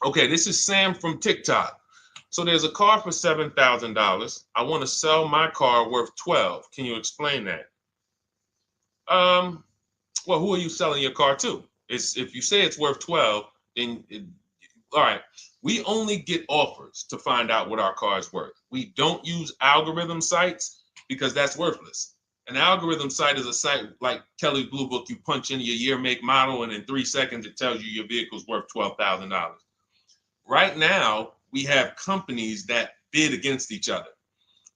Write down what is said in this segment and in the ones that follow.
Okay, this is Sam from TikTok. So there's a car for $7,000. I want to sell my car worth 12. Can you explain that? Um, well, who are you selling your car to? It's if you say it's worth 12, then all right. We only get offers to find out what our car is worth. We don't use algorithm sites because that's worthless. An algorithm site is a site like Kelly's Blue Book. You punch in your year, make, model, and in 3 seconds it tells you your vehicle's worth $12,000. Right now, we have companies that bid against each other.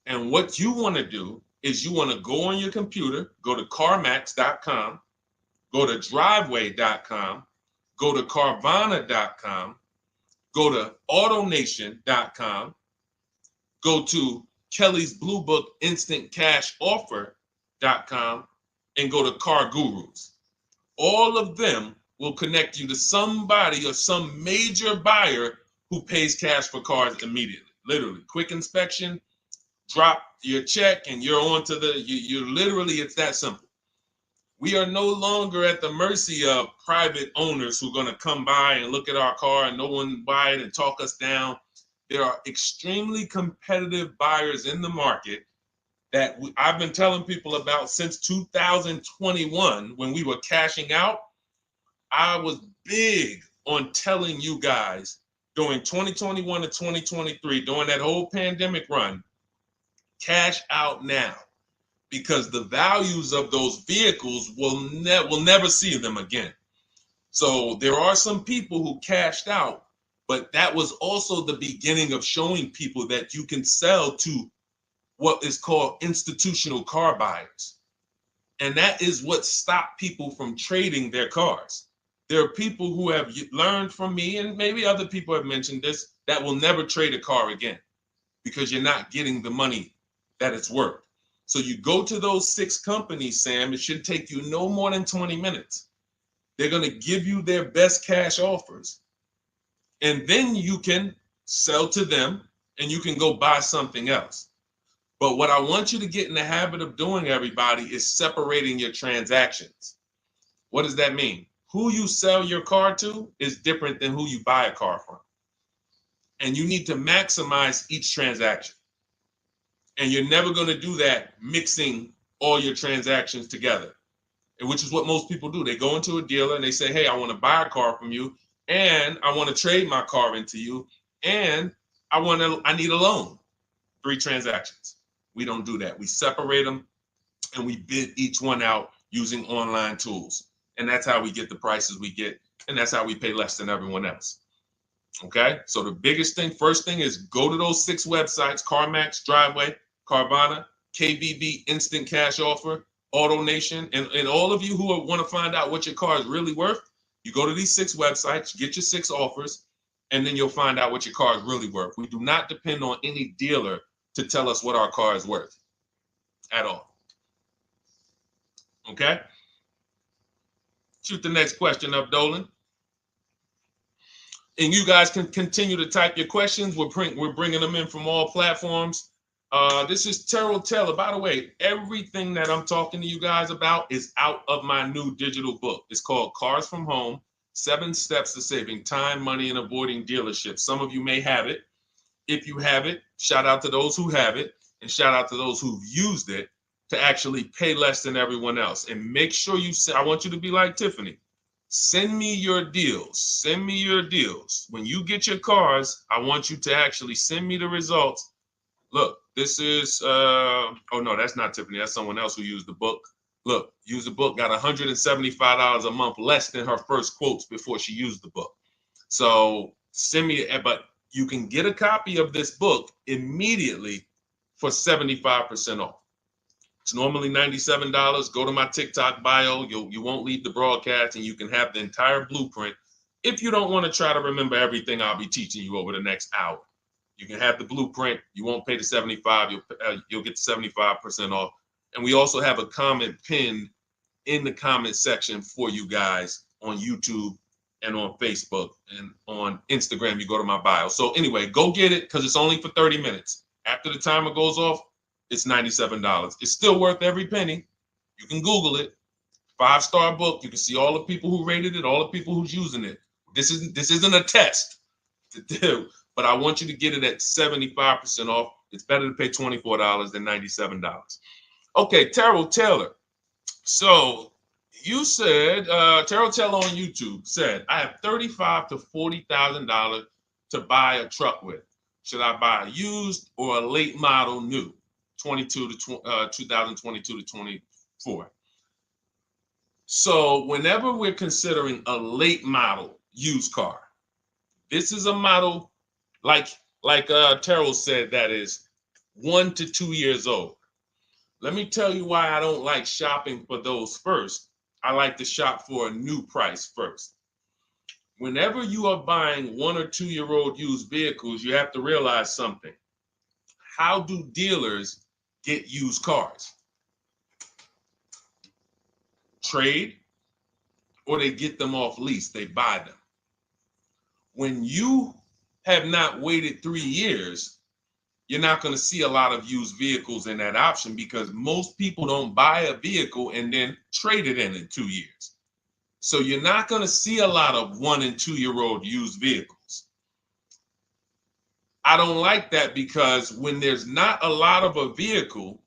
And what you want to do is you want to go on your computer, go to CarMax.com, go to Driveway.com, go to Carvana.com, go to AutoNation.com, go to Kelly's Blue Book Instant Cash Offer.com, and go to Car Gurus. All of them will connect you to somebody or some major buyer who pays cash for cars immediately. Literally, quick inspection, drop your check, and you're on to you literally, it's that simple. We are no longer at the mercy of private owners who are going to come by and look at our car and no one buy it and talk us down. There are extremely competitive buyers in the market that I've been telling people about since 2021 when we were cashing out. I was big on telling you guys during 2021 to 2023, during that whole pandemic run, cash out now, because the values of those vehicles will never see them again. So there are some people who cashed out, but that was also the beginning of showing people that you can sell to what is called institutional car buyers. And that is what stopped people from trading their cars. There are people who have learned from me, and maybe other people have mentioned this, that will never trade a car again because you're not getting the money that it's worth. So you go to those 6 companies, Sam, it should take you no more than 20 minutes. They're going to give you their best cash offers. And then you can sell to them and you can go buy something else. But what I want you to get in the habit of doing, everybody, is separating your transactions. What does that mean? Who you sell your car to is different than who you buy a car from. And you need to maximize each transaction. And you're never going to do that mixing all your transactions together, which is what most people do. They go into a dealer and they say, hey, I want to buy a car from you, and I want to trade my car into you, and I need a loan. 3 transactions. We don't do that. We separate them and we bid each one out using online tools. And that's how we get the prices we get. And that's how we pay less than everyone else. Okay. So the biggest thing, first thing, is go to those 6 websites: CarMax, Driveway, Carvana, KBB, Instant Cash Offer, AutoNation. And all of you who want to find out what your car is really worth, you go to these 6 websites, get your 6 offers, and then you'll find out what your car is really worth. We do not depend on any dealer to tell us what our car is worth at all. Okay? Shoot the next question up, Dolan. And you guys can continue to type your questions. We're bringing them in from all platforms. This is Terrell Taylor. By the way, everything that I'm talking to you guys about is out of my new digital book. It's called Cars from Home, 7 Steps to Saving Time, Money, and Avoiding Dealerships. Some of you may have it. If you have it, shout out to those who have it, and shout out to those who've used it to actually pay less than everyone else. And make sure I want you to be like Tiffany. Send me your deals. Send me your deals. When you get your cars, I want you to actually send me the results. Look, this is, oh no, that's not Tiffany. That's someone else who used the book. Look, used the book, got $175 a month less than her first quotes before she used the book. So send me, but you can get a copy of this book immediately for 75% off. It's normally $97. Go to my TikTok bio. You won't leave the broadcast, and you can have the entire blueprint. If you don't want to try to remember everything I'll be teaching you over the next hour, you can have the blueprint. You won't pay the $75. You'll get the 75% off. And we also have a comment pinned in the comment section for you guys on YouTube and on Facebook, and on Instagram. You go to my bio. So anyway, go get it, because it's only for 30 minutes. After the timer goes off, it's $97. It's still worth every penny. You can Google it. 5-star book. You can see all the people who rated it, all the people who's using it. This isn't a test. to do, but I want you to get it at 75% off. It's better to pay $24 than $97. Okay, Terrell Taylor. So you said, Terrell Taylor on YouTube said, I have $35,000 to $40,000 to buy a truck with. Should I buy a used or a late model new, 2022 to 24? So whenever we're considering a late model used car, this is a model like Terrell said that is 1 to 2 years old. Let me tell you why I don't like shopping for those first. I like to shop for a new price first. Whenever you are buying 1 or 2 year old used vehicles, you have to realize something. How do dealers get used cars? Trade, or they get them off lease, they buy them. When you have not waited 3 years, you're not going to see a lot of used vehicles in that option because most people don't buy a vehicle and then trade it in 2 years. So you're not going to see a lot of 1 and 2 year old used vehicles. I don't like that because when there's not a lot of a vehicle,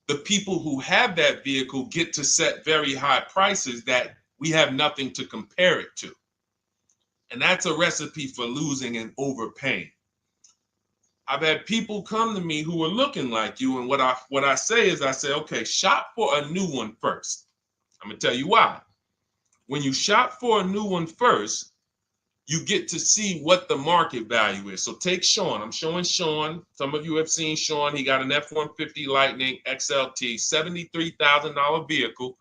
the people who have that vehicle get to set very high prices that we have nothing to compare it to. And that's a recipe for losing and overpaying. I've had people come to me who are looking like you, and what I say is, I say, okay, shop for a new one first. I'm gonna tell you why. When you shop for a new one first, you get to see what the market value is. So take Sean. I'm showing Sean. Some of you have seen Sean. He got an F-150 Lightning XLT, $73,000 vehicle.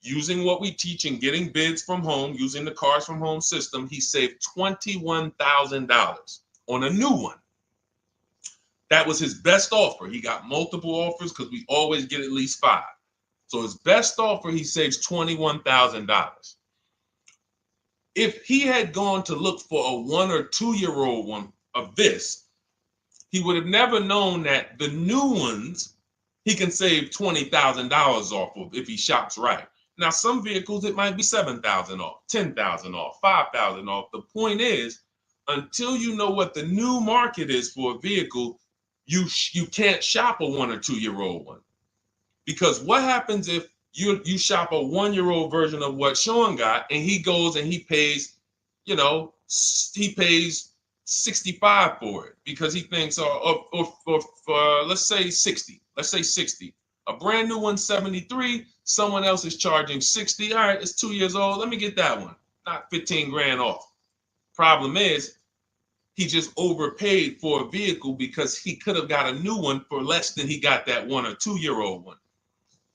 Using what we teach and getting bids from home, using the Cars from Home system, he saved $21,000 on a new one. That was his best offer. He got multiple offers because we always get at least 5. So his best offer, he saves $21,000. If he had gone to look for a 1 or 2 year old one of this, he would have never known that the new ones he can save $20,000 off of if he shops right. Now, some vehicles, it might be $7,000 off, $10,000 off, $5,000 off. The point is, until you know what the new market is for a vehicle, you can't shop a 1 or 2 year old one. Because what happens if you shop a 1 year old version of what Sean got and he goes and he pays, he pays 65 for it because he thinks, or let's say 60. Let's say 60. A brand new one, 73. Someone else is charging 60. All right, it's 2 years old. Let me get that one. Not 15 grand off. Problem is, he just overpaid for a vehicle because he could have got a new one for less than he got that 1 or 2 year old one.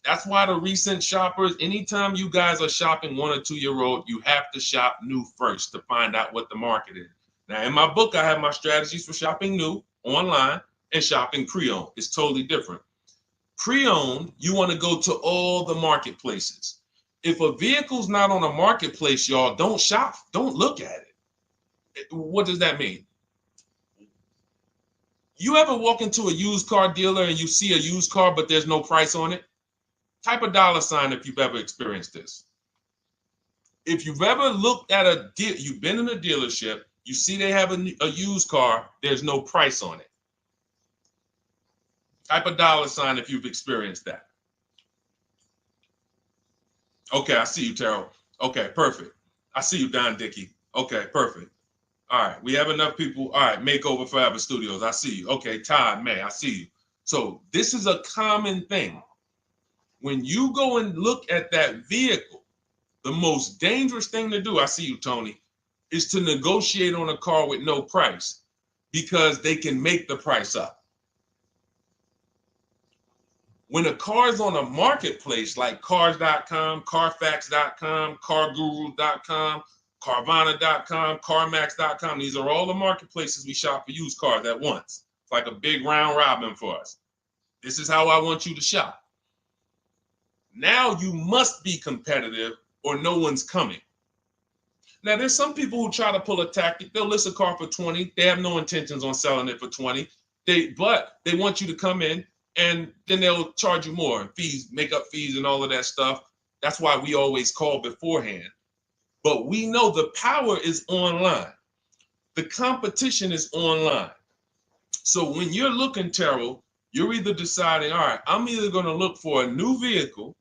That's why the recent shoppers, anytime you guys are shopping 1 or 2 year old, you have to shop new first to find out what the market is. Now, in my book, I have my strategies for shopping new online and shopping pre-owned. It's totally different. Pre-owned, you want to go to all the marketplaces. If a vehicle's not on a marketplace, y'all, don't shop. Don't look at it. What does that mean? You ever walk into a used car dealer and you see a used car, but there's no price on it? Type a $ if you've ever experienced this. If you've ever looked at a deal, you've been in a dealership, you see they have a used car, there's no price on it. Type a $ if you've experienced that. Okay, I see you, Terrell. Okay, perfect. I see you, Don Dickey. Okay, perfect. All right, we have enough people. All right, Makeover Forever Studios. I see you. Okay, Todd May, I see you. So this is a common thing. When you go and look at that vehicle, the most dangerous thing to do, I see you, Tony, is to negotiate on a car with no price because they can make the price up. When a car is on a marketplace like cars.com, carfax.com, carguru.com, carvana.com, carmax.com, these are all the marketplaces we shop for used cars at once. It's like a big round robin for us. This is how I want you to shop. Now you must be competitive or no one's coming. Now there's some people who try to pull a tactic. They'll list a car for 20. They have no intentions on selling it for 20. But they want you to come in and then they'll charge you more, fees, makeup fees and all of that stuff. That's why we always call beforehand. But we know the power is online. The competition is online. So when you're looking, Terrell, you're either deciding, all right, I'm either going to look for a new vehicle,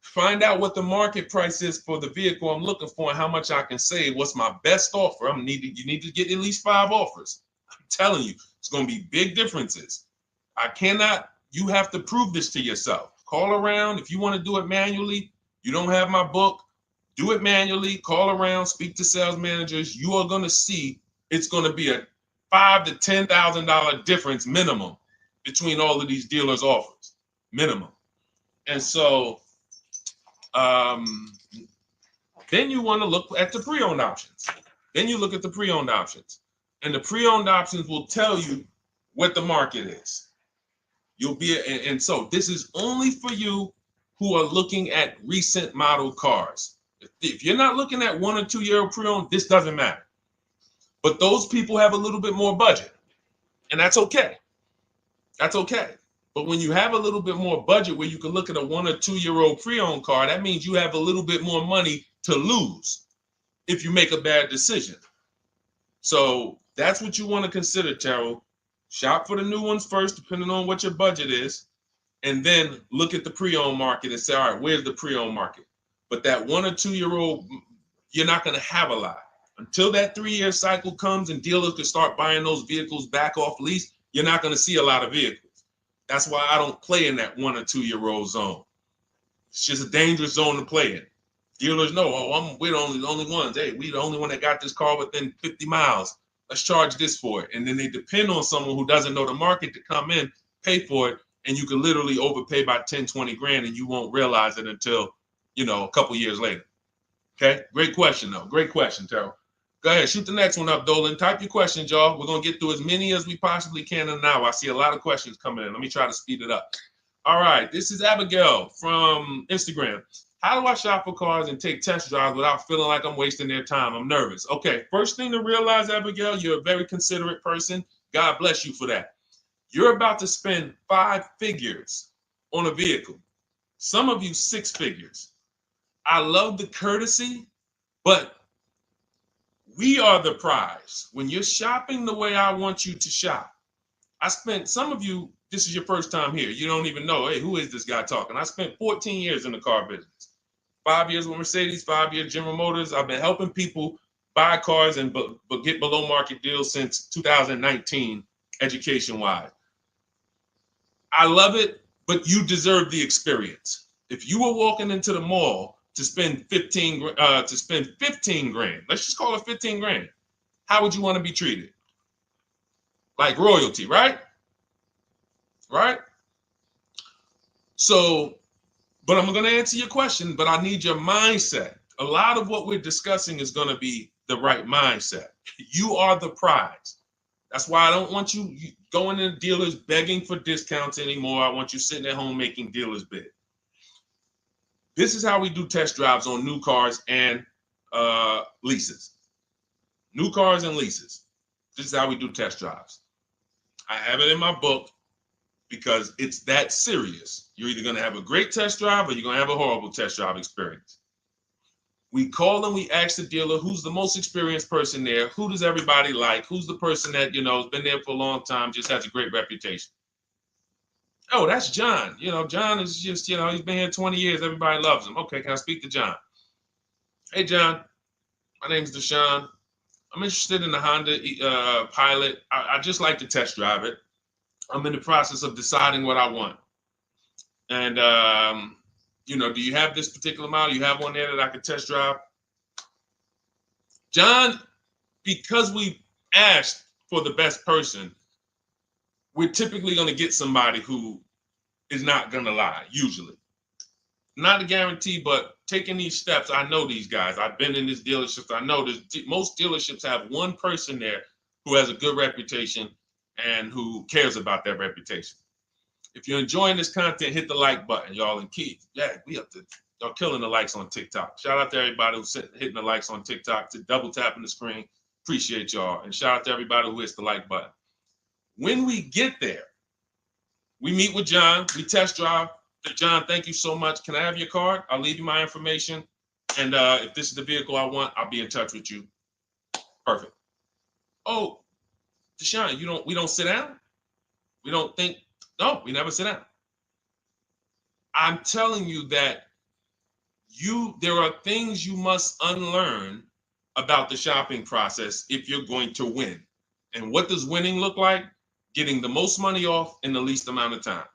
find out what the market price is for the vehicle I'm looking for and how much I can save. What's my best offer? You need to get at least 5 offers. I'm telling you, it's going to be big differences. You have to prove this to yourself. Call around. If you want to do it manually, you don't have my book, do it manually, call around, speak to sales managers. You are going to see it's going to be a $5,000 to $10,000 difference minimum between all of these dealers' offers, minimum. And so then you want to look at the pre-owned options. Then you look at the pre-owned options. And the pre-owned options will tell you what the market is. And so this is only for you who are looking at recent model cars. If you're not looking at 1 or 2 year old pre-owned, this doesn't matter. But those people have a little bit more budget, and that's okay. That's okay. But when you have a little bit more budget where you can look at a 1 or 2 year old pre-owned car, that means you have a little bit more money to lose if you make a bad decision. So that's what you want to consider, Terrell. Shop for the new ones first, depending on what your budget is, and then look at the pre-owned market and say, all right, where's the pre-owned market? But that 1 or 2 year old, you're not going to have a lot. Until that 3 year cycle comes and dealers can start buying those vehicles back off lease, you're not going to see a lot of vehicles. That's why I don't play in that 1 or 2 year old zone. It's just a dangerous zone to play in. Dealers know, we're the only ones. Hey, we the only one that got this car within 50 miles. Let's charge this for it. And then they depend on someone who doesn't know the market to come in, pay for it, and you can literally overpay by 10, 20 grand and you won't realize it until, a couple years later. Okay, great question though. Great question, Terrell. Go ahead, shoot the next one up, Dolan. Type your questions, y'all. We're going to get through as many as we possibly can in an hour. I see a lot of questions coming in. Let me try to speed it up. All right, this is Abigail from Instagram. How do I shop for cars and take test drives without feeling like I'm wasting their time? I'm nervous. Okay, first thing to realize, Abigail, you're a very considerate person. God bless you for that. You're about to spend 5 figures on a vehicle. Some of you 6 figures. I love the courtesy, but we are the prize. When you're shopping the way I want you to shop, some of you, this is your first time here. You don't even know, hey, who is this guy talking? I spent 14 years in the car business. 5 years with Mercedes, 5 years General Motors. I've been helping people buy cars and get below market deals since 2019, education-wise. I love it, but you deserve the experience. If you were walking into the mall to spend 15 grand, let's just call it 15 grand. How would you want to be treated? Like royalty, right? Right? So, but I'm going to answer your question, but I need your mindset. A lot of what we're discussing is going to be the right mindset. You are the prize. That's why I don't want you going to dealers begging for discounts anymore. I want you sitting at home making dealers bid. This is how we do test drives on new cars and leases. New cars and leases. This is how we do test drives. I have it in my book because it's that serious. You're either going to have a great test drive or you're going to have a horrible test drive experience. We call and we ask the dealer, who's the most experienced person there? Who does everybody like? Who's the person that, has been there for a long time, just has a great reputation? Oh, that's John. John is just, he's been here 20 years. Everybody loves him. Okay, can I speak to John? Hey, John, my name's Deshone. I'm interested in the Honda Pilot. I just like to test drive it. I'm in the process of deciding what I want. And, do you have this particular model? You have one there that I could test drive? John, because we asked for the best person, we're typically going to get somebody who is not going to lie, usually. Not a guarantee, but taking these steps, I know these guys. I've been in this dealership. I know most dealerships have one person there who has a good reputation and who cares about that reputation. If you're enjoying this content, hit the like button, y'all. And Keith, y'all killing the likes on TikTok. Shout out to everybody who's hitting the likes on TikTok, to double tapping the screen. Appreciate y'all. And shout out to everybody who hits the like button. When we get there, we meet with John. We test drive. John, thank you so much. Can I have your card? I'll leave you my information. And if this is the vehicle I want, I'll be in touch with you. Perfect. Oh, Deshone, we don't sit down? We don't think, no, we never sit down. I'm telling you that there are things you must unlearn about the shopping process if you're going to win. And what does winning look like? Getting the most money off in the least amount of time.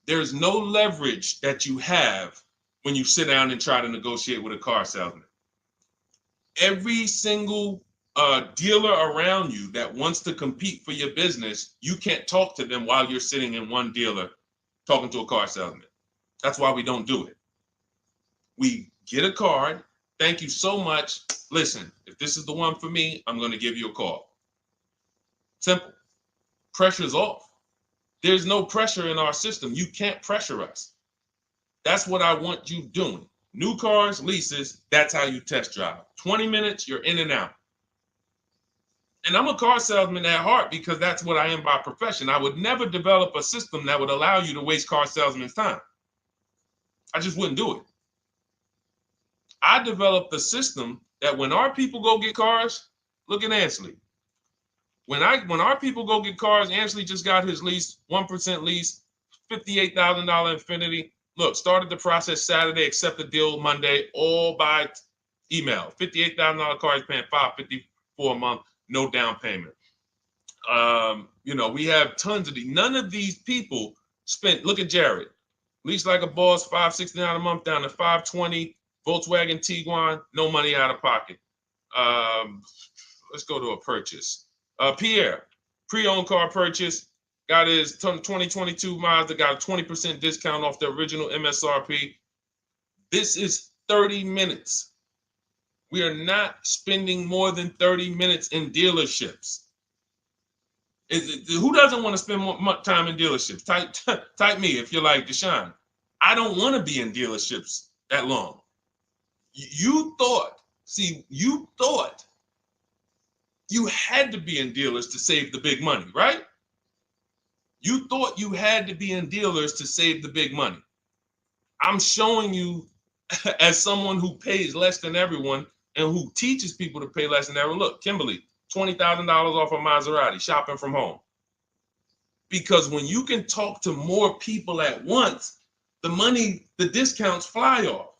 There's no leverage that you have when you sit down and try to negotiate with a car salesman. Every single dealer around you that wants to compete for your business, you can't talk to them while you're sitting in one dealer talking to a car salesman. That's why we don't do it. We get a card. Thank you so much. Listen, if this is the one for me, I'm going to give you a call. Simple. Pressure's off. There's no pressure in our system. You can't pressure us. That's what I want you doing. New cars, leases, that's how you test drive. 20 minutes, you're in and out. And I'm a car salesman at heart because that's what I am by profession. I would never develop a system that would allow you to waste car salesmen's time. I just wouldn't do it. I developed a system that when our people go get cars, look at Ansley. When our people go get cars, Ansley just got his lease, 1% lease, $58,000 Infiniti. Look, started the process Saturday, accept the deal Monday, all by email. $58,000 car, he's paying $554 a month, no down payment. We have tons of these. None of these people spent, look at Jared, lease like a boss, $569 a month down to $520, Volkswagen Tiguan, no money out of pocket. Let's go to a purchase. Pierre, pre-owned car purchase, got his 2022 Mazda, got a 20% discount off the original MSRP. This is 30 minutes. We are not spending more than 30 minutes in dealerships. Who doesn't want to spend more time in dealerships? Type me if you're like Deshone. I don't want to be in dealerships that long. You thought you had to be in dealers to save the big money, right? You thought you had to be in dealers to save the big money. I'm showing you as someone who pays less than everyone and who teaches people to pay less than everyone. Look, Kimberly, $20,000 off a Maserati, shopping from home. Because when you can talk to more people at once, the discounts fly off.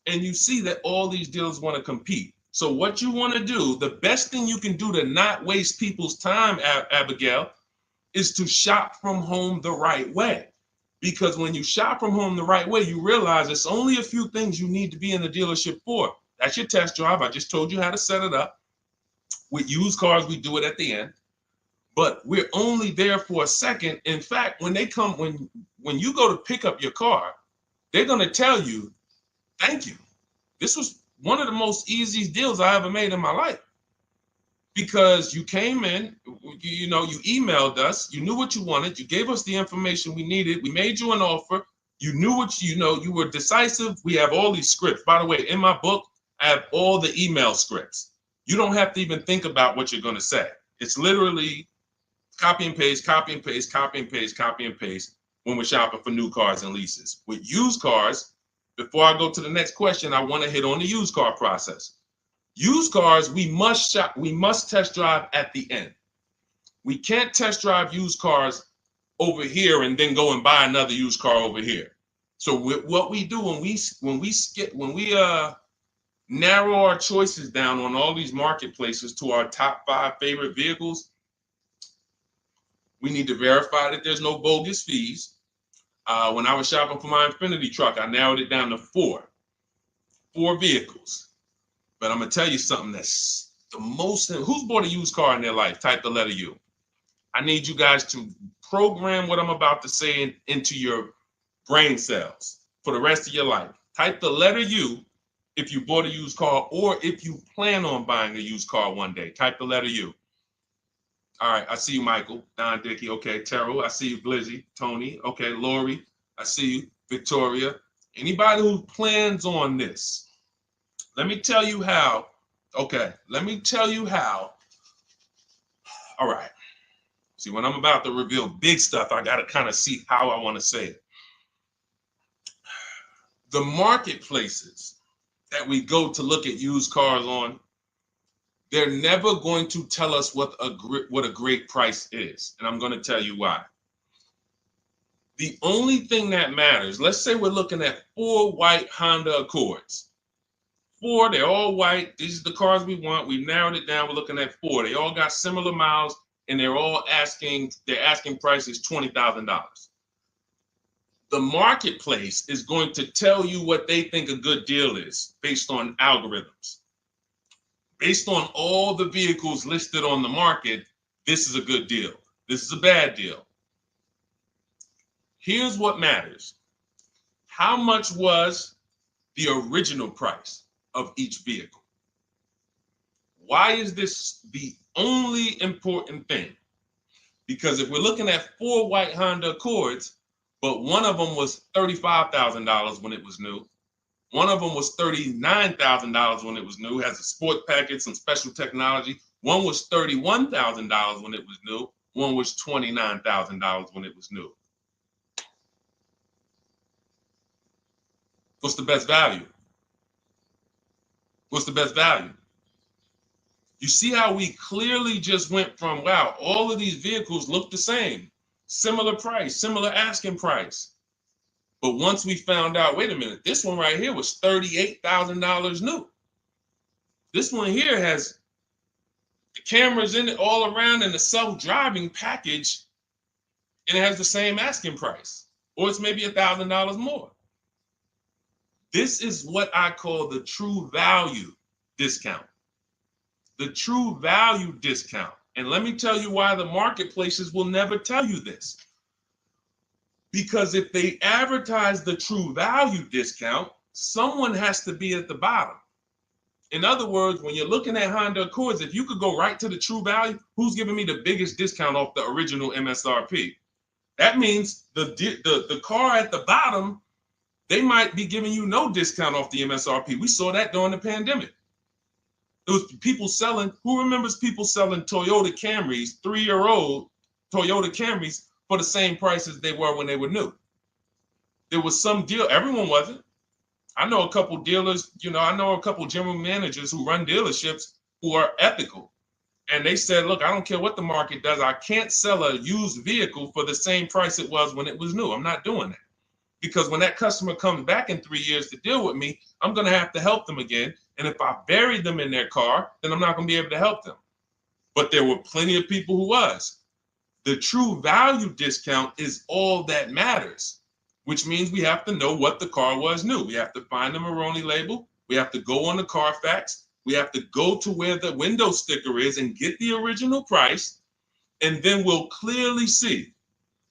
And you see that all these dealers want to compete. So what you want to do, the best thing you can do to not waste people's time, Abigail, is to shop from home the right way. Because when you shop from home the right way, you realize it's only a few things you need to be in the dealership for. That's your test drive. I just told you how to set it up. With used cars, we do it at the end. But we're only there for a second. In fact, when you go to pick up your car, they're going to tell you, thank you. This was one of the most easiest deals I ever made in my life. Because you came in, you emailed us, you knew what you wanted, you gave us the information we needed, we made you an offer, you knew what you were decisive. We have all these scripts. By the way, in my book, I have all the email scripts. You don't have to even think about what you're going to say. It's literally copy and paste, copy and paste, copy and paste, copy and paste when we're shopping for new cars and leases. With used cars, before I go to the next question, I want to hit on the used car process. Used cars, we must test drive at the end. We can't test drive used cars over here and then go and buy another used car over here. So what we do when we narrow our choices down on all these marketplaces to our top 5 favorite vehicles, we need to verify that there's no bogus fees. When I was shopping for my Infiniti truck, I narrowed it down to 4 vehicles. But I'm going to tell you something that's the most, who's bought a used car in their life? Type the letter U. I need you guys to program what I'm about to say into your brain cells for the rest of your life. Type the letter U if you bought a used car or if you plan on buying a used car one day. Type the letter U. All right, I see you, Michael. Don Dickey, okay. Terrell, I see you. Glizzy, Tony, okay. Lori, I see you. Victoria. Anybody who plans on this, let me tell you how. Okay, let me tell you how. All right. See, when I'm about to reveal big stuff, I got to kind of see how I want to say it. The marketplaces that we go to look at used cars on, They're never going to tell us what a great price is. And I'm going to tell you why. The only thing that matters, let's say we're looking at 4 white Honda Accords. 4, they're all white. These are the cars we want. We've narrowed it down. We're looking at 4. They all got similar miles, and they're asking price is $20,000. The marketplace is going to tell you what they think a good deal is based on algorithms. Based on all the vehicles listed on the market, this is a good deal. This is a bad deal. Here's what matters. How much was the original price of each vehicle? Why is this the only important thing? Because if we're looking at 4 white Honda Accords, but one of them was $35,000 when it was new, one of them was $39,000 when it was new, has a sport package, some special technology. One was $31,000 when it was new. One was $29,000 when it was new. What's the best value? What's the best value? You see how we clearly just went from, wow, all of these vehicles look the same, similar price, similar asking price. But once we found out, wait a minute, this one right here was $38,000 new. This one here has the cameras in it all around and the self-driving package, and it has the same asking price, or it's maybe $1,000 more. This is what I call the true value discount. The true value discount. And let me tell you why the marketplaces will never tell you this. Because if they advertise the true value discount, someone has to be at the bottom. In other words, when you're looking at Honda Accords, if you could go right to the true value, who's giving me the biggest discount off the original MSRP? That means the car at the bottom, they might be giving you no discount off the MSRP. We saw that during the pandemic. It was people selling, who remembers people selling Toyota Camrys, 3-year-old Toyota Camrys for the same price as they were when they were new? There was some deal, everyone wasn't. I know a couple dealers, I know a couple general managers who run dealerships who are ethical. And they said, look, I don't care what the market does. I can't sell a used vehicle for the same price it was when it was new. I'm not doing that. Because when that customer comes back in 3 years to deal with me, I'm going to have to help them again. And if I bury them in their car, then I'm not going to be able to help them. But there were plenty of people who was. The true value discount is all that matters, which means we have to know what the car was new. We have to find the Maroni label. We have to go on the Carfax. We have to go to where the window sticker is and get the original price. And then we'll clearly see,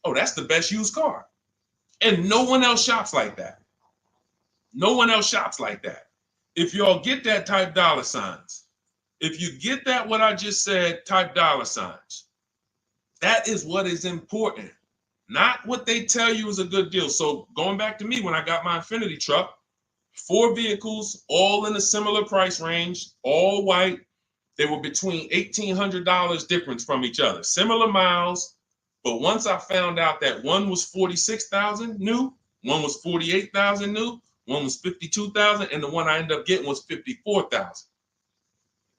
oh, that's the best used car. And no one else shops like that. No one else shops like that. If y'all get that, type dollar signs. If you get that, what I just said, type dollar signs. That is what is important, not what they tell you is a good deal. So going back to me, when I got my Infiniti truck, 4 vehicles, all in a similar price range, all white. They were between $1,800 difference from each other, similar miles. But once I found out that one was 46,000 new, one was 48,000 new, one was 52,000, and the one I ended up getting was 54,000.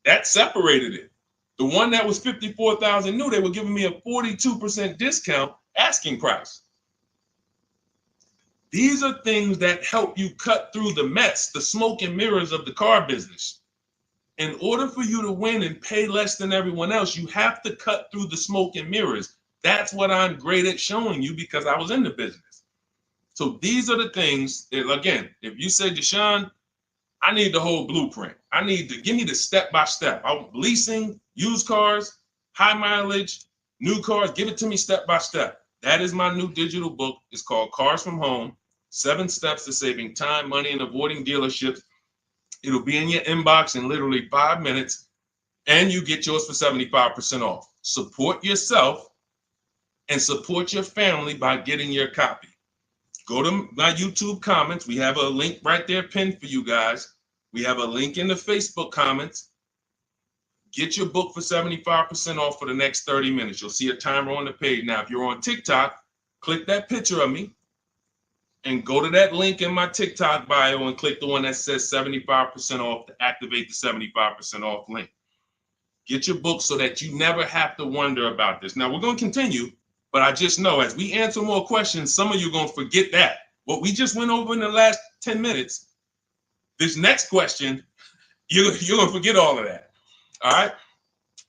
That separated it. The one that was 54,000 new, they were giving me a 42% discount asking price. These are things that help you cut through the mess, the smoke and mirrors of the car business. In order for you to win and pay less than everyone else, you have to cut through the smoke and mirrors. That's what I'm great at showing you because I was in the business. So these are the things that, again, if you say, Deshone, I need the whole blueprint. I need to give me the step-by-step. I'm leasing, used cars, high mileage, new cars. Give it to me step-by-step. That is my new digital book. It's called Cars from Home, 7 Steps to Saving Time, Money, and Avoiding Dealerships. It'll be in your inbox in literally 5 minutes, and you get yours for 75% off. Support yourself and support your family by getting your copy. Go to my YouTube comments. We have a link right there pinned for you guys. We have a link in the Facebook comments. Get your book for 75% off for the next 30 minutes. You'll see a timer on the page. Now, if you're on TikTok, click that picture of me and go to that link in my TikTok bio and click the one that says 75% off to activate the 75% off link. Get your book so that you never have to wonder about this. Now, we're going to continue, but I just know as we answer more questions, some of you are going to forget that. What we just went over in the last 10 minutes, this next question, you're going to forget all of that. All right?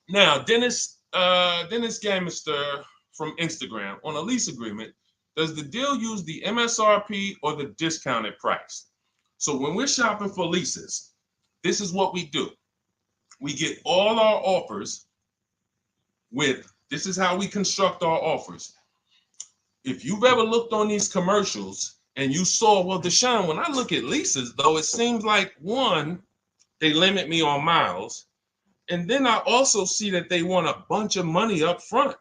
Now, Dennis Gamister from Instagram, on a lease agreement, does the deal use the MSRP or the discounted price? So when we're shopping for leases, this is what we do. We get all our offers this is how we construct our offers. If you've ever looked on these commercials and you saw, well, Deshone, when I look at leases, though, it seems like, one, they limit me on miles. And then I also see that they want a bunch of money up front.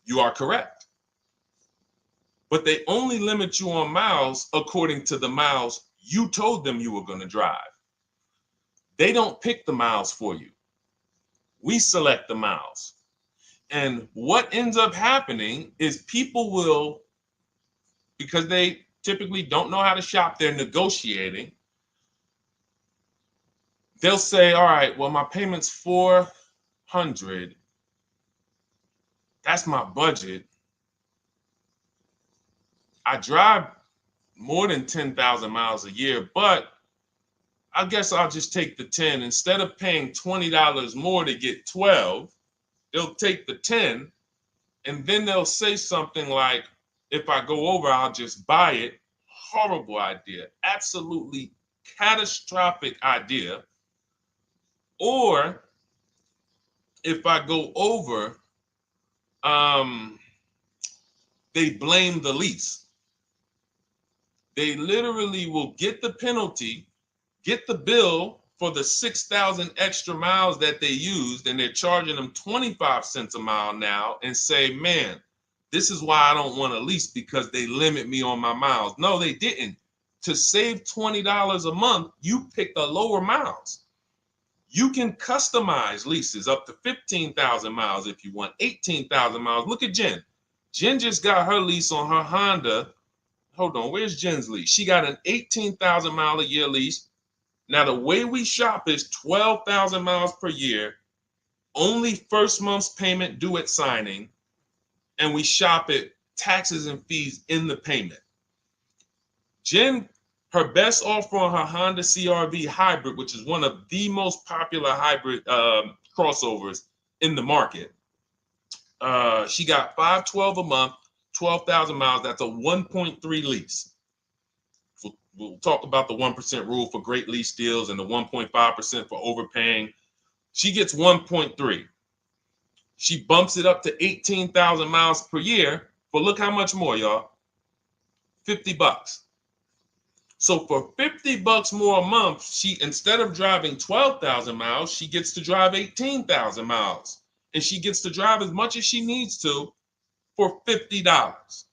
You are correct. But they only limit you on miles according to the miles you told them you were going to drive. They don't pick the miles for you. We select the miles. And what ends up happening is people will, because they typically don't know how to shop, they're negotiating. They'll say, all right, well, my payment's $400. That's my budget. I drive more than 10,000 miles a year, but I guess I'll just take the 10. Instead of paying $20 more to get 12, they'll take the 10, and then they'll say something like, if I go over, I'll just buy it. Horrible idea. Absolutely catastrophic idea. Or if I go over, they blame the lease. They literally will get the penalty, get the bill for the 6,000 extra miles that they used, and they're charging them 25 cents a mile now, and say, man, this is why I don't want to lease, because they limit me on my miles. No, they didn't. To save $20 a month, you pick the lower miles. You can customize leases up to 15,000 miles if you want, 18,000 miles. Look at Jen. Jen just got her lease on her Honda. Hold on, where's Jen's lease? She got an 18,000 mile a year lease. Now, the way we shop is 12,000 miles per year, only first month's payment due at signing, and we shop it taxes and fees in the payment. Jen, her best offer on her Honda CR-V hybrid, which is one of the most popular hybrid crossovers in the market, she got $512 a month, 12,000 miles. That's a 1.3 lease. We'll talk about the 1% rule for great lease deals and the 1.5% for overpaying. She gets 1.3. She bumps it up to 18,000 miles per year. But look how much more, y'all. $50. So for $50 more a month, she, instead of driving 12,000 miles, she gets to drive 18,000 miles. And she gets to drive as much as she needs to for $50.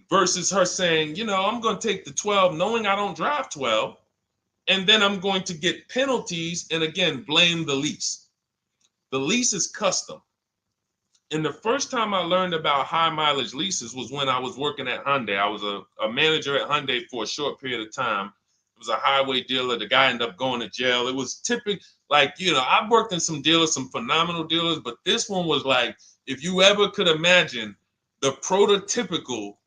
Versus her saying, you know, I'm going to take the 12 knowing I don't drive 12, and then I'm going to get penalties and, again, blame the lease. The lease is custom. And the first time I learned about high mileage leases was when I was working at Hyundai. I was a manager at Hyundai for a short period of time. It was a highway dealer. The guy ended up going to jail. It was typical, like, you know, I've worked in some dealers, some phenomenal dealers, but this one was like, if you ever could imagine the prototypical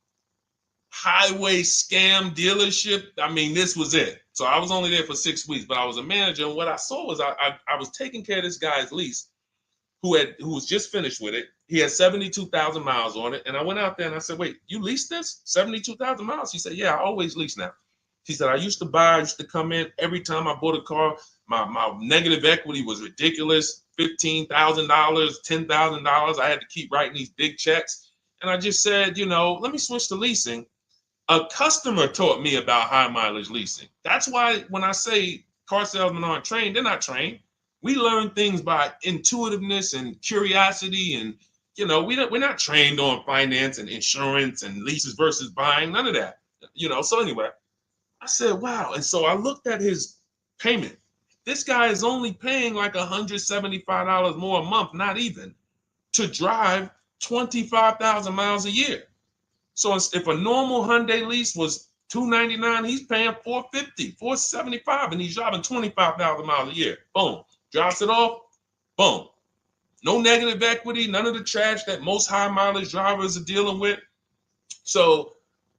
highway scam dealership, I mean, this was it. So I was only there for 6 weeks, but I was a manager, and what I saw was I was taking care of this guy's lease who was just finished with it. He had 72,000 miles on it, and I went out there and I said, wait, you leased this? 72,000 miles? He said, yeah, I always lease now. He said, I used to come in every time I bought a car, my negative equity was ridiculous, $15,000, $10,000. I had to keep writing these big checks. And I just said, you know, let me switch to leasing. A customer taught me about high mileage leasing. That's why when I say car salesmen aren't trained, they're not trained. We learn things by intuitiveness and curiosity, and you know, we're not trained on finance and insurance and leases versus buying, none of that. You know, so anyway, I said, wow. And so I looked at his payment. This guy is only paying like $175 more a month, not even, to drive 25,000 miles a year. So if a normal Hyundai lease was $299, he's paying $450, $475, and he's driving 25,000 miles a year. Boom, drops it off, Boom. No negative equity, none of the trash that most high mileage drivers are dealing with. So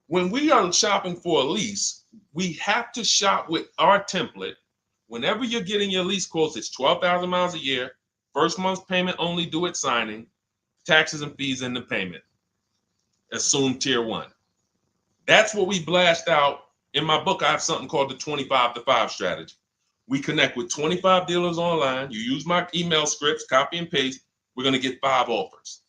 when we are shopping for a lease, we have to shop with our template. Whenever you're getting your lease quotes, it's 12,000 miles a year, first month's payment only due at signing, taxes and fees in the payment. Assume tier 1. That's what we blast out. In my book, I have something called the 25 to 5 strategy. We connect with 25 dealers online. You use my email scripts, copy and paste. We're going to get 5 offers.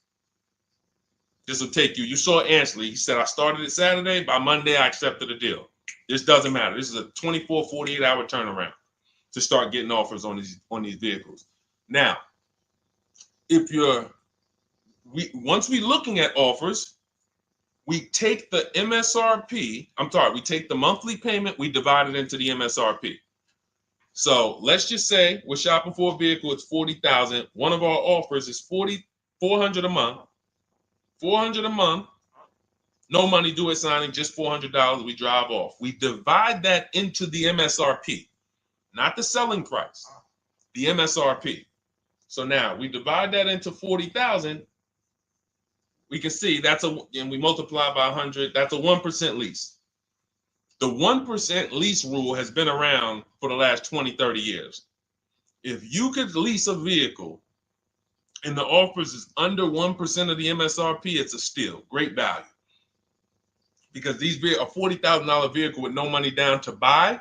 This will take you. You saw Ansley. He said, I started it Saturday. By Monday, I accepted a deal. This doesn't matter. This is a 24, 48-hour turnaround to start getting offers on these vehicles. Now, once we're looking at offers, we take the MSRP. We take the monthly payment. We divide it into the MSRP. So let's just say we're shopping for a vehicle. It's $40,000. One of our offers is $400 a month. $400 a month. No money due at signing, just $400. We drive off. We divide that into the MSRP, not the selling price, the MSRP. So now we divide that into 40,000. We can see and we multiply by 100. That's a 1% lease. The 1% lease rule has been around for the last 20, 30 years. If you could lease a vehicle and the offers is under 1% of the MSRP, it's a steal. Great value. Because a $40,000 vehicle with no money down to buy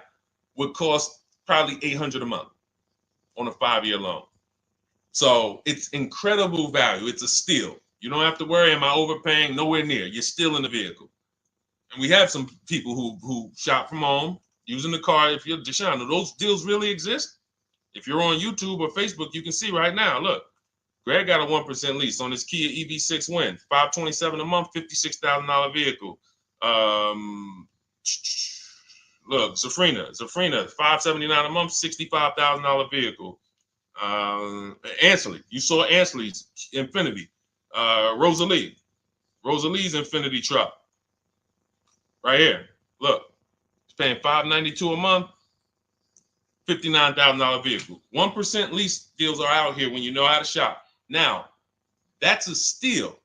would cost probably $800 a month on a 5-year loan. So it's incredible value. It's a steal. You don't have to worry, am I overpaying? Nowhere near. You're still in the vehicle. And we have some people who shop from home using the car. If you're Deshone, do those deals really exist? If you're on YouTube or Facebook, you can see right now. Look, Greg got a 1% lease on his Kia EV6 Win, $527 a month, $56,000 vehicle. Look, Zafrina, $579 a month, $65,000 vehicle. Ansley, you saw Ansley's Infinity. Rosalie's Infinity truck. Right here. Look, it's paying $592 a month, $59,000 vehicle. 1% lease deals are out here when you know how to shop. Now, that's a steal.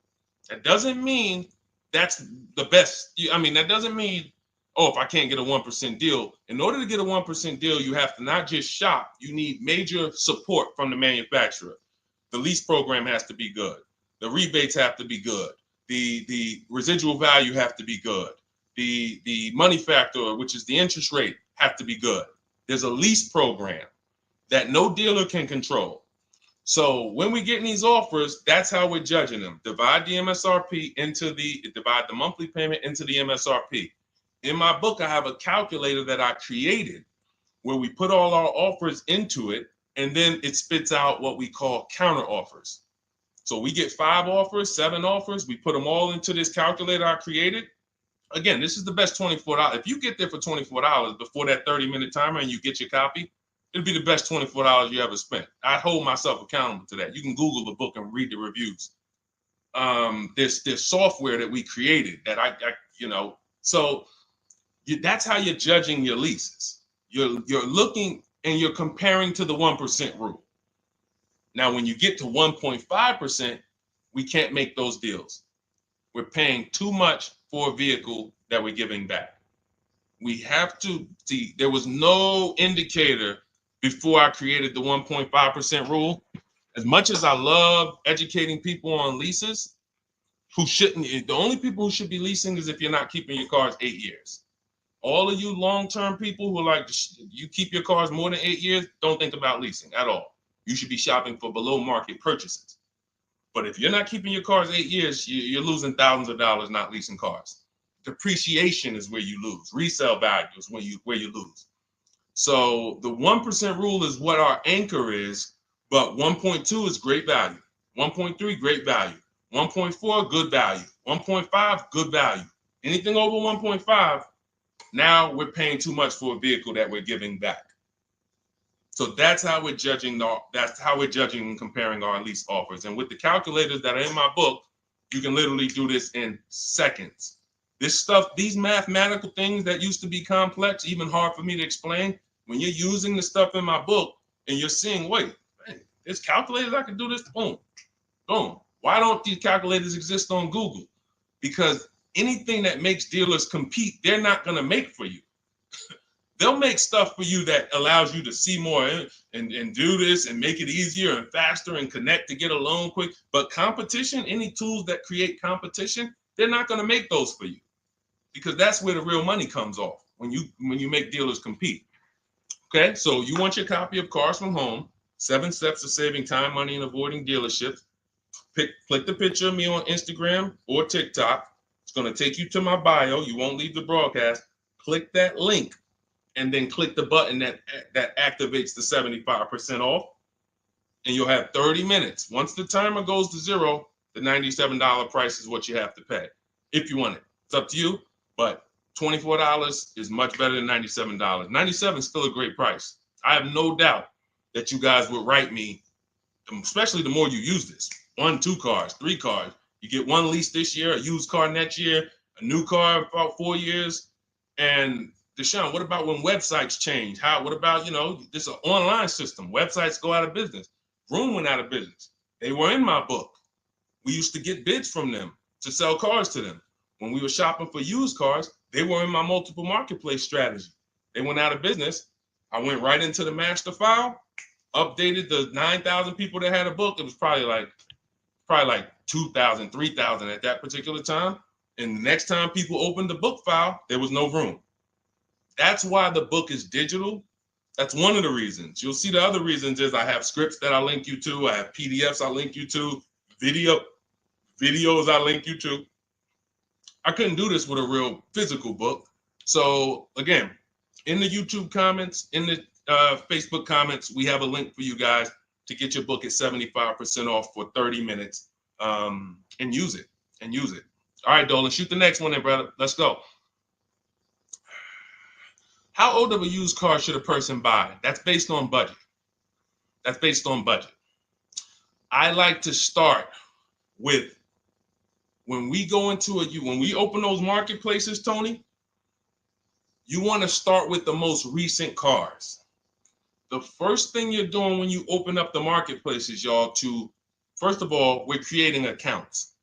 That doesn't mean that's the best. That doesn't mean, if I can't get a 1% deal. In order to get a 1% deal, you have to not just shop. You need major support from the manufacturer. The lease program has to be good. The rebates have to be good. The residual value have to be good. The money factor, which is the interest rate, have to be good. There's a lease program that no dealer can control. So when we get these offers, that's how we're judging them. Divide the monthly payment into the MSRP. In my book, I have a calculator that I created where we put all our offers into it, and then it spits out what we call counter offers. So we get 5 offers, 7 offers. We put them all into this calculator I created. Again, this is the best $24. If you get there for $24 before that 30-minute timer and you get your copy, it'll be the best $24 you ever spent. I hold myself accountable to that. You can Google the book and read the reviews. There's software that we created that that's how you're judging your leases. You're looking and you're comparing to the 1% rule. Now, when you get to 1.5%, we can't make those deals. We're paying too much for a vehicle that we're giving back. We have to see, there was no indicator before I created the 1.5% rule. As much as I love educating people on leases, the only people who should be leasing is if you're not keeping your cars 8 years. All of you long-term people who you keep your cars more than 8 years, don't think about leasing at all. You should be shopping for below market purchases. But if you're not keeping your cars 8 years, you're losing thousands of dollars not leasing cars. Depreciation is where you lose. Resale value is where you lose. So the 1% rule is what our anchor is, but 1.2 is great value. 1.3, great value. 1.4, good value. 1.5, good value. Anything over 1.5, now we're paying too much for a vehicle that we're giving back. So that's how we're judging. That's how we're judging and comparing our lease offers. And with the calculators that are in my book, you can literally do this in seconds. This stuff, these mathematical things that used to be complex, even hard for me to explain, when you're using the stuff in my book and you're seeing, wait, There's calculators I can do this. Boom, boom. Why don't these calculators exist on Google? Because anything that makes dealers compete, they're not going to make for you. They'll make stuff for you that allows you to see more and do this and make it easier and faster and connect to get a loan quick. But competition, any tools that create competition, they're not going to make those for you, because that's where the real money comes off when you make dealers compete. Okay, so you want your copy of Cars from Home, 7 Steps to Saving Time, Money, and Avoiding Dealerships. Click the picture of me on Instagram or TikTok. It's going to take you to my bio. You won't leave the broadcast. Click that link and then click the button that activates the 75% off, and you'll have 30 minutes. Once the timer goes to 0, the $97 price is what you have to pay if you want it. It's up to you, but $24 is much better than $97. $97 is still a great price. I have no doubt that you guys would write me, especially the more you use this. 1, 2 cars, 3 cars. You get 1 lease this year, a used car next year, a new car in about 4 years. And Deshone, what about when websites change? What about, this is an online system. Websites go out of business. Vroom went out of business. They were in my book. We used to get bids from them to sell cars to them. When we were shopping for used cars, they were in my multiple marketplace strategy. They went out of business. I went right into the master file, updated the 9,000 people that had a book. It was probably like 2,000, 3,000 at that particular time. And the next time people opened the book file, there was no room. That's why the book is digital. That's one of the reasons. You'll see the other reasons is I have scripts that I link you to. I have PDFs I link you to. Videos I link you to. I couldn't do this with a real physical book. So again, in the YouTube comments, in the Facebook comments, we have a link for you guys to get your book at 75% off for 30 minutes and use it. All right, Dolan, shoot the next one then, brother. Let's go. How old of a used car should a person buy? That's based on budget. I like to start with, when we open those marketplaces, Tony, you want to start with the most recent cars. The first thing you're doing when you open up the marketplaces, y'all, first of all, we're creating accounts.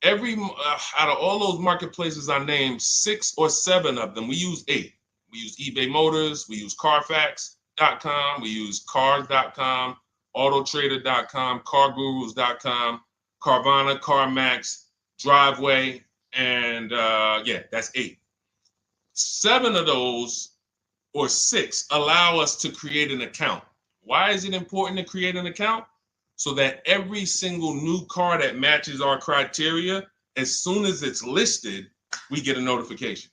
Out of all those marketplaces I named, 6 or 7 of them, we use 8. We use eBay Motors, we use Carfax.com, we use Cars.com, Autotrader.com, CarGurus.com, Carvana, CarMax, Driveway, and that's 8. 7 of those, or 6, allow us to create an account. Why is it important to create an account? So that every single new car that matches our criteria, as soon as it's listed, we get a notification.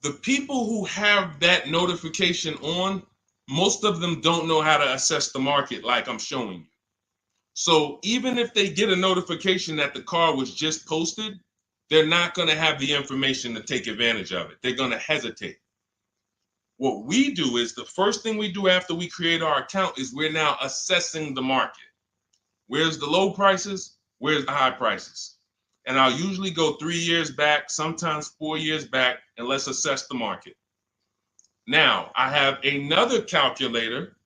The people who have that notification on, most of them don't know how to assess the market like I'm showing you. So even if they get a notification that the car was just posted, they're not going to have the information to take advantage of it. They're going to hesitate. What we do is, the first thing we do after we create our account is we're now assessing the market. Where's the low prices? Where's the high prices? And I'll usually go 3 years back, sometimes 4 years back, and let's assess the market. Now, I have another calculator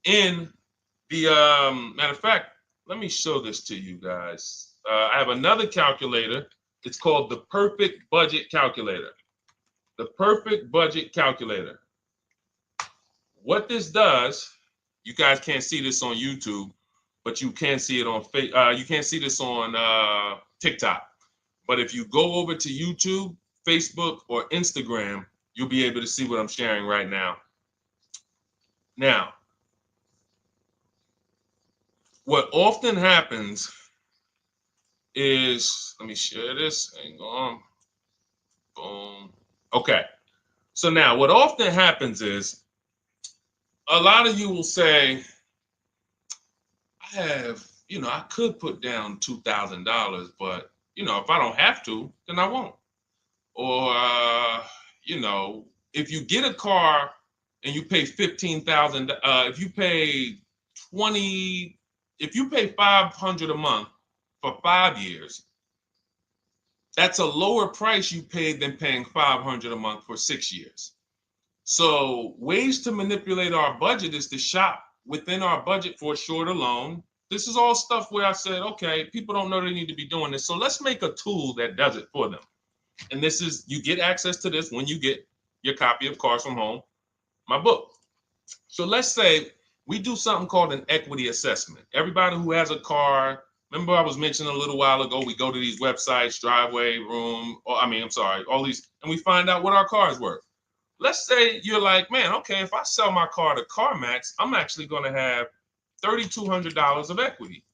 in the, matter of fact, let me show this to you guys. I have another calculator. It's called the Perfect Budget Calculator. The Perfect Budget Calculator. What this does, you guys can't see this on YouTube, but you can see it on you can't see this on TikTok. But if you go over to YouTube, Facebook, or Instagram, you'll be able to see what I'm sharing right now. Now, what often happens is, let me share this. Hang on. Boom. Okay. So now what often happens is, a lot of you will say, I could put down $2,000, but, if I don't have to, then I won't. Or, if you get a car and you pay $15,000, if you pay $500 a month for 5 years, that's a lower price you paid than paying $500 a month for 6 years. So ways to manipulate our budget is to shop within our budget for a shorter loan. This is all stuff where I said, okay, people don't know they need to be doing this. So let's make a tool that does it for them. And this is, you get access to this when you get your copy of Cars from Home, my book. So let's say we do something called an equity assessment. Everybody who has a car, remember I was mentioning a little while ago, we go to these websites, Driveway, Room, or all these, and we find out what our car is worth. Let's say you're like, man, okay, if I sell my car to CarMax, I'm actually going to have $3,200 of equity.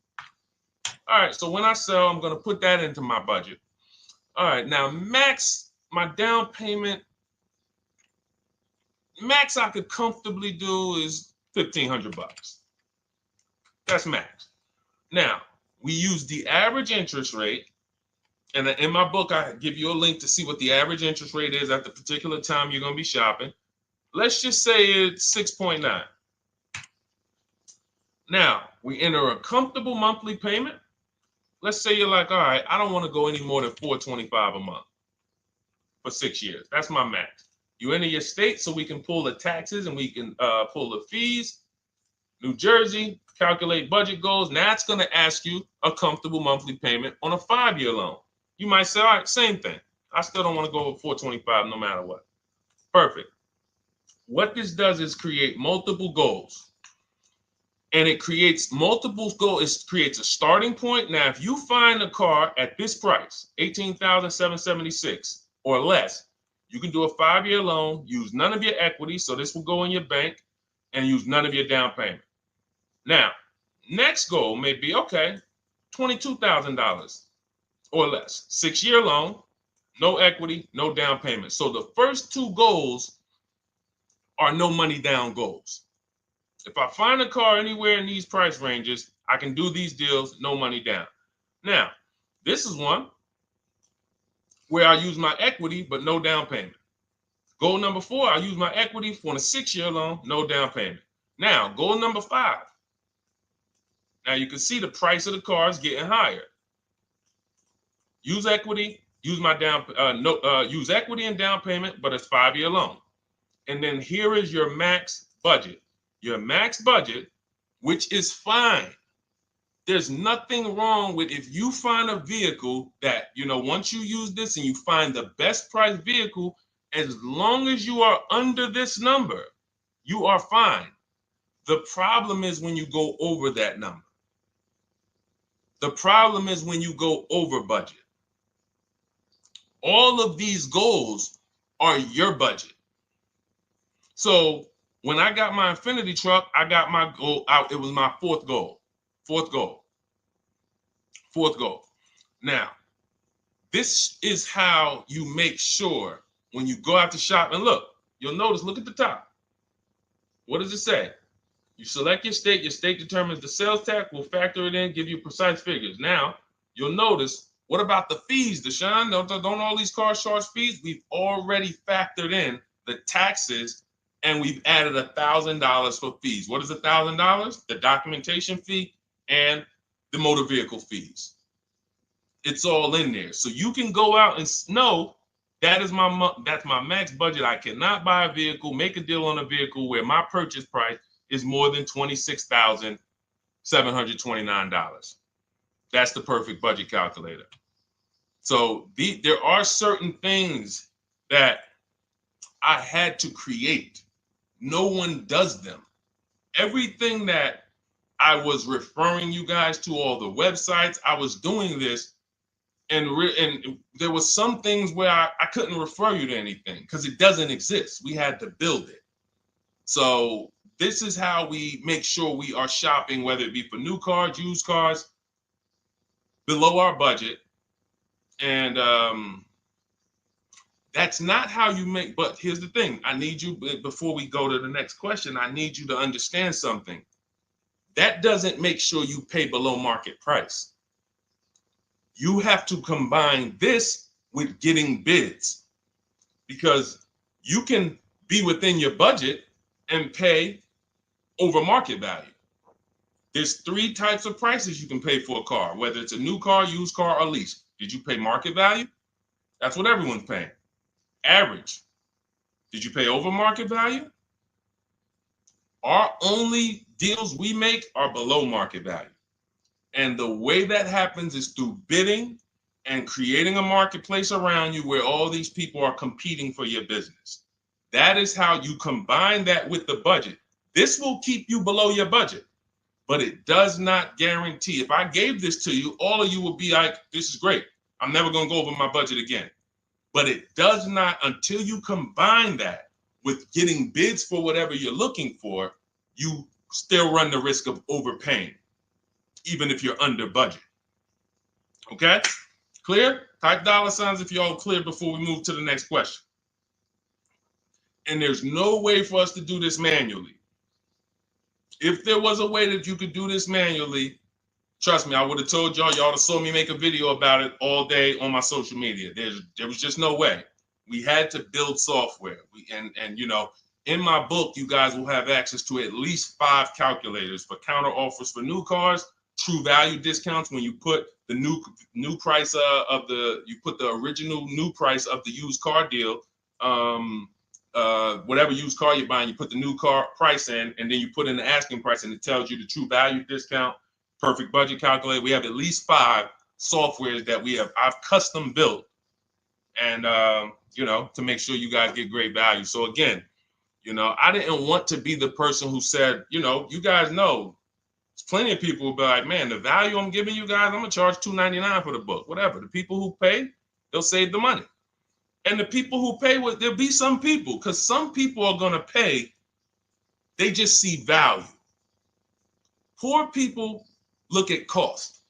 All right, so when I sell, I'm going to put that into my budget. All right, now max, my down payment, max I could comfortably do is $1,500. That's max. Now, we use the average interest rate, and in my book, I give you a link to see what the average interest rate is at the particular time you're going to be shopping. Let's just say it's 6.9. Now, we enter a comfortable monthly payment. Let's say you're like, all right, I don't want to go any more than $425 a month for 6 years. That's my max. You enter your state so we can pull the taxes and we can pull the fees. New Jersey, calculate budget goals. Now it's going to ask you a comfortable monthly payment on a 5-year loan. You might say, all right, same thing. I still don't want to go over 425 no matter what. Perfect. What this does is create multiple goals. And it creates multiple goals. It creates a starting point. Now, if you find a car at this price, $18,776 or less, you can do a 5-year loan, use none of your equity, so this will go in your bank, and use none of your down payment. Now, next goal may be, okay, $22,000 or less. 6-year loan, no equity, no down payment. So the first two goals are no money down goals. If I find a car anywhere in these price ranges, I can do these deals, no money down. Now, this is one where I use my equity, but no down payment. Goal number 4, I use my equity for a 6-year loan, no down payment. Now, goal number 5. Now you can see the price of the car is getting higher. Use equity, use my use equity and down payment, but it's 5-year loan. And then here is your max budget. Your max budget, which is fine. There's nothing wrong with if you find a vehicle that, once you use this and you find the best price vehicle, as long as you are under this number, you are fine. The problem is when you go over that number. The problem is when you go over budget. All of these goals are your budget. So when I got my Infiniti truck, I got my goal out. It was my fourth goal. Now, this is how you make sure when you go out to shop, and look at the top. What does it say? You select your state determines the sales tax, will factor it in, give you precise figures. Now, you'll notice, what about the fees, Deshone? Don't all these cars charge fees? We've already factored in the taxes, and we've added $1,000 for fees. What is $1,000? The documentation fee and the motor vehicle fees. It's all in there. So you can go out and know that's my max budget. I cannot buy a vehicle, make a deal on a vehicle where my purchase price is more than $26,729. That's the perfect budget calculator. So there are certain things that I had to create. No one does them. Everything that I was referring you guys to, all the websites, I was doing this, and there was some things where I couldn't refer you to anything because it doesn't exist. We had to build it. So this is how we make sure we are shopping, whether it be for new cars, used cars, below our budget. And that's not how you make, but here's the thing. I need you, before we go to the next question, I need you to understand something. That doesn't make sure you pay below market price. You have to combine this with getting bids, because you can be within your budget and pay over market value. There's 3 types of prices you can pay for a car, whether it's a new car, used car, or lease. Did you pay market value? That's what everyone's paying. Average. Did you pay over market value? Our only deals we make are below market value. And the way that happens is through bidding and creating a marketplace around you where all these people are competing for your business. That is how you combine that with the budget. This will keep you below your budget, but it does not guarantee. If I gave this to you, all of you would be like, this is great. I'm never going to go over my budget again. But it does not, until you combine that with getting bids for whatever you're looking for, you still run the risk of overpaying, even if you're under budget. Okay? Clear? Type $ if you're all clear before we move to the next question. And there's no way for us to do this manually. If there was a way that you could do this manually, trust me, I would have told y'all to saw me make a video about it all day on my social media. There was just no way. We had to build software. And you know, in my book, you guys will have access to at least 5 calculators for counter offers for new cars, true value discounts when you put the new price you put the original new price of the used car deal, whatever used car you're buying, you put the new car price in, and then you put in the asking price, and it tells you the true value discount, perfect budget calculator. We have at least 5 softwares that I've custom built, and you know, to make sure you guys get great value. So again, you know, I didn't want to be the person who said, you know, you guys know, there's plenty of people who be like, man, the value I'm giving you guys, I'm gonna charge $2.99 for the book, whatever. The people who pay, they'll save the money. And the people who pay, there'll be some people, because some people are gonna pay, they just see value. Poor people look at cost.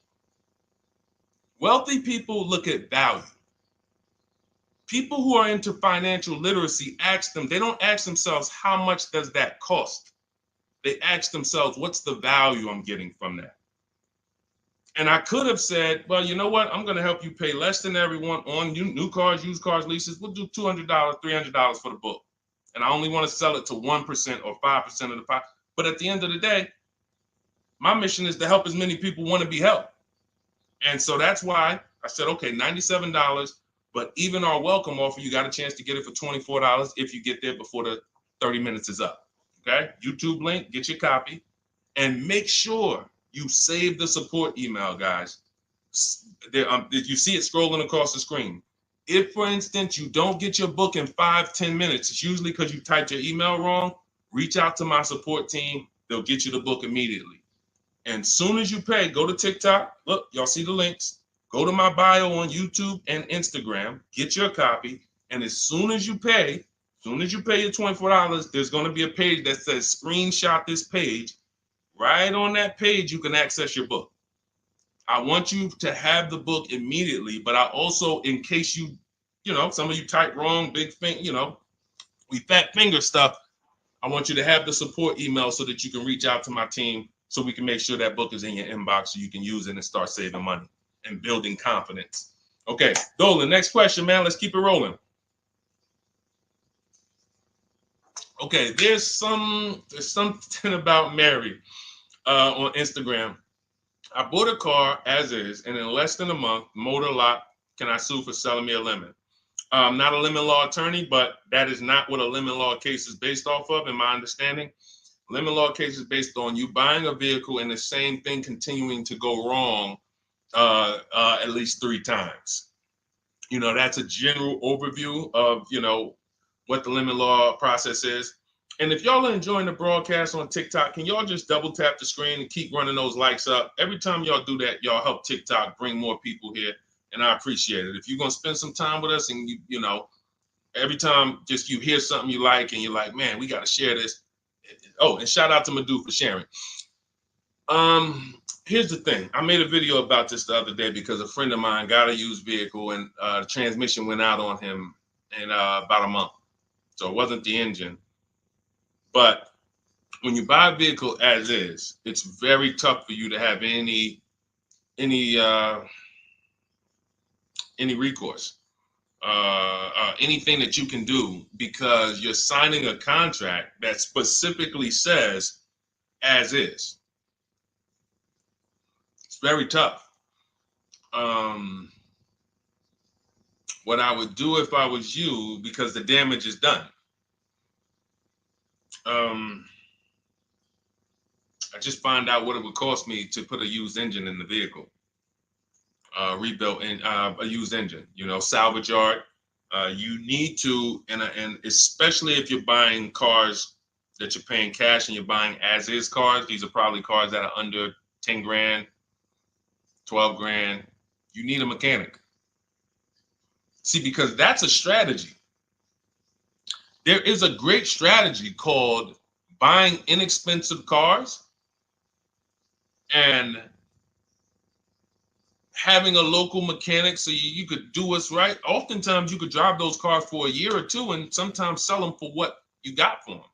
Wealthy people look at value. People who are into financial literacy they don't ask themselves, how much does that cost? They ask themselves, what's the value I'm getting from that? And I could have said, well, you know what? I'm going to help you pay less than everyone on new cars, used cars, leases. We'll do $200, $300 for the book. And I only want to sell it to 1% or 5% of the pie. But at the end of the day, my mission is to help as many people want to be helped. And so that's why I said, okay, $97. But even our welcome offer, you got a chance to get it for $24 if you get there before the 30 minutes is up. Okay? YouTube link, get your copy. And make sure you save the support email, guys. You see it scrolling across the screen. If, for instance, you don't get your book in 5-10 minutes, it's usually because you typed your email wrong. Reach out to my support team. They'll get you the book immediately. And soon as you pay, go to TikTok. Look, y'all see the links. Go to my bio on YouTube and Instagram. Get your copy. And as soon as you pay your $24, there's going to be a page that says screenshot this page. Right on that page, you can access your book. I want you to have the book immediately, but I also, in case you know, some of you type wrong, big thing, you know, we fat finger stuff. I want you to have the support email so that you can reach out to my team so we can make sure that book is in your inbox so you can use it and start saving money and building confidence. Okay, Dolan, next question, man. Let's keep it rolling. Okay, there's something about Mary on Instagram. I bought a car as is, and in less than a month, motor lock, can I sue for selling me a lemon? I'm not a lemon law attorney, but that is not what a lemon law case is based off of, in my understanding. Lemon law case is based on you buying a vehicle and the same thing continuing to go wrong at least 3 times. You know, that's a general overview of, you know, what the lemon law process is. And if y'all are enjoying the broadcast on TikTok, can y'all just double tap the screen and keep running those likes up? Every time y'all do that, y'all help TikTok bring more people here, and I appreciate it. If you're going to spend some time with us and, you know, every time just you hear something you like and you're like, man, we got to share this. Oh, and shout out to Madhu for sharing. Here's the thing. I made a video about this the other day because a friend of mine got a used vehicle and the transmission went out on him in about a month. So it wasn't the engine. But when you buy a vehicle as is, it's very tough for you to have any recourse, anything that you can do, because you're signing a contract that specifically says as is. It's very tough. What I would do if I was you, because the damage is done. I just find out what it would cost me to put a used engine in the vehicle, rebuilt in a used engine. You know, salvage yard. You need to, and especially if you're buying cars that you're paying cash and you're buying as is cars. These are probably cars that are under 10 grand, 12 grand. You need a mechanic. See, because that's a strategy. There is a great strategy called buying inexpensive cars and having a local mechanic so you could do what's right. Oftentimes you could drive those cars for a year or two and sometimes sell them for what you got for them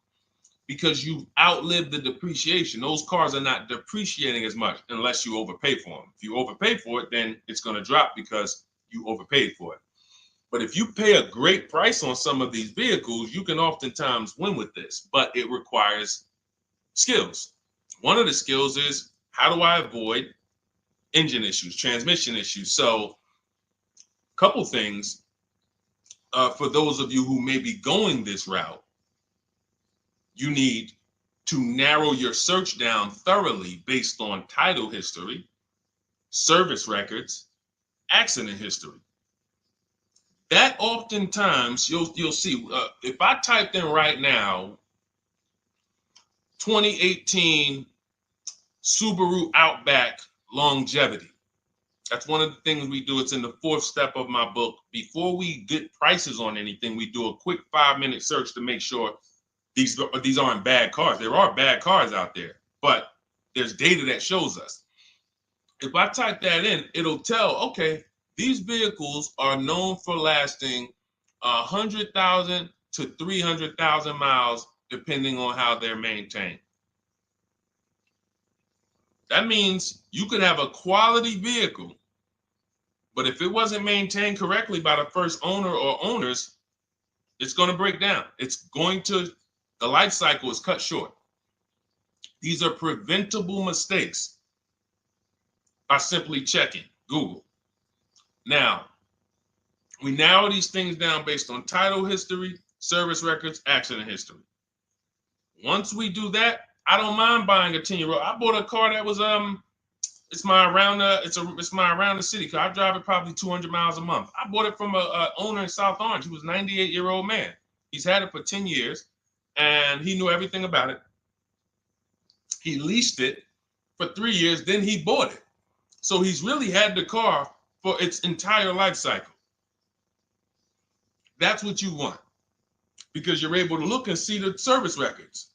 because you've outlived the depreciation. Those cars are not depreciating as much unless you overpay for them. If you overpay for it, then it's going to drop because you overpaid for it. But if you pay a great price on some of these vehicles, you can oftentimes win with this, but it requires skills. One of the skills is, how do I avoid engine issues, transmission issues? So a couple things for those of you who may be going this route, you need to narrow your search down thoroughly based on title history, service records, accident history. That oftentimes you'll see, if I typed in right now 2018 Subaru Outback longevity. That's one of the things we do. It's in the 4th step of my book. Before we get prices on anything, we do a quick 5-minute search to make sure these aren't bad cars. There are bad cars out there, but there's data that shows us. If I type that in, it'll tell, okay, these vehicles are known for lasting 100,000 to 300,000 miles, depending on how they're maintained. That means you could have a quality vehicle, but if it wasn't maintained correctly by the first owner or owners, it's going to break down. The life cycle is cut short. These are preventable mistakes by simply checking Google. Now, we narrow these things down based on title history, service records, accident history. Once we do that, I don't mind buying a 10-year-old. I bought a car that was it's my around the city car. I drive it probably 200 miles a month. I bought it from a owner in South Orange. He was a 98-year-old man. He's had it for 10 years and he knew everything about it. He leased it for 3 years, then he bought it. So he's really had the car for its entire life cycle. That's what you want because you're able to look and see the service records.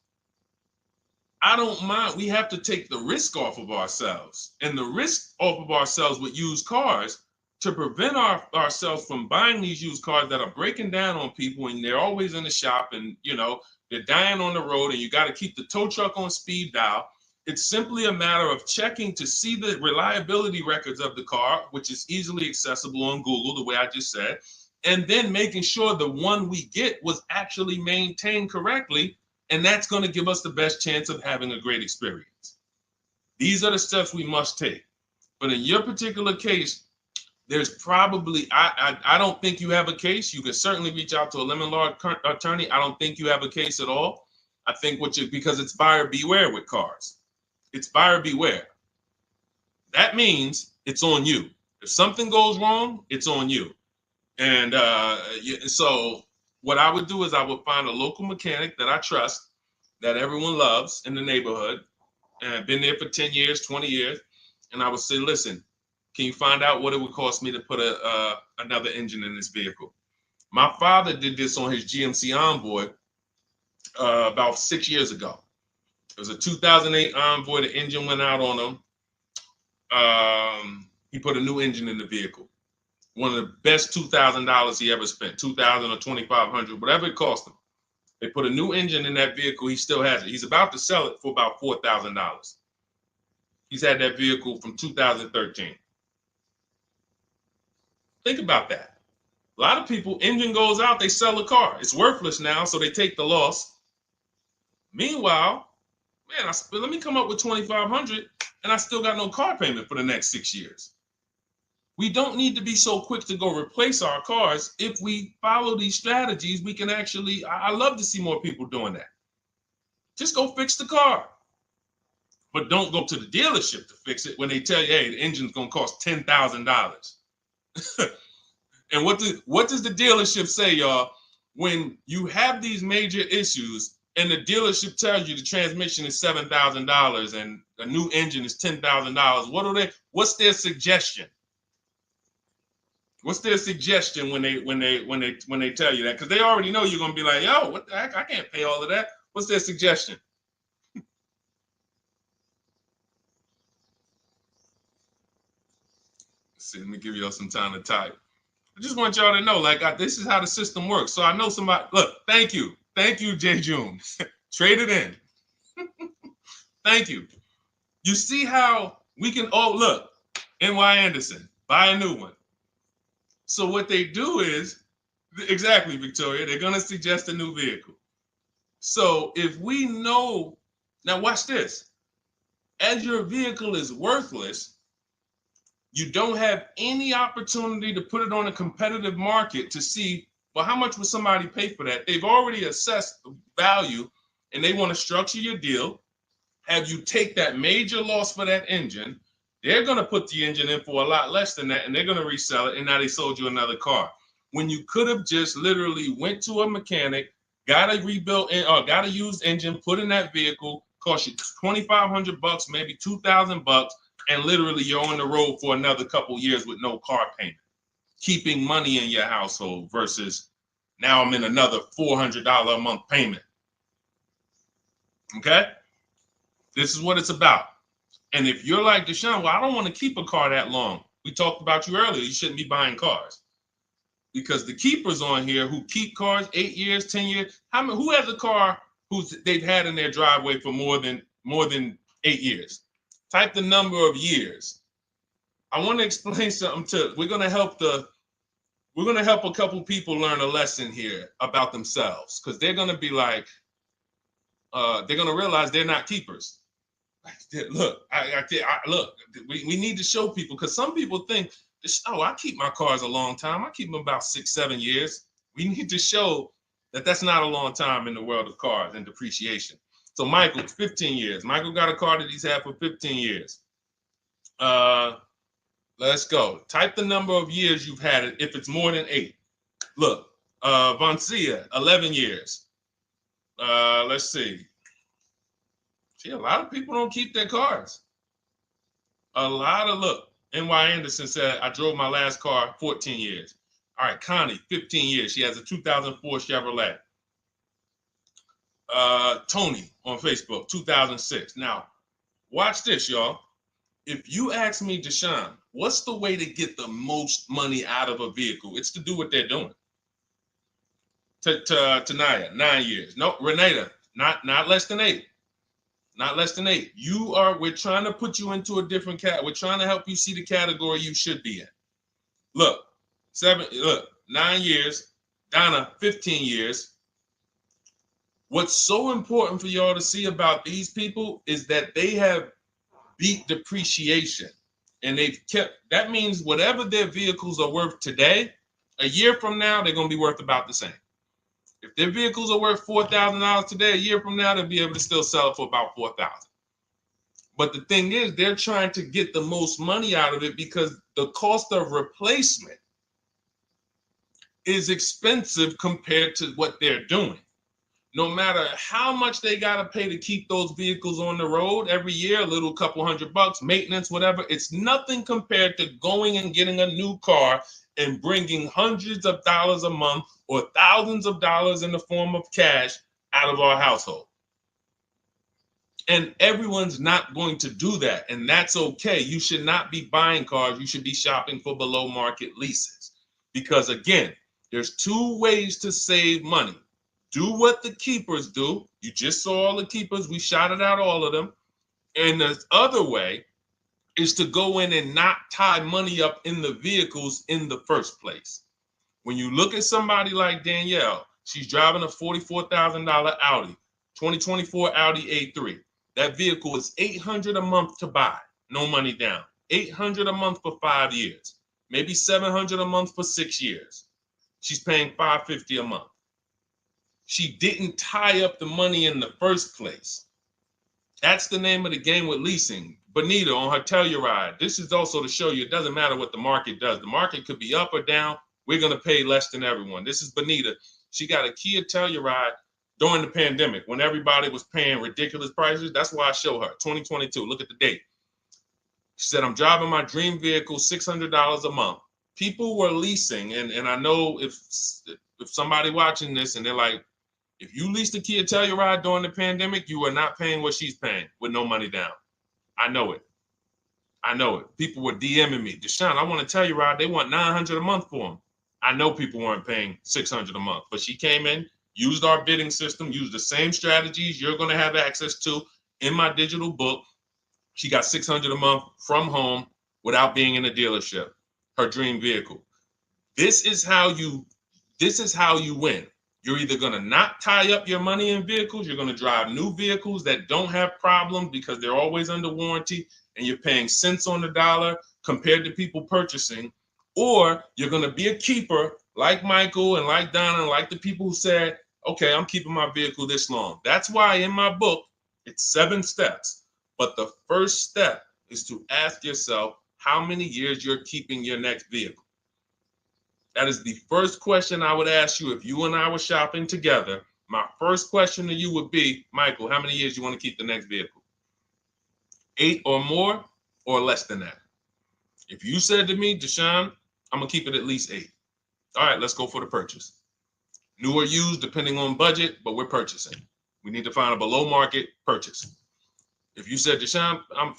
I don't mind. We have to take the risk off of ourselves, and the risk off of ourselves with used cars to prevent ourselves from buying these used cars that are breaking down on people and they're always in the shop and, they're dying on the road and you got to keep the tow truck on speed dial. It's simply a matter of checking to see the reliability records of the car, which is easily accessible on Google, the way I just said, and then making sure the one we get was actually maintained correctly. And that's going to give us the best chance of having a great experience. These are the steps we must take. But in your particular case, there's probably, I don't think you have a case. You can certainly reach out to a lemon law attorney. I don't think you have a case at all. I think because it's buyer beware with cars. It's buyer beware. That means it's on you. If something goes wrong, it's on you. And so what I would do is I would find a local mechanic that I trust, that everyone loves in the neighborhood, and I've been there for 10 years, 20 years. And I would say, listen, can you find out what it would cost me to put another engine in this vehicle? My father did this on his GMC Envoy about 6 years ago. It was a 2008 Envoy. The engine went out on him. He put a new engine in the vehicle. One of the best $2,000 he ever spent, $2,000 or $2,500, whatever it cost him. They put a new engine in that vehicle. He still has it. He's about to sell it for about $4,000. He's had that vehicle from 2013. Think about that. A lot of people, engine goes out, they sell the car. It's worthless now, so they take the loss. Meanwhile, man, let me come up with $2,500 and I still got no car payment for the next 6 years. We don't need to be so quick to go replace our cars. If we follow these strategies, we can actually, I love to see more people doing that. Just go fix the car. But don't go to the dealership to fix it when they tell you, hey, the engine's gonna cost $10,000. And what does the dealership say, y'all? When you have these major issues and the dealership tells you the transmission is $7,000 and a new engine is $10,000, what's their suggestion? What's their suggestion when they tell you that? Because they already know you're gonna be like, yo, what the heck? I can't pay all of that. What's their suggestion? Let's see, let me give y'all some time to type. I just want y'all to know, like, this is how the system works. So I know somebody, look, thank you, Jay June. Trade it in. Thank you. You see how we can, oh, look, NY Anderson, buy a new one. So what they do is, exactly, Victoria, they're going to suggest a new vehicle. So if we know, now watch this, as your vehicle is worthless, you don't have any opportunity to put it on a competitive market to see, well, how much would somebody pay for that? They've already assessed the value and they want to structure your deal, have you take that major loss for that engine. They're going to put the engine in for a lot less than that and they're going to resell it, and now they sold you another car. When you could have just literally went to a mechanic, got a rebuilt or got a used engine, put in that vehicle, cost you $2,500, maybe $2,000, and literally you're on the road for another couple years with no car payment, keeping money in your household versus now I'm in another $400 a month payment. Okay? This is what it's about. And if you're like Deshone, well, I don't want to keep a car that long. We talked about you earlier. You shouldn't be buying cars. Because the keepers on here who keep cars 8 years, 10 years, who has a car they've had in their driveway for more than 8 years? Type the number of years. I want to explain something we're going to help a couple people learn a lesson here about themselves, because they're going to be like, they're going to realize they're not keepers. Look, look, we need to show people, because some people think, oh, I keep my cars a long time. I keep them about 6-7 years. We need to show that that's not a long time in the world of cars and depreciation. So Michael, 15 years. Michael got a car that he's had for 15 years. Let's go. Type the number of years you've had it if it's more than 8. Look, Vancia, 11 years. Let's see. See, a lot of people don't keep their cars. Look, NY Anderson said, I drove my last car 14 years. All right, Connie, 15 years. She has a 2004 Chevrolet. Tony on Facebook, 2006. Now, watch this, y'all. If you ask me, Deshone, what's the way to get the most money out of a vehicle? It's to do what they're doing. Tanaya, 9 years. No, Renata, not less than 8. Not less than 8. We're trying to put you into a different we're trying to help you see the category you should be in. Look, 9 years. Donna, 15 years. What's so important for y'all to see about these people is that they have beat depreciation. And that means whatever their vehicles are worth today, a year from now, they're going to be worth about the same. If their vehicles are worth $4,000 today, a year from now, they'll be able to still sell it for about $4,000. But the thing is, they're trying to get the most money out of it because the cost of replacement is expensive compared to what they're doing. No matter how much they got to pay to keep those vehicles on the road every year, a little couple $100, maintenance, whatever, it's nothing compared to going and getting a new car and bringing hundreds of dollars a month or thousands of dollars in the form of cash out of our household. And everyone's not going to do that. And that's okay. You should not be buying cars. You should be shopping for below market leases. Because again, there's 2 ways to save money. Do what the keepers do. You just saw all the keepers. We shouted out all of them. And the other way is to go in and not tie money up in the vehicles in the first place. When you look at somebody like Danielle, she's driving a $44,000 Audi, 2024 Audi A3. That vehicle is $800 a month to buy, no money down. $800 a month for 5 years, maybe $700 a month for 6 years. She's paying $550 a month. She didn't tie up the money in the first place. That's the name of the game with leasing. Bonita on her Telluride. This is also to show you it doesn't matter what the market does. The market could be up or down. We're going to pay less than everyone. This is Bonita. She got a Kia Telluride during the pandemic when everybody was paying ridiculous prices. That's why I show her 2022. Look at the date. She said, I'm driving my dream vehicle, $600 a month. People were leasing. And I know if somebody watching this and they're like, if you leased a Kia Telluride during the pandemic, you are not paying what she's paying with no money down. I know it. I know it. People were DMing me, Deshone, I want a Telluride. They want $900 a month for them. I know people weren't paying $600 a month, but she came in, used our bidding system, used the same strategies you're going to have access to in my digital book. She got $600 a month from home without being in a dealership. Her dream vehicle. This is how you win. You're either going to not tie up your money in vehicles, you're going to drive new vehicles that don't have problems because they're always under warranty and you're paying cents on the dollar compared to people purchasing, or you're going to be a keeper like Michael and like Donna and like the people who said, okay, I'm keeping my vehicle this long. That's why in my book, it's 7 steps. But the first step is to ask yourself how many years you're keeping your next vehicle. That is the first question I would ask you if you and I were shopping together. My first question to you would be, Michael, how many years you want to keep the next vehicle? 8 or more or less than that? If you said to me, Deshone, I'm going to keep it at least 8. All right, let's go for the purchase. New or used, depending on budget, but we're purchasing. We need to find a below market purchase. If you said, Deshone, I'm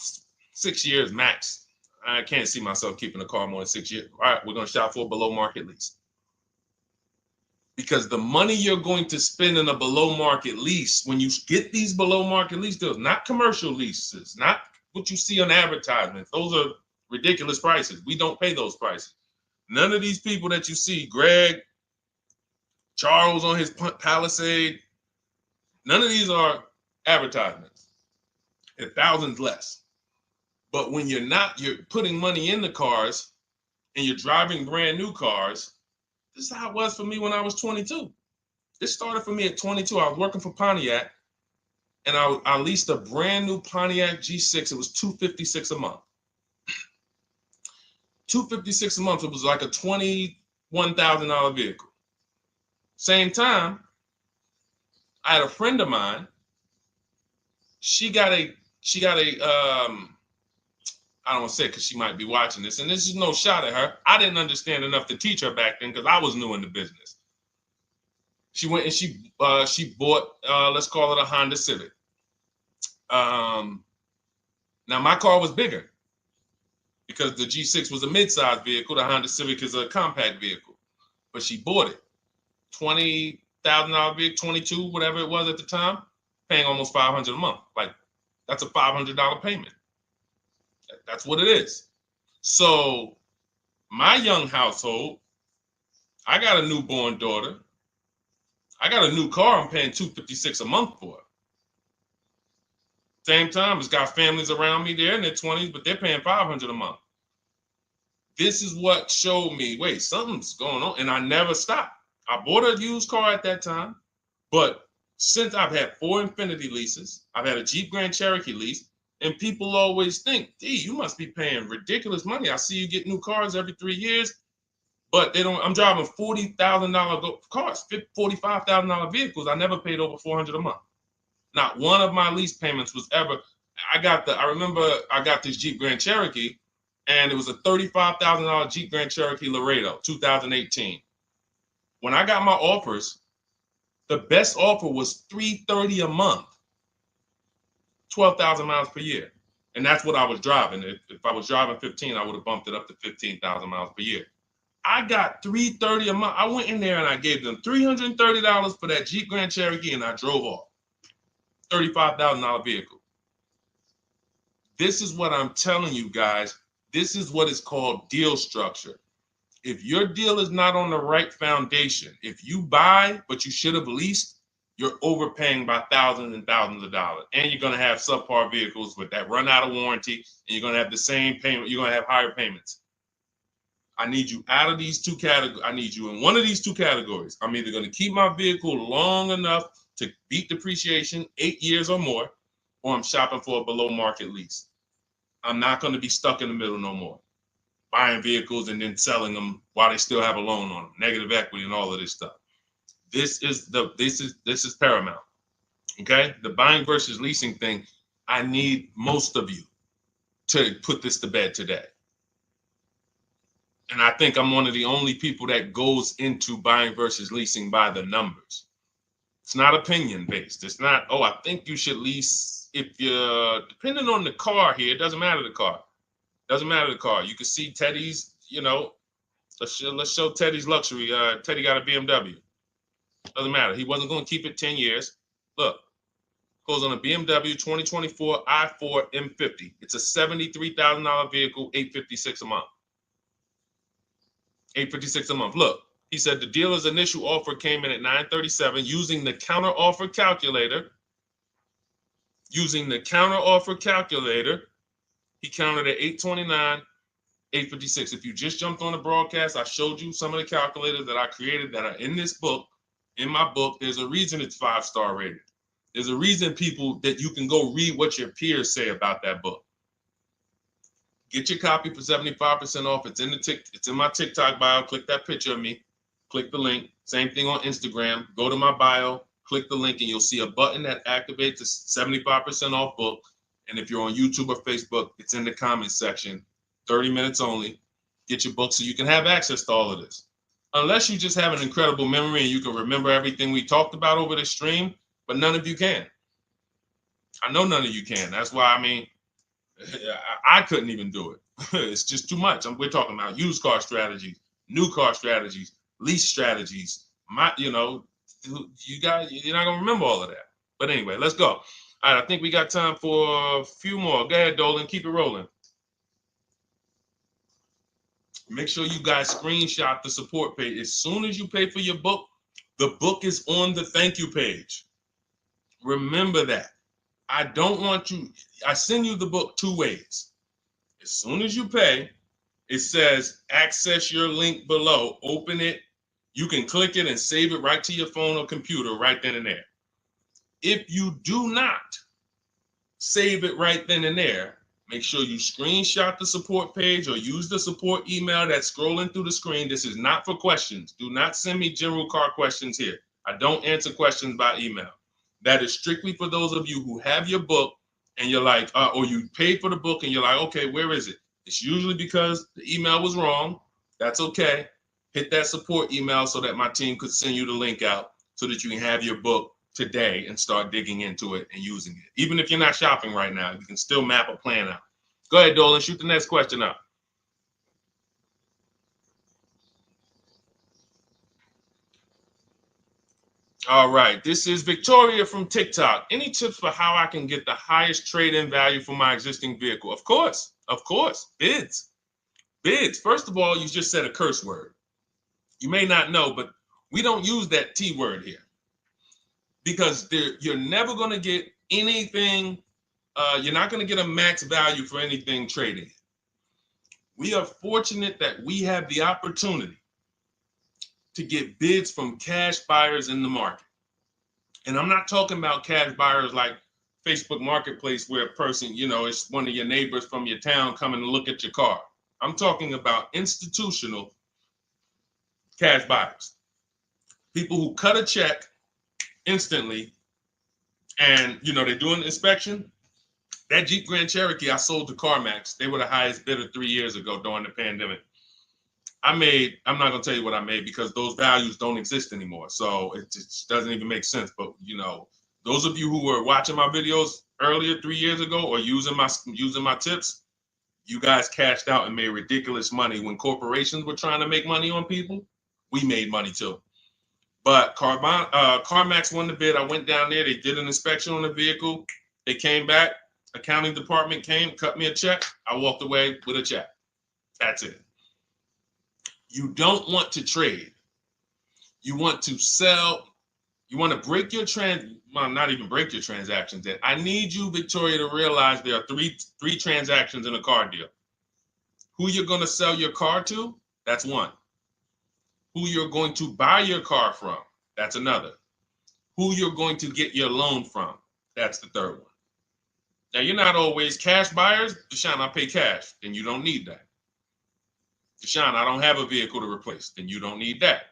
6 years max. I can't see myself keeping a car more than 6 years. All right, we're going to shop for a below market lease. Because the money you're going to spend in a below market lease, when you get these below market lease deals, not commercial leases, not what you see on advertisements. Those are ridiculous prices. We don't pay those prices. None of these people that you see, Greg, Charles on his Palisade, none of these are advertisements. They're thousands less. But when you're putting money in the cars and you're driving brand new cars, this is how it was for me when I was 22. This started for me at 22. I was working for Pontiac and I leased a brand new Pontiac G6. It was $256 a month. $256 a month. It was like a $21,000 vehicle. Same time, I had a friend of mine. She got a I don't want to say it because she might be watching this, and this is no shot at her. I didn't understand enough to teach her back then because I was new in the business. She went and she bought, let's call it a Honda Civic. Now my car was bigger because the G6 was a mid-size vehicle. The Honda Civic is a compact vehicle, but she bought it. $20,000 vehicle, 22, whatever it was at the time, paying almost $500 a month. Like that's a $500 payment. That's what it is. So my young household, I got a newborn daughter. I got a new car I'm paying $256 a month for. Same time, it's got families around me. They're in their 20s, but they're paying $500 a month. This is what showed me, wait, something's going on. And I never stopped. I bought a used car at that time, but since I've had 4 Infiniti leases, I've had a Jeep Grand Cherokee lease, and people always think, gee, you must be paying ridiculous money. I see you get new cars every 3 years, but they don't. I'm driving $40,000 cars, $45,000 vehicles. I never paid over $400 a month. Not one of my lease payments was ever. I remember I got this Jeep Grand Cherokee, and it was a $35,000 Jeep Grand Cherokee Laredo, 2018. When I got my offers, the best offer was $330 a month. 12,000 miles per year. And that's what I was driving. If I was driving 15, I would have bumped it up to 15,000 miles per year. I got $330 a month. I went in there and I gave them $330 for that Jeep Grand Cherokee and I drove off. $35,000 vehicle. This is what I'm telling you guys. This is what is called deal structure. If your deal is not on the right foundation, if you buy, but you should have leased, you're overpaying by thousands and thousands of dollars. And you're going to have subpar vehicles with that run out of warranty, and you're going to have the same payment. You're going to have higher payments. I need you out of these two categories. I need you in one of these two categories. I'm either going to keep my vehicle long enough to beat depreciation, 8 years or more, or I'm shopping for a below market lease. I'm not going to be stuck in the middle no more, buying vehicles and then selling them while they still have a loan on them, negative equity and all of this stuff. This is paramount. Okay, the buying versus leasing thing. I need most of you to put this to bed today. And I think I'm one of the only people that goes into buying versus leasing by the numbers. It's not opinion based. It's not, oh, I think you should lease if you're, depending on the car here, it doesn't matter the car. Doesn't matter the car. You can see Teddy's, let's show Teddy's luxury. Teddy got a BMW. Doesn't matter. He wasn't going to keep it 10 years. Look, goes on a BMW 2024 i4 M50. It's a $73,000 vehicle, $856 a month. $856 a month. Look, he said the dealer's initial offer came in at $937 using the counter offer calculator. Using the counter offer calculator, he counted at $829, $856. If you just jumped on the broadcast, I showed you some of the calculators that I created that are in this book. In my book, there's a reason it's 5-star rated. There's a reason people that you can go read what your peers say about that book. Get your copy for 75% off. It's in my TikTok bio. Click that picture of me. Click the link. Same thing on Instagram. Go to my bio. Click the link, and you'll see a button that activates the 75% off book. And if you're on YouTube or Facebook, it's in the comments section. 30 minutes only. Get your book so you can have access to all of this. Unless you just have an incredible memory and you can remember everything we talked about over the stream, but none of you can. I know none of you can. That's why, I couldn't even do it. It's just too much. We're talking about used car strategies, new car strategies, lease strategies. You guys, you're not gonna remember all of that. But anyway, let's go. All right, I think we got time for a few more. Go ahead, Dolan, keep it rolling. Make sure you guys screenshot the support page. As soon as you pay for your book, the book is on the thank you page. Remember that. I don't want you, I send you the book 2 ways. As soon as you pay, it says access your link below, open it. You can click it and save it right to your phone or computer right then and there. If you do not save it right then and there, make sure you screenshot the support page or use the support email that's scrolling through the screen. This is not for questions. Do not send me general car questions here. I don't answer questions by email. That is strictly for those of you who have your book and you're like, or you paid for the book and you're like, okay, where is it? It's usually because the email was wrong. That's okay. Hit that support email so that my team could send you the link out so that you can have your book today and start digging into it and using it. Even if you're not shopping right now, you can still map a plan out. Go ahead, Dolan, shoot the next question up. All right, this is Victoria from TikTok. Any tips for how I can get the highest trade-in value for my existing vehicle? Of course, bids. Bids. First of all, you just said a curse word. You may not know, but we don't use that T word here because you're never going to get anything. You're not going to get a max value for anything trading. We are fortunate that we have the opportunity to get bids from cash buyers in the market. And I'm not talking about cash buyers like Facebook Marketplace where a person, it's one of your neighbors from your town coming to look at your car. I'm talking about institutional cash buyers. People who cut a check instantly and, they do an inspection. That Jeep Grand Cherokee I sold to CarMax, they were the highest bidder 3 years ago during the pandemic. I'm not going to tell you what I made because those values don't exist anymore. So it just doesn't even make sense. But, those of you who were watching my videos earlier 3 years ago or using my tips, you guys cashed out and made ridiculous money. When corporations were trying to make money on people, we made money too. But CarMax won the bid. I went down there. They did an inspection on the vehicle. They came back. Accounting department came, cut me a check. I walked away with a check. That's it. You don't want to trade. You want to sell. You want to break your not even break your transactions. I need you, Victoria, to realize there are three transactions in a car deal. Who you're going to sell your car to, That's one. Who you're going to buy your car from, that's another. Who you're going to get your loan from, that's the third one. Now, you're not always cash buyers. Deshone, I pay cash. Then you don't need that. Deshone, I don't have a vehicle to replace. Then you don't need that.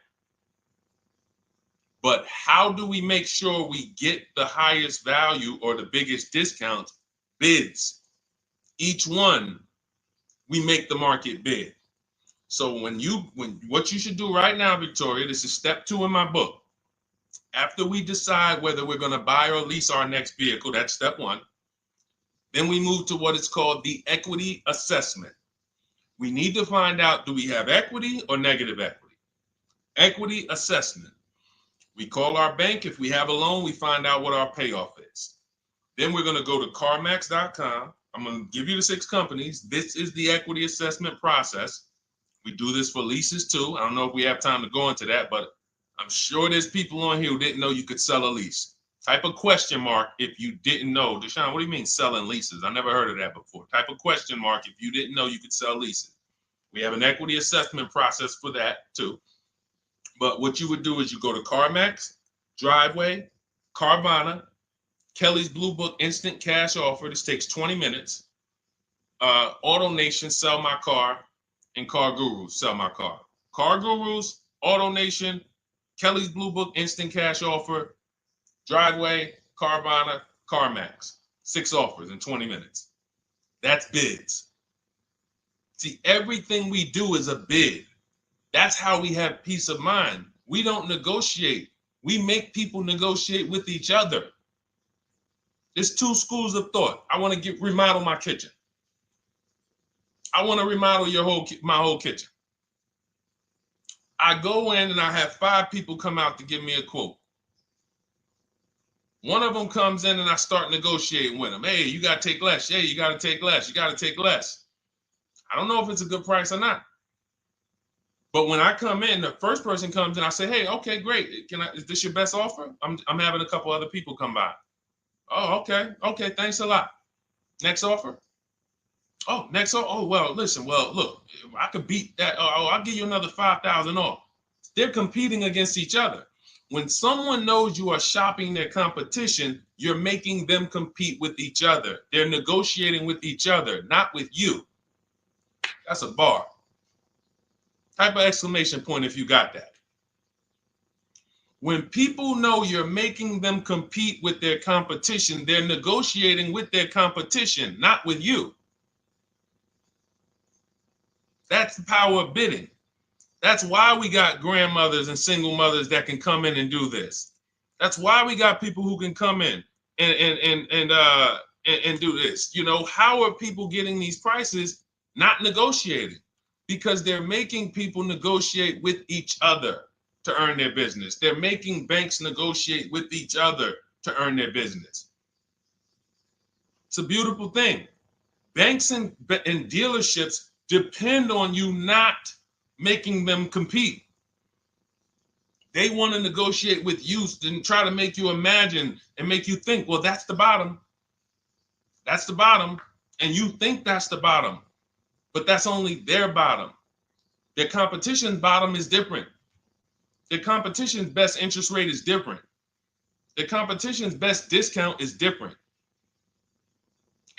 But how do we make sure we get the highest value or the biggest discount? Bids. Each one, we make the market bid. So when what you should do right now, Victoria, this is step 2 in my book. After we decide whether we're going to buy or lease our next vehicle, that's step 1. Then we move to what is called the equity assessment. We need to find out, do we have equity or negative equity? Equity assessment. We call our bank. If we have a loan, we find out what our payoff is. Then we're going to go to carmax.com. I'm going to give you the 6 companies. This is the equity assessment process. We do this for leases too. I don't know if we have time to go into that, but I'm sure there's people on here who didn't know you could sell a lease. Type a question mark if you didn't know. Deshone, what do you mean selling leases? I never heard of that before. Type a question mark if you didn't know you could sell leases. We have an equity assessment process for that too. But what you would do is you go to CarMax, Driveway, Carvana, Kelly's Blue Book Instant Cash Offer. This takes 20 minutes. Auto Nation, Sell My Car, and Car Gurus, Sell My Car. Car Gurus, Auto Nation, Kelly's Blue Book Instant Cash Offer, Driveway, Carvana, CarMax. 6 offers in 20 minutes. That's bids. See, everything we do is a bid. That's how we have peace of mind. We don't negotiate. We make people negotiate with each other. There's 2 schools of thought. I want to remodel my kitchen. I want to remodel my whole kitchen. I go in and I have 5 people come out to give me a quote. One of them comes in and I start negotiating with them. Hey, you got to take less. Hey, you got to take less. You got to take less. I don't know if it's a good price or not. But when I come in, the first person comes in, I say, hey, okay, great. Is this your best offer? I'm having a couple other people come by. Oh, okay. Okay, thanks a lot. Next offer. Oh, next offer. Oh, well, listen, look, I could beat that. Oh, I'll give you another 5,000 off. They're competing against each other. When someone knows you are shopping their competition, you're making them compete with each other. They're negotiating with each other, not with you. That's a bar. Type of exclamation point if you got that. When people know you're making them compete with their competition, they're negotiating with their competition, not with you. That's the power of bidding. That's why we got grandmothers and single mothers that can come in and do this. That's why we got people who can come in and do this. You know, how are people getting these prices? Not negotiating, because they're making people negotiate with each other to earn their business. They're making banks negotiate with each other to earn their business. It's a beautiful thing. Banks and dealerships depend on you not making them compete. They want to negotiate with you and try to make you imagine and make you think, well, that's the bottom. That's the bottom. And you think that's the bottom, but that's only their bottom. Their competition's bottom is different. Their competition's best interest rate is different. Their competition's best discount is different.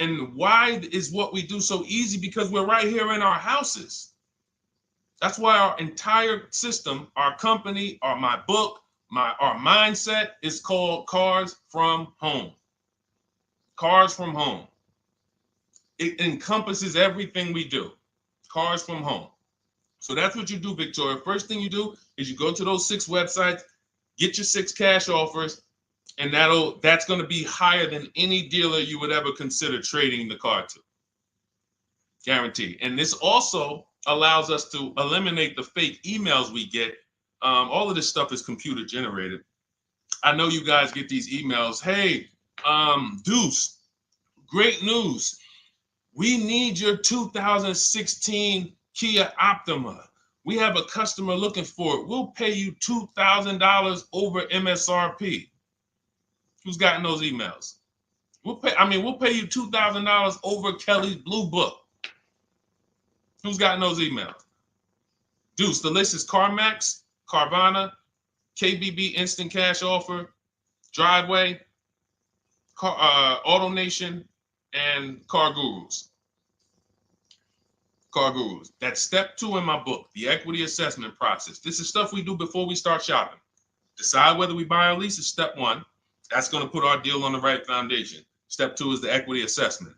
And why is what we do so easy? Because we're right here in our houses. That's why our entire system, our company, my book, our mindset is called Cars from Home. Cars from Home. It encompasses everything we do. Cars from Home. So that's what you do, Victoria. First thing you do is you go to those 6 websites, get your 6 cash offers, and that's going to be higher than any dealer you would ever consider trading the car to. Guaranteed. And this also allows us to eliminate the fake emails we get. All of this stuff is computer generated. I know you guys get these emails. Hey, Deuce, great news. We need your 2016 Kia Optima. We have a customer looking for it. We'll pay you $2,000 over MSRP. Who's gotten those emails? We'll pay you $2,000 over Kelly's Blue Book. Who's gotten those emails? Deuce, the list is CarMax, Carvana, KBB Instant Cash Offer, Driveway, Auto Nation, and Car Gurus. Car Gurus. That's step 2 in my book, the equity assessment process. This is stuff we do before we start shopping. Decide whether we buy or lease is step 1. That's going to put our deal on the right foundation. Step 2 is the equity assessment.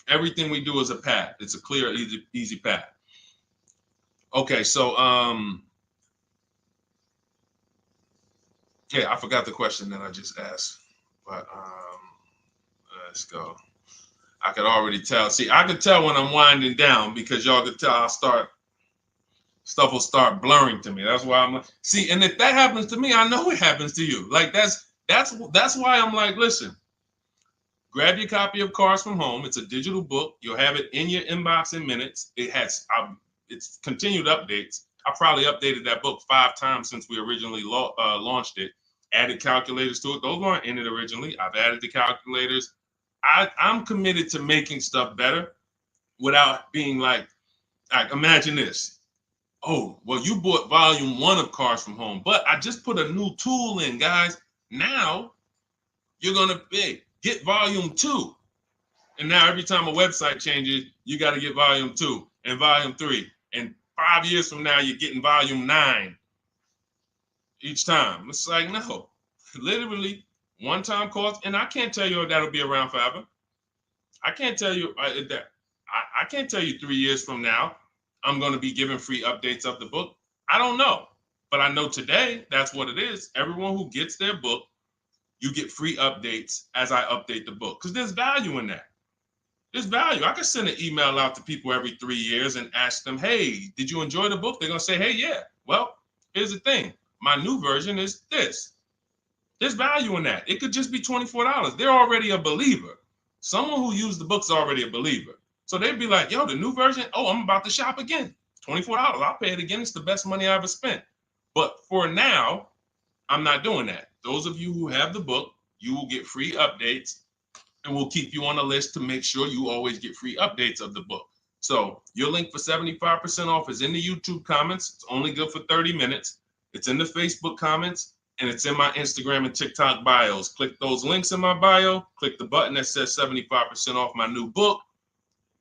Everything we do is a path. It's a clear, easy path. Okay, so yeah, I forgot the question that I just asked, but let's go. I could already tell. See, I could tell when I'm winding down because y'all could tell stuff will start blurring to me. That's why I'm like, see, and if that happens to me, I know it happens to you. Like that's why I'm like, listen, grab your copy of Cars from Home. It's a digital book. You'll have it in your inbox in minutes. It has it's continued updates. I probably updated that book 5 times since we originally launched it. Added calculators to it. Those weren't in it originally. I've added the calculators. I'm committed to making stuff better without being like imagine this. Oh, well, you bought volume 1 of Cars from Home, but I just put a new tool in, guys. Now you're going to get volume 2. And now every time a website changes, you got to get volume 2 and volume 3. And 5 years from now, you're getting volume 9 each time. It's like, no, literally one-time cost. And I can't tell you if that'll be around forever. I can't tell you that. I can't tell you 3 years from now, I'm going to be giving free updates of the book. I don't know. But I know today, that's what it is. Everyone who gets their book, you get free updates as I update the book. Because there's value in that. There's value. I could send an email out to people every 3 years and ask them, hey, did you enjoy the book? They're going to say, hey, yeah. Well, here's the thing. My new version is this. There's value in that. It could just be $24. They're already a believer. Someone who used the book's already a believer. So they'd be like, yo, the new version, oh, I'm about to shop again. $24. I'll pay it again. It's the best money I ever spent. But for now, I'm not doing that. Those of you who have the book, you will get free updates, and we'll keep you on the list to make sure you always get free updates of the book. So your link for 75% off is in the YouTube comments. It's only good for 30 minutes. It's in the Facebook comments, and it's in my Instagram and TikTok bios. Click those links in my bio. Click the button that says 75% off my new book.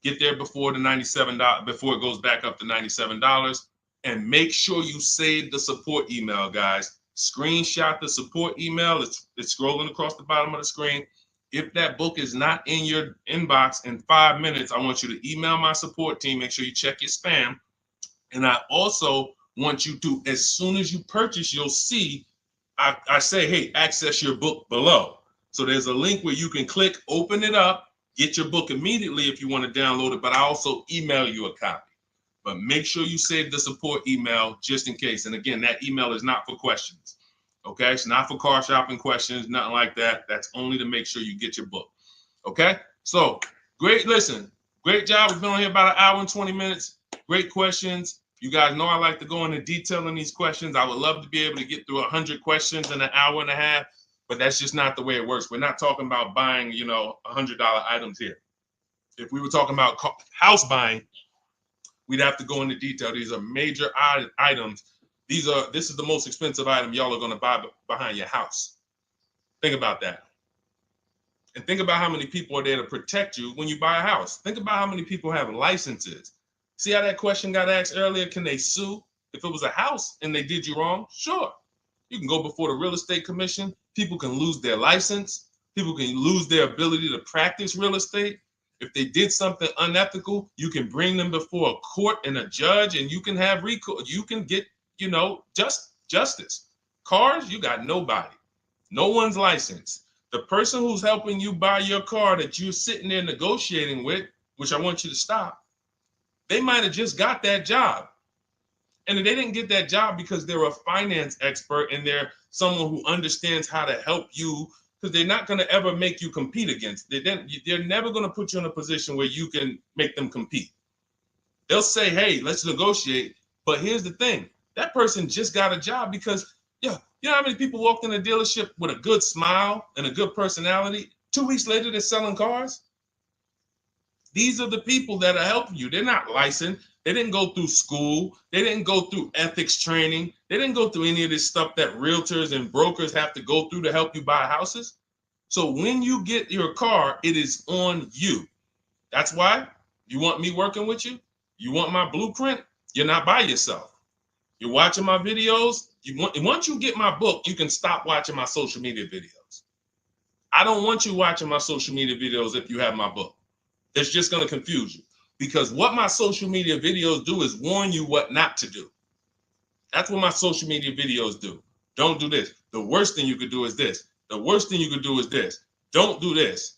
Get there before the $97, before it goes back up to $97. And make sure you save the support email, guys. Screenshot the support email. It's scrolling across the bottom of the screen. If that book is not in your inbox in 5 minutes, I want you to email my support team. Make sure you check your spam. And I also want you to, as soon as you purchase, you'll see, I say, hey, access your book below. So there's a link where you can click, open it up, get your book immediately if you want to download it, but I also email you a copy. But make sure you save the support email just in case. And again, that email is not for questions. Okay, it's not for car shopping questions, nothing like that. That's only to make sure you get your book. Okay, so great. Listen, great job. We've been on here about 1 hour and 20 minutes. Great questions. You guys know I like to go into detail in these questions. I would love to be able to get through 100 questions in 1.5 hours, but that's just not the way it works. We're not talking about buying, $100 items here. If we were talking about house buying, we'd have to go into detail. These are major items. This is the most expensive item y'all are going to buy behind your house. Think about that. And think about how many people are there to protect you when you buy a house. Think about how many people have licenses. See how that question got asked earlier? Can they sue if it was a house and they did you wrong? Sure. You can go before the real estate commission. People can lose their license. People can lose their ability to practice real estate. If they did something unethical, you can bring them before a court and a judge, and you can have recourse. You can get, justice. Cars, you got nobody. No one's licensed. The person who's helping you buy your car that you're sitting there negotiating with, which I want you to stop, they might have just got that job. And they didn't get that job because they're a finance expert and they're someone who understands how to help you, because they're not going to ever make you compete against. They're never going to put you in a position where you can make them compete. They'll say, hey, let's negotiate. But here's the thing. That person just got a job because, you know how many people walked in a dealership with a good smile and a good personality? 2 weeks later, they're selling cars. These are the people that are helping you. They're not licensed. They didn't go through school. They didn't go through ethics training. They didn't go through any of this stuff that realtors and brokers have to go through to help you buy houses. So when you get your car, it is on you. That's why you want me working with you. You want my blueprint. You're not by yourself. You're watching my videos. Once you get my book, you can stop watching my social media videos. I don't want you watching my social media videos if you have my book. It's just going to confuse you, because what my social media videos do is warn you what not to do. That's what my social media videos do. Don't do this. The worst thing you could do is this. The worst thing you could do is this. Don't do this.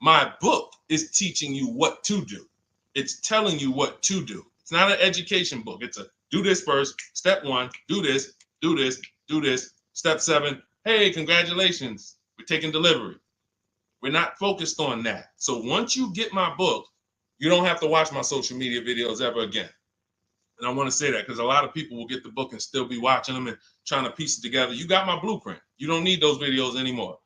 My book is teaching you what to do. It's telling you what to do. It's not an education book. It's a do this first. Step 1, do this, do this, do this. Step 7, hey, congratulations. We're taking delivery. We're not focused on that. So once you get my book, you don't have to watch my social media videos ever again. And I want to say that because a lot of people will get the book and still be watching them and trying to piece it together. You got my blueprint. You don't need those videos anymore.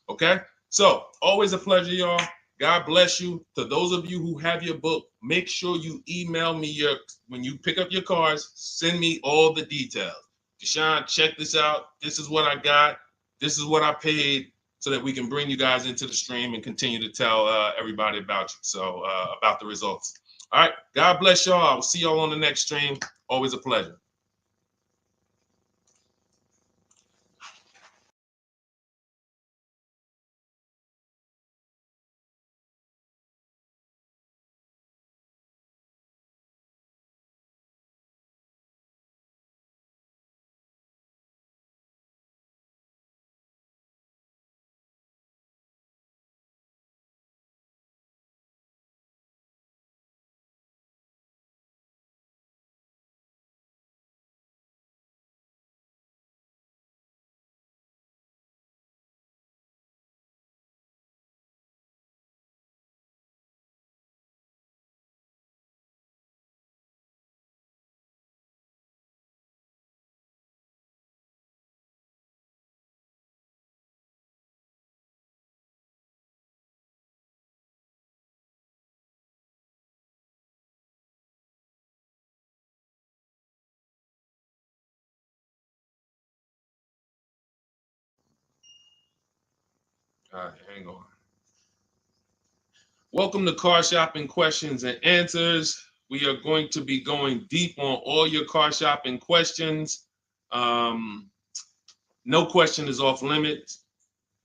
Okay? So always a pleasure, y'all. God bless you. To those of you who have your book, make sure you email me when you pick up your cars, send me all the details. Deshone, check this out. This is what I got. This is what I paid, so that we can bring you guys into the stream and continue to tell everybody about you. So about the results. All right. God bless y'all. I will see y'all on the next stream. Always a pleasure. All right, hang on. Welcome to Car Shopping Questions and Answers. We are going to be going deep on all your car shopping questions. No question is off limits.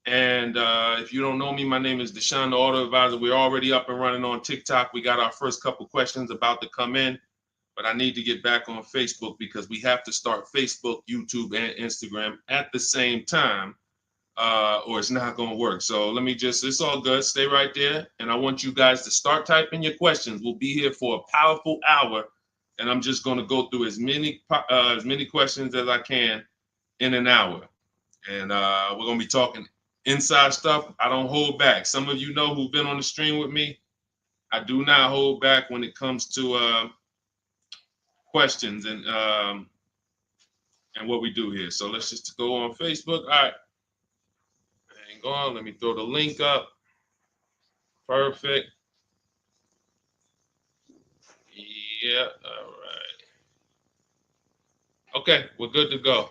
And if you don't know me, my name is Deshone the Auto Advisor. We're already up and running on TikTok. We got our first couple questions about to come in, but I need to get back on Facebook because we have to start Facebook, YouTube, and Instagram at the same time, or it's not going to work. So let me it's all good. Stay right there. And I want you guys to start typing your questions. We'll be here for a powerful hour, and I'm just going to go through as many questions as I can in an hour. And we're going to be talking inside stuff. I don't hold back. Some of you know who've been on the stream with me. I do not hold back when it comes to questions and what we do here. So let's just go on Facebook. All right. Hang on. Let me throw the link up. Perfect. Yeah. All right. Okay. We're good to go.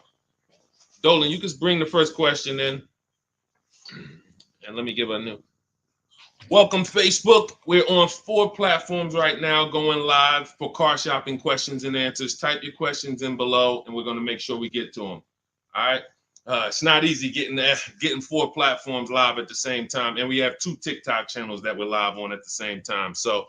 Dolan, you can bring the first question in. And let me give a new. Welcome, Facebook. We're on 4 platforms right now going live for car shopping questions and answers. Type your questions in below, and we're going to make sure we get to them. All right. It's not easy getting 4 platforms live at the same time. And we have 2 TikTok channels that we're live on at the same time. So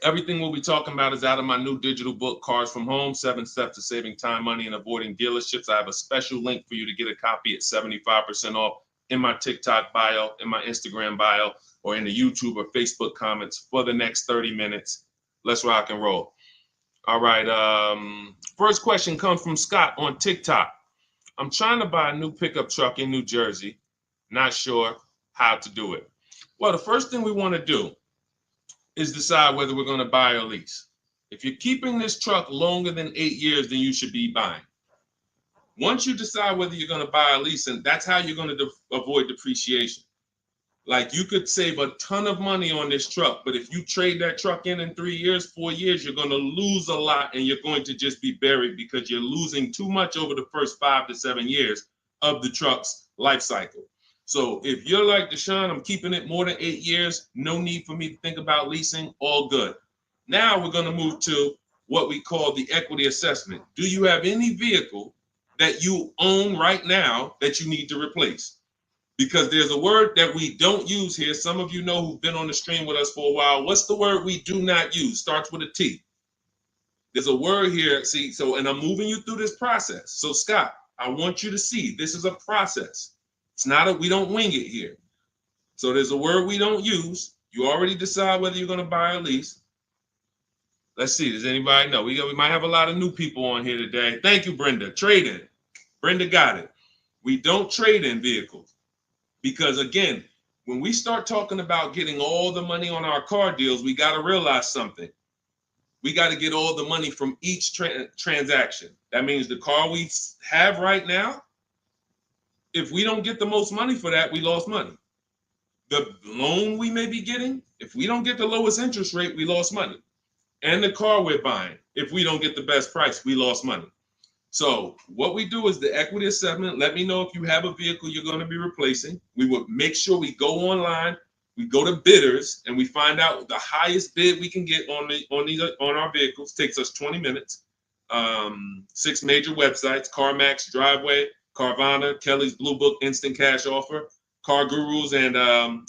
everything we'll be talking about is out of my new digital book, Cars from Home, 7 Steps to Saving Time, Money, and Avoiding Dealerships. I have a special link for you to get a copy at 75% off in my TikTok bio, in my Instagram bio, or in the YouTube or Facebook comments for the next 30 minutes. Let's rock and roll. All right. First question comes from Scott on TikTok. I'm trying to buy a new pickup truck in New Jersey. Not sure how to do it. Well, the first thing we want to do is decide whether we're going to buy or lease. If you're keeping this truck longer than 8 years, then you should be buying. Once you decide whether you're going to buy or lease, and that's how you're going to avoid depreciation. Like you could save a ton of money on this truck, but if you trade that truck in 3 years, 4 years, you're going to lose a lot and you're going to just be buried because you're losing too much over the first 5 to 7 years of the truck's life cycle. So if you're like Deshone, I'm keeping it more than 8 years, no need for me to think about leasing, all good. Now we're going to move to what we call the equity assessment. Do you have any vehicle that you own right now that you need to replace? Because there's a word that we don't use here. Some of you know who've been on the stream with us for a while. What's the word we do not use? Starts with a T. There's a word here. See, so, and I'm moving you through this process. So Scott, I want you to see this is a process. It's not we don't wing it here. So there's a word we don't use. You already decide whether you're going to buy or lease. Let's see. Does anybody know? We might have a lot of new people on here today. Thank you, Brenda. Trade in. Brenda got it. We don't trade in vehicles. Because again, when we start talking about getting all the money on our car deals, we got to realize something. We got to get all the money from each transaction. That means the car we have right now, if we don't get the most money for that, we lost money. The loan we may be getting, if we don't get the lowest interest rate, we lost money. And the car we're buying, if we don't get the best price, we lost money. So what we do is the equity assessment. Let me know if you have a vehicle you're going to be replacing. We would make sure we go online, we go to bidders, and we find out the highest bid we can get on our vehicles. Takes us 20 minutes. 6 major websites: CarMax, Driveway, Carvana, Kelly's Blue Book, Instant Cash Offer, Car Gurus, and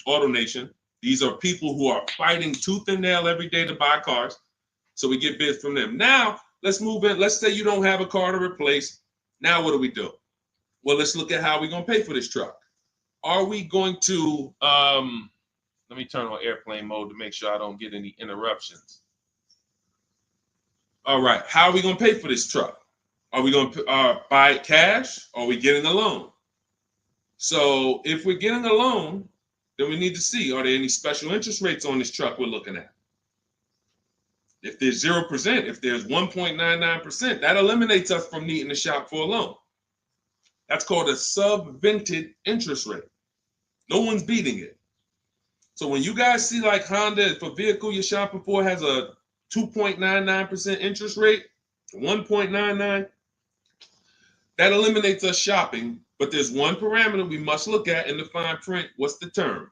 AutoNation. These are people who are fighting tooth and nail every day to buy cars. So we get bids from them. Now, let's move in. Let's say you don't have a car to replace. Now what do? Well, let's look at how we're going to pay for this truck. Are we going to, let me turn on airplane mode to make sure I don't get any interruptions. All right, how are we going to pay for this truck? Are we going to buy it cash, or are we getting a loan? So if we're getting a loan, then we need to see, are there any special interest rates on this truck we're looking at? If there's 0%, if there's 1.99%, that eliminates us from needing to shop for a loan. That's called a subvented interest rate. No one's beating it. So when you guys see like Honda, if a vehicle you're shopping for has a 2.99% interest rate, 1.99, that eliminates us shopping. But there's one parameter we must look at in the fine print. What's the term?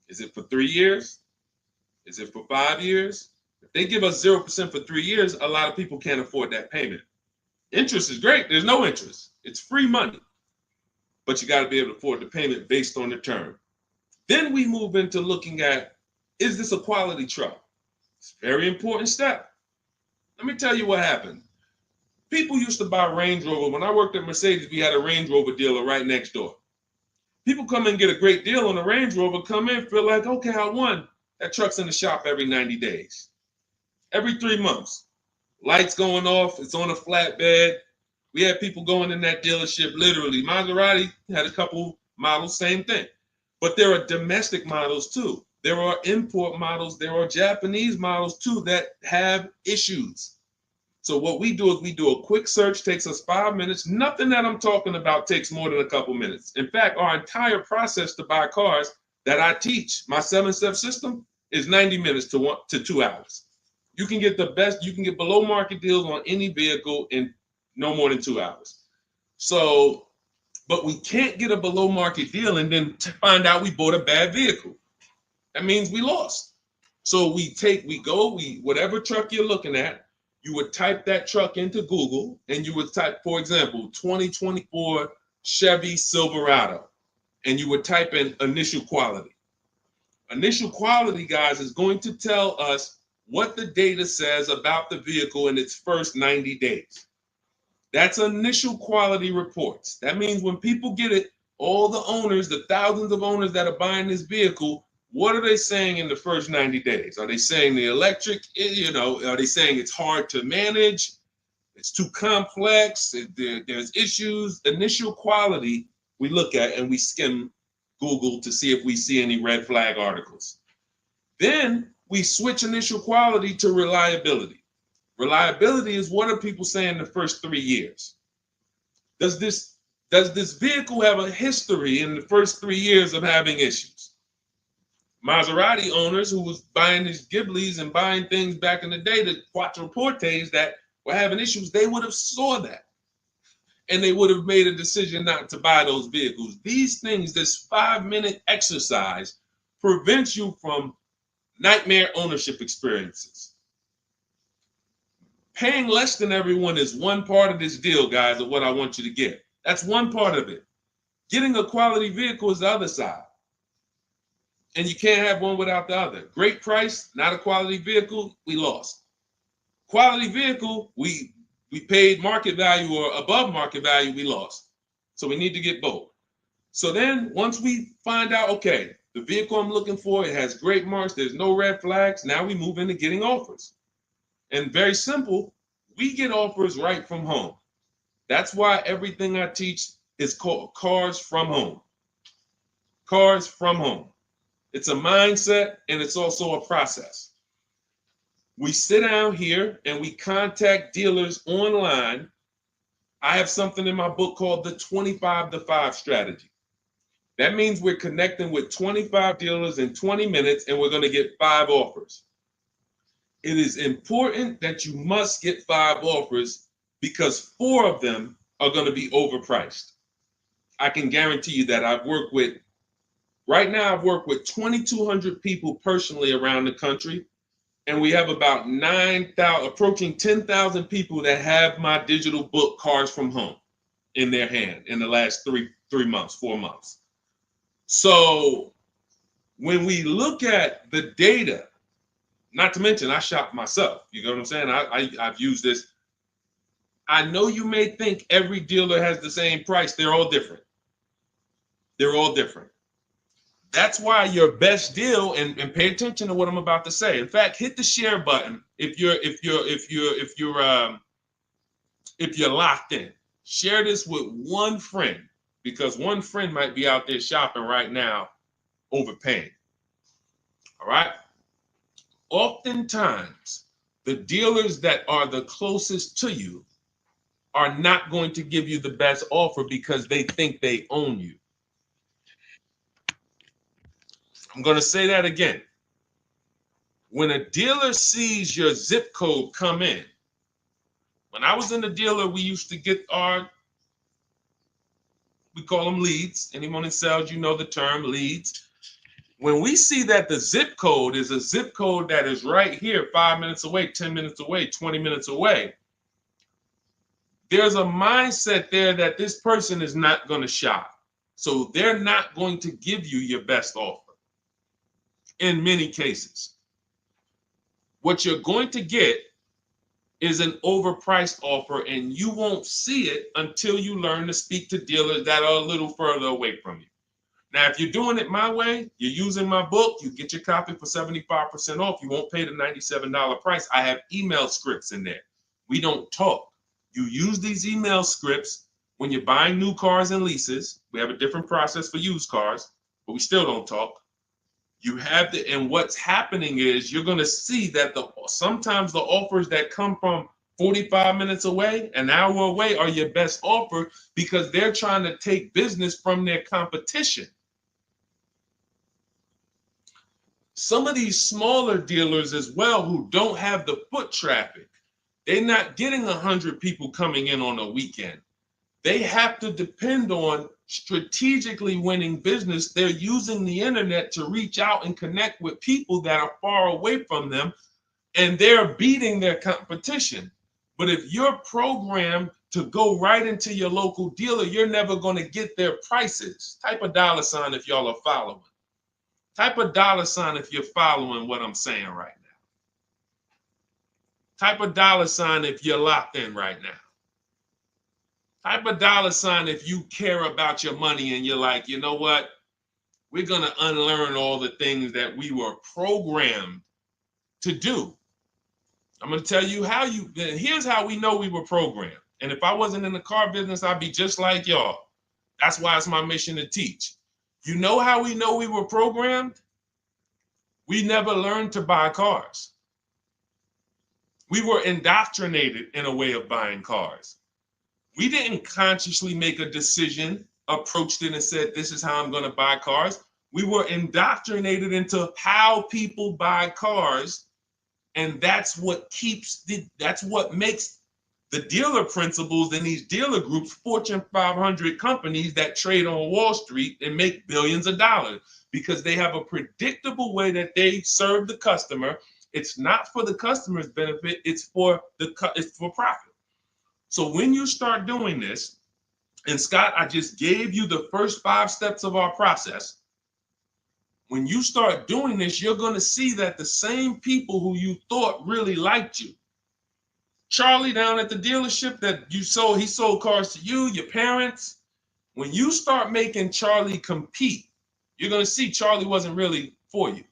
Is it for 3 years? Is it for 5 years? If they give us 0% for 3 years, a lot of people can't afford that payment. Interest is great. There's no interest. It's free money. But you got to be able to afford the payment based on the term. Then we move into looking at, is this a quality truck? It's a very important step. Let me tell you what happened. People used to buy Range Rover. When I worked at Mercedes, we had a Range Rover dealer right next door. People come in and get a great deal on a Range Rover, come in, feel like, okay, I won. That truck's in the shop every 90 days. Every 3 months. Lights going off, it's on a flatbed. We had people going in that dealership, literally. Maserati had a couple models, same thing. But there are domestic models too. There are import models. There are Japanese models too that have issues. So what we do is we do a quick search, takes us 5 minutes. Nothing that I'm talking about takes more than a couple minutes. In fact, our entire process to buy cars that I teach, my 7-step system, is 90 minutes to 2 hours. You can get the best, you can get below market deals on any vehicle in no more than 2 hours. So, but we can't get a below market deal and then find out we bought a bad vehicle. That means we lost. So whatever truck you're looking at, you would type that truck into Google and you would type, for example, 2024 Chevy Silverado, and you would type in initial quality. Initial quality, guys, is going to tell us what the data says about the vehicle in its first 90 days. That's initial quality reports. That means when people get it, all the owners, the thousands of owners that are buying this vehicle, what are they saying in the first 90 days? Are they saying the electric, are they saying it's hard to manage? It's too complex, there's issues. Initial quality we look at and we skim Google to see if we see any red flag articles. Then we switch initial quality to reliability. Reliability is what are people saying the first 3 years? Does this vehicle have a history in the first 3 years of having issues? Maserati owners who was buying these Ghiblis and buying things back in the day, the Quattroportes that were having issues, they would have saw that. And they would have made a decision not to buy those vehicles. These things, this 5-minute exercise prevents you from nightmare ownership experiences. Paying less than everyone is one part of this deal, guys, of what I want you to get. That's one part of it. Getting a quality vehicle is the other side. And you can't have one without the other. Great price, not a quality vehicle, we lost. Quality vehicle, we paid market value or above market value, we lost. So we need to get both. So then once we find out, okay, the vehicle I'm looking for, it has great marks, there's no red flags, now we move into getting offers. And very simple, we get offers right from home. That's why everything I teach is called Cars from Home. Cars from Home. It's a mindset and it's also a process. We sit down here and we contact dealers online. I have something in my book called the 25 to 5 strategy. That means we're connecting with 25 dealers in 20 minutes and we're going to get 5 offers. It is important that you must get 5 offers because 4 of them are going to be overpriced. I can guarantee you that. Right now I've worked with 2,200 people personally around the country, and we have about 9,000, approaching 10,000 people that have my digital book, Cars from Home, in their hand in the last 4 months. So when we look at the data, not to mention I shop myself, you know what I'm saying? I've used this. I know you may think every dealer has the same price. They're all different. They're all different. That's why your best deal, and pay attention to what I'm about to say. In fact, hit the share button if you're locked in. Share this with one friend because one friend might be out there shopping right now, overpaying. All right. Oftentimes, the dealers that are the closest to you are not going to give you the best offer because they think they own you. I'm going to say that again. When a dealer sees your zip code come in, when I was in the dealer, we used to get we call them leads. Anyone in sales, you know the term leads. When we see that the zip code is a zip code that is right here, 5 minutes away, 10 minutes away, 20 minutes away, there's a mindset there that this person is not going to shop. So they're not going to give you your best offer in many cases. What you're going to get is an overpriced offer, and you won't see it until you learn to speak to dealers that are a little further away from you. Now, if you're doing it my way, you're using my book, you get your copy for 75% off. You won't pay the $97 price. I have email scripts in there. We don't talk. You use these email scripts when you're buying new cars and leases. We have a different process for used cars, but we still don't talk. You have to, and what's happening is you're going to see that sometimes the offers that come from 45 minutes away, an hour away, are your best offer because they're trying to take business from their competition. Some of these smaller dealers as well who don't have the foot traffic, they're not getting 100 people coming in on a weekend. They have to depend on strategically winning business. They're using the internet to reach out and connect with people that are far away from them, and they're beating their competition. But if you're programmed to go right into your local dealer, you're never going to get their prices. Type a $ if y'all are following. Type a $ if you're following what I'm saying right now. Type a $ if you're locked in right now. Type a $ if you care about your money and you're like, you know what? We're going to unlearn all the things that we were programmed to do. I'm going to tell you here's how we know we were programmed. And if I wasn't in the car business, I'd be just like y'all. That's why it's my mission to teach. You know how we know we were programmed? We never learned to buy cars. We were indoctrinated in a way of buying cars. We didn't consciously make a decision, approached it and said, this is how I'm going to buy cars. We were indoctrinated into how people buy cars, and that's what makes the dealer principals in these dealer groups, Fortune 500 companies that trade on Wall Street and make billions of dollars, because they have a predictable way that they serve the customer. It's not for the customer's benefit, it's for profit. So when you start doing this, and Scott, I just gave you the first 5 steps of our process. When you start doing this, you're going to see that the same people who you thought really liked you, Charlie down at the dealership that he sold cars to you, your parents. When you start making Charlie compete, you're going to see Charlie wasn't really for you.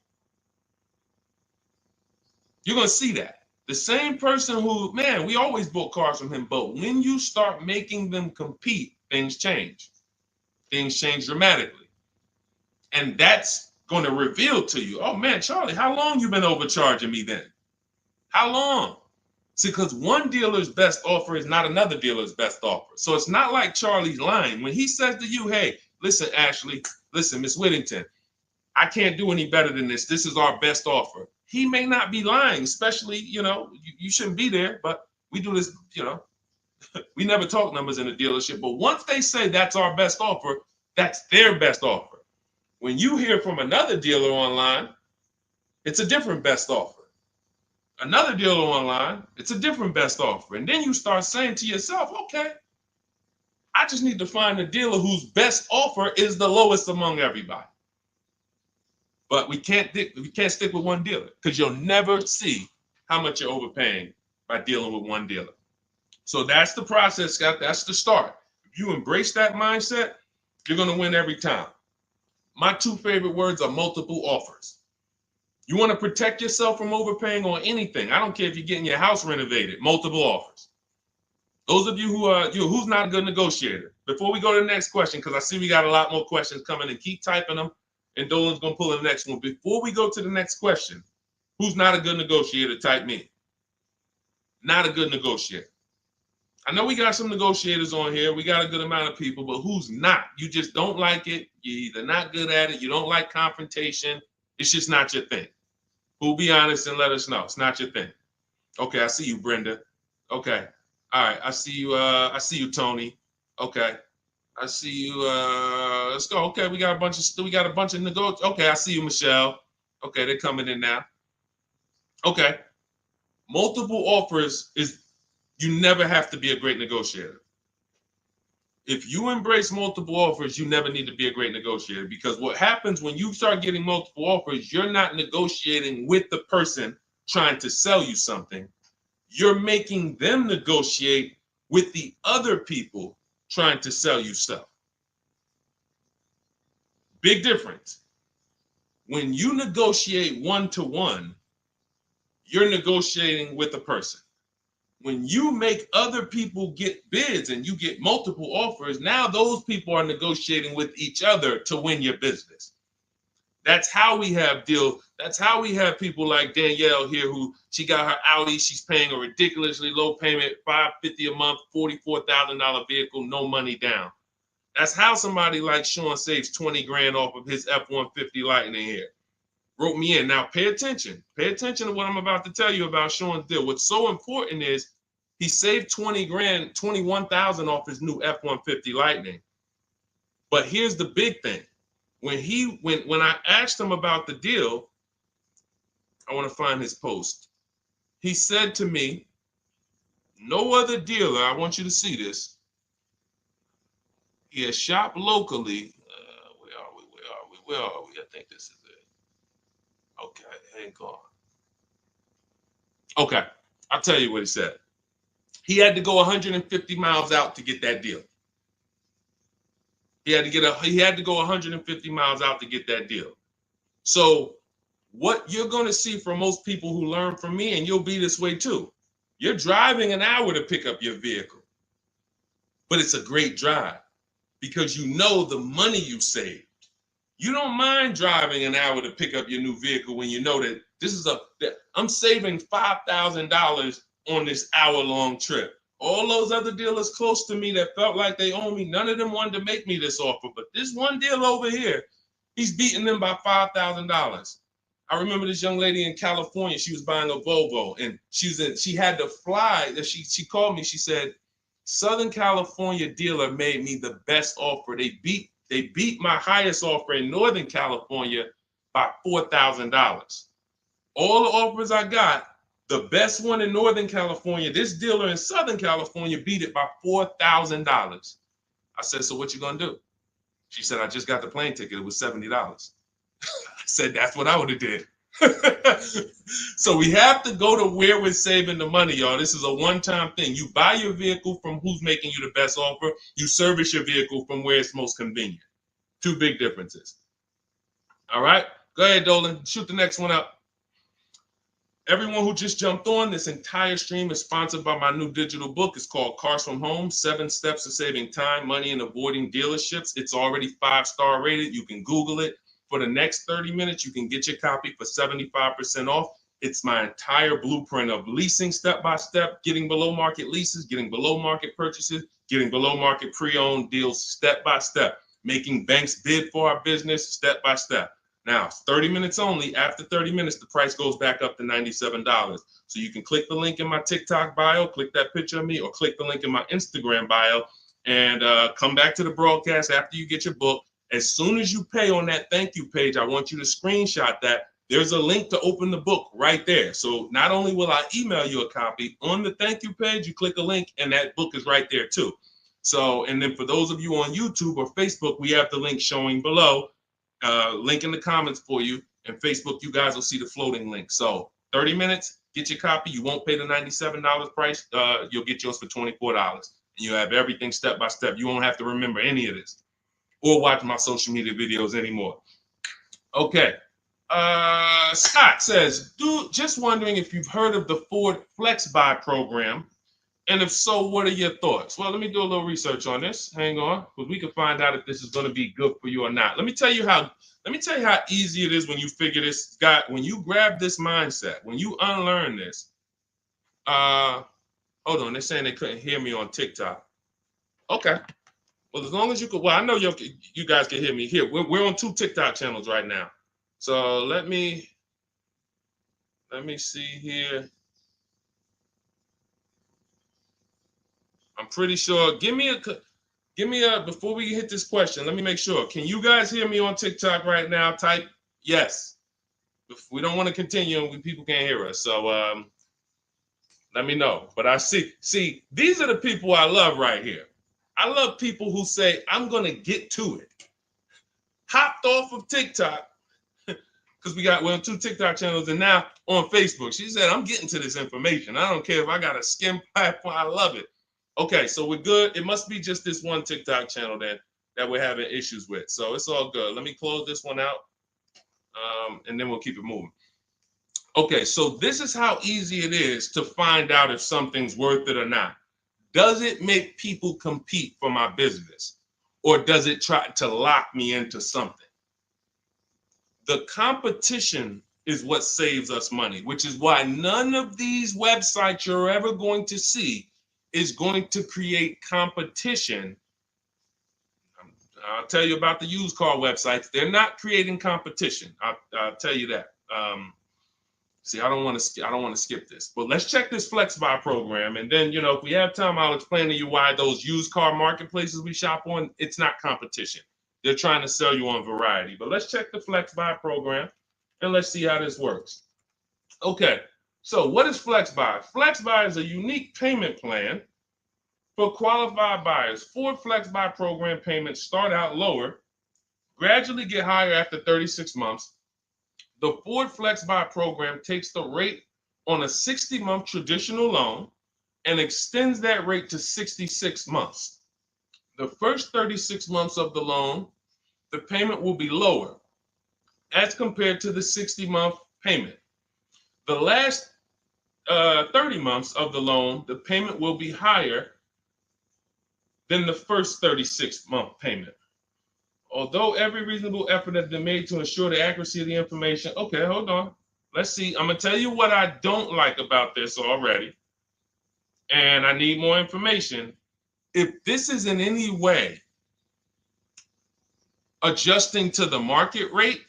You're going to see that. The same person who, man, we always bought cars from him, but when you start making them compete, things change. Things change dramatically. And that's going to reveal to you, oh man, Charlie, how long you been overcharging me then? How long? See, because one dealer's best offer is not another dealer's best offer. So it's not like Charlie's lying. When he says to you, hey, listen, Ashley, listen, Miss Whittington, I can't do any better than this. This is our best offer. He may not be lying, especially, you shouldn't be there, but we do this, we never talk numbers in a dealership. But once they say that's our best offer, that's their best offer. When you hear from another dealer online, it's a different best offer. Another dealer online, it's a different best offer. And then you start saying to yourself, okay, I just need to find a dealer whose best offer is the lowest among everybody. But we can't stick with one dealer, because you'll never see how much you're overpaying by dealing with one dealer. So that's the process, Scott. That's the start. If you embrace that mindset, you're going to win every time. My 2 favorite words are multiple offers. You want to protect yourself from overpaying on anything. I don't care if you're getting your house renovated, multiple offers. Those of you who's not a good negotiator. Before we go to the next question, because I see we got a lot more questions coming, and keep typing them, and Dolan's going to pull the next one. Before we go to the next question, who's not a good negotiator? Type me. Not a good negotiator. I know we got some negotiators on here. We got a good amount of people, but who's not? You just don't like it. You're either not good at it. You don't like confrontation. It's just not your thing. Who'll be honest and let us know. It's not your thing. Okay, I see you, Brenda. Okay. All right, I see you, Tony. Okay. I see you. Let's go. Okay, we got a bunch of negotiators. Okay, I see you, Michelle. Okay, they're coming in now. Okay. Multiple offers is, you never have to be a great negotiator. If you embrace multiple offers, you never need to be a great negotiator, because what happens when you start getting multiple offers, you're not negotiating with the person trying to sell you something. You're making them negotiate with the other people trying to sell you stuff. Big difference. When you negotiate one-to-one, you're negotiating with a person. When you make other people get bids and you get multiple offers, now those people are negotiating with each other to win your business. That's how we have deals. That's how we have people like Danielle here, who she got her Audi. She's paying a ridiculously low payment, $550 a month, $44,000 vehicle, no money down. That's how somebody like Sean saves 20 grand off of his F-150 Lightning here. Wrote me in. Now pay attention. Pay attention to what I'm about to tell you about Sean's deal. What's so important is he saved 20 grand, 21,000 off his new F-150 Lightning. But here's the big thing. When I asked him about the deal, I want to find his post. He said to me, no other dealer, I want you to see this. He has shopped locally. Where are we? I think this is it. Okay, hang on. Okay, I'll tell you what he said. He had to go 150 miles out to get that deal. He had to go 150 miles out to get that deal. So what you're going to see from most people who learn from me, and you'll be this way too, you're driving an hour to pick up your vehicle, but it's a great drive because you know the money you saved. You don't mind driving an hour to pick up your new vehicle when you know that I'm saving $5,000 on this hour-long trip. All those other dealers close to me that felt like they owe me, none of them wanted to make me this offer. But this one deal over here, He's beating them by $5,000. I remember this young lady in California. She was buying a Volvo, and she had to fly. She called me. She said, Southern California dealer made me the best offer. They beat my highest offer in Northern California by $4,000. All the offers I got, the best one in Northern California, this dealer in Southern California beat it by $4,000. I said, so what you gonna do? She said, I just got the plane ticket. It was $70. I said, that's what I would have did. So we have to go to where we're saving the money, y'all. This is a one-time thing. You buy your vehicle from who's making you the best offer. You service your vehicle from where it's most convenient. Two big differences. All right, go ahead, Dolan. Shoot the next one up. Everyone who just jumped on, this entire stream is sponsored by my new digital book. It's called Cars from Home, 7 Steps to Saving Time, Money, and Avoiding Dealerships. It's already 5-star rated. You can Google it. For the next 30 minutes, you can get your copy for 75% off. It's my entire blueprint of leasing step-by-step, getting below market leases, getting below market purchases, getting below market pre-owned deals step-by-step, making banks bid for our business step-by-step. Now, 30 minutes only. After 30 minutes, the price goes back up to $97. So you can click the link in my TikTok bio, click that picture of me, or click the link in my Instagram bio, and come back to the broadcast after you get your book. As soon as you pay on that thank you page, I want you to screenshot that. There's a link to open the book right there. So not only will I email you a copy, on the thank you page, you click a link, and that book is right there too. So, and then for those of you on YouTube or Facebook, we have the link showing below. Link in the comments for you, and Facebook, you guys will see the floating link. So 30 minutes, get your copy. You won't pay the $97 price. You'll get yours for $24, and you have everything step by step. You won't have to remember any of this or watch my social media videos anymore. Okay. Scott says, dude, just wondering if you've heard of the Ford Flex Buy program, and if so, what are your thoughts? Well, let me do a little research on this. Hang on, because we can find out if this is going to be good for you or not. Let me tell you how easy it is when you figure this, Scott, when you grab this mindset, when you unlearn this. Hold on, they're saying they couldn't hear me on TikTok. Okay. Well, as long as you could, well, I know you guys can hear me here. We're on 2 TikTok channels right now. So let me see here. I'm pretty sure. Give me a, before we hit this question, let me make sure. Can you guys hear me on TikTok right now? Type yes. If we don't want to continue and people can't hear us. So let me know. But I see, these are the people I love right here. I love people who say, I'm going to get to it. Hopped off of TikTok, because we're on 2 TikTok channels, and now on Facebook. She said, I'm getting to this information. I don't care if I got a skim platform. I love it. Okay, so we're good. It must be just this one TikTok channel then that we're having issues with. So it's all good. Let me close this one out, and then we'll keep it moving. Okay, so this is how easy it is to find out if something's worth it or not. Does it make people compete for my business, or does it try to lock me into something? The competition is what saves us money, which is why none of these websites you're ever going to see is going to create competition. I'll tell you about the used car websites. They're not creating competition. I'll tell you that. See, I don't want to skip this, but let's check this Flex Buy program, and then if we have time, I'll explain to you why those used car marketplaces we shop on, it's not competition. They're trying to sell you on variety. But let's check the Flex Buy program, and let's see how this works. Okay. So what is Flex Buy? Flex Buy is a unique payment plan for qualified buyers. Ford Flex Buy program payments start out lower, gradually get higher after 36 months. The Ford Flex Buy program takes the rate on a 60-month traditional loan and extends that rate to 66 months. The first 36 months of the loan, the payment will be lower as compared to the 60-month payment. The last 30 months of the loan, the payment will be higher than the first 36-month payment. Although every reasonable effort has been made to ensure the accuracy of the information. Okay, hold on. Let's see. I'm going to tell you what I don't like about this already, and I need more information. If this is in any way adjusting to the market rate.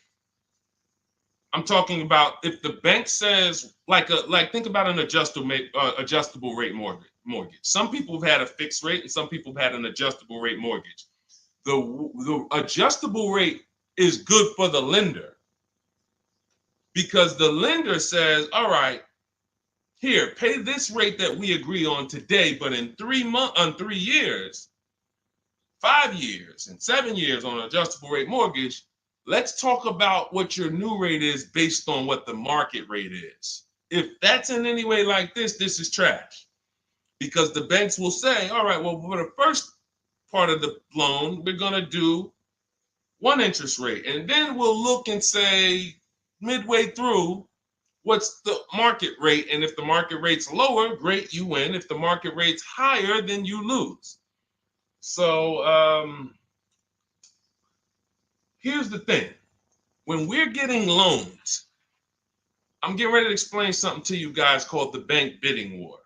I'm talking about if the bank says like think about an adjustable rate mortgage. Some people have had a fixed rate and some people have had an adjustable rate mortgage. The adjustable rate is good for the lender because the lender says, all right, here, pay this rate that we agree on today, but in 3 years, 5 years, and 7 years on an adjustable rate mortgage, let's talk about what your new rate is based on what the market rate is. If that's in any way like this is trash. Because the banks will say, all right, well, for the first part of the loan, we're going to do one interest rate. And then we'll look and say, midway through, what's the market rate? And if the market rate's lower, great, you win. If the market rate's higher, then you lose. So here's the thing. When we're getting loans, I'm getting ready to explain something to you guys called the bank bidding war.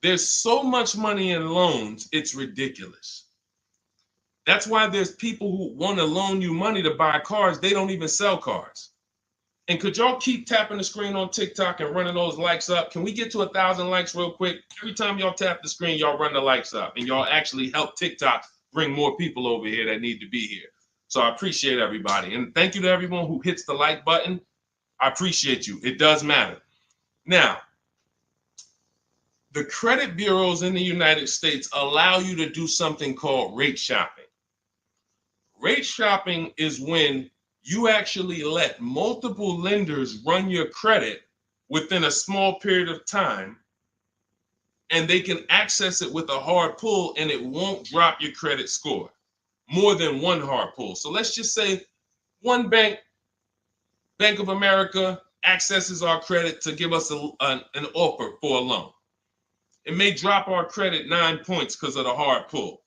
There's so much money in loans, it's ridiculous. That's why there's people who want to loan you money to buy cars. They don't even sell cars. And could y'all keep tapping the screen on TikTok and running those likes up? Can we get to 1,000 likes real quick? Every time y'all tap the screen, y'all run the likes up and y'all actually help TikTok bring more people over here that need to be here. So I appreciate everybody. And thank you to everyone who hits the like button. I appreciate you. It does matter. Now, the credit bureaus in the United States allow you to do something called rate shopping. Rate shopping is when you actually let multiple lenders run your credit within a small period of time, and they can access it with a hard pull and it won't drop your credit score more than one hard pull. So let's just say one bank, Bank of America, accesses our credit to give us an offer for a loan. It may drop our credit 9 points because of the hard pull.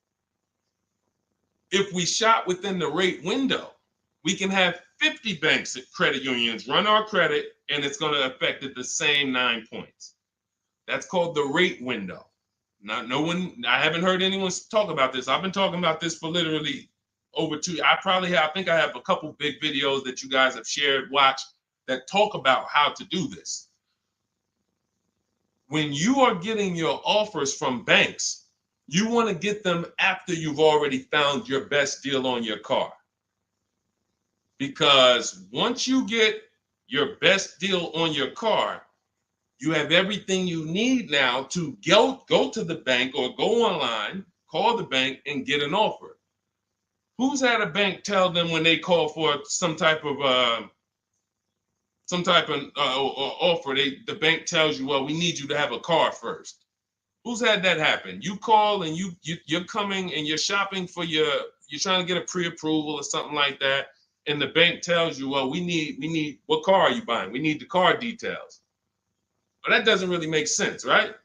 If we shop within the rate window, we can have 50 banks at credit unions run our credit, and it's going to affect it the same 9 points. That's called the rate window. I haven't heard anyone talk about this. I've been talking about this for literally over 2 years. I think I have a couple big videos that you guys have shared, watched, that talk about how to do this. When you are getting your offers from banks, you want to get them after you've already found your best deal on your car. Because once you get your best deal on your car, you have everything you need now to go to the bank or go online, call the bank and get an offer. Who's had a bank tell them when they call for some type of offer, the bank tells you, well, we need you to have a car first. Who's had that happen? You call and you're coming and you're shopping for you're trying to get a pre-approval or something like that, and the bank tells you, well, we need what car are you buying? We need the car details. Well, that doesn't really make sense, right?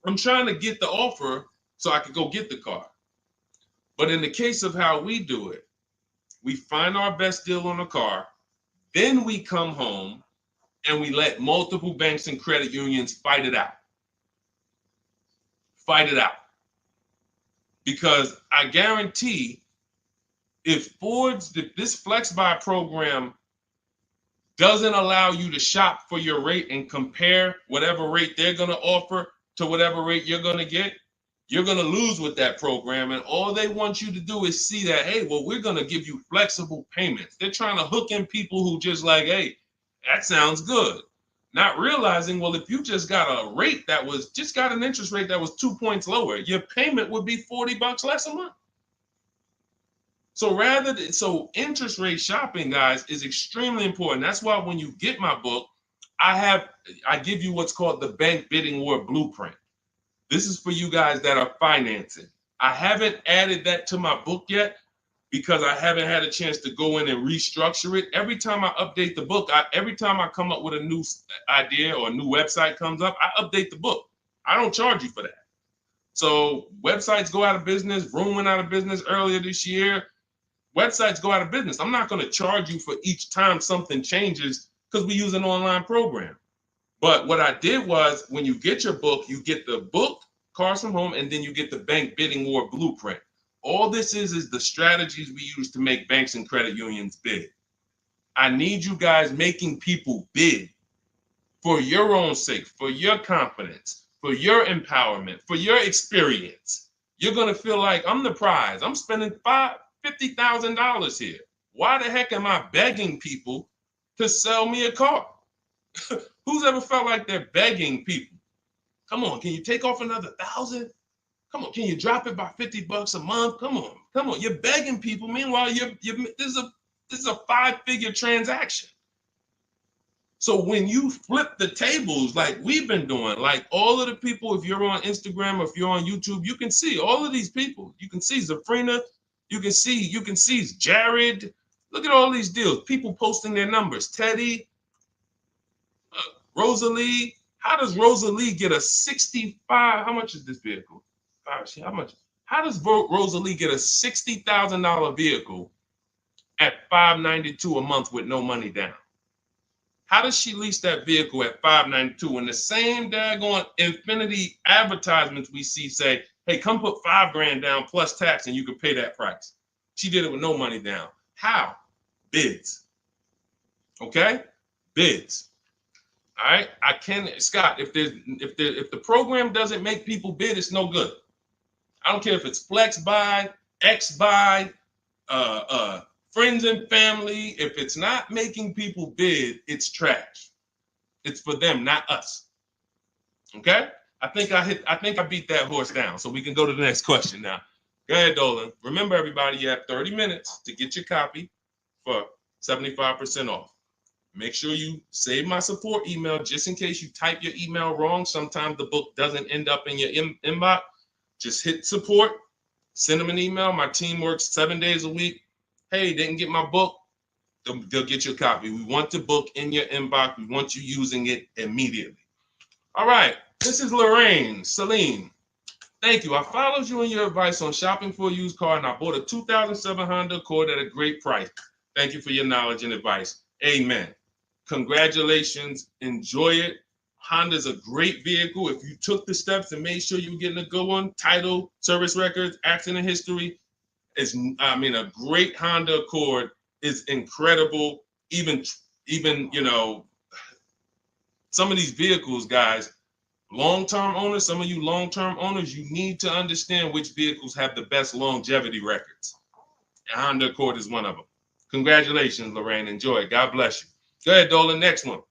I'm trying to get the offer so I can go get the car. But in the case of how we do it, we find our best deal on the car, then we come home and we let multiple banks and credit unions fight it out. Fight it out. Because I guarantee if this Flex Buy program doesn't allow you to shop for your rate and compare whatever rate they're going to offer to whatever rate you're going to get, you're going to lose with that program. And all they want you to do is see that, hey, well, we're going to give you flexible payments. They're trying to hook in people who just like, hey, that sounds good. Not realizing, well, if you just got a rate that was just got an interest rate that was 2 points lower, your payment would be $40 less a month. So interest rate shopping, guys, is extremely important. That's why when you get my book, I give you what's called the Bank Bidding War Blueprint. This is for you guys that are financing. I haven't added that to my book yet because I haven't had a chance to go in and restructure it. Every time I update the book, every time I come up with a new idea or a new website comes up, I update the book. I don't charge you for that. So websites go out of business. Room went out of business earlier this year. Websites go out of business. I'm not going to charge you for each time something changes because we use an online program. But what I did was when you get your book, you get the book, Cars from Home, and then you get the Bank Bidding War Blueprint. All this is the strategies we use to make banks and credit unions bid. I need you guys making people bid for your own sake, for your confidence, for your empowerment, for your experience. You're going to feel like I'm the prize. I'm spending $50,000 here. Why the heck am I begging people to sell me a car? Who's ever felt like they're begging people? Come on, can you take off another 1,000? Come on, can you drop it by $50 a month? Come on. You're begging people. Meanwhile, this is a 5-figure transaction. So when you flip the tables like we've been doing, like all of the people, if you're on Instagram or if you're on YouTube, you can see all of these people. You can see Zafrina, you can see Jared. Look at all these deals. People posting their numbers. Teddy, Rosalie. How does Rosalie get a 65? How much is this vehicle? How much? How does Rosalie get a $60,000 vehicle at $592 a month with no money down? How does she lease that vehicle at $592 when the same daggone Infinity advertisements we see say, hey, come put $5,000 down plus tax and you can pay that price? She did it with no money down. How? Bids. Okay? Bids. All right. Scott, if the program doesn't make people bid, it's no good. I don't care if it's flex buy, X buy, friends and family. If it's not making people bid, it's trash. It's for them, not us. Okay? I think I beat that horse down. So we can go to the next question now. Go ahead, Dolan. Remember, everybody, you have 30 minutes to get your copy for 75% off. Make sure you save my support email just in case you type your email wrong. Sometimes the book doesn't end up in your inbox. Just hit support, send them an email. My team works 7 days a week. Hey, didn't get my book. They'll get you a copy. We want the book in your inbox. We want you using it immediately. All right. This is Lorraine Celine. Thank you. I followed you in your advice on shopping for a used car, and I bought a 2007 Honda Accord at a great price. Thank you for your knowledge and advice. Amen. Congratulations. Enjoy it. Honda's a great vehicle. If you took the steps and made sure you were getting a good one, title, service records, accident history, a great Honda Accord is incredible. Even some of these vehicles, guys, long-term owners, some of you long-term owners, you need to understand which vehicles have the best longevity records. And Honda Accord is one of them. Congratulations, Lorraine. Enjoy it. God bless you. Go ahead, Dolan. Next one.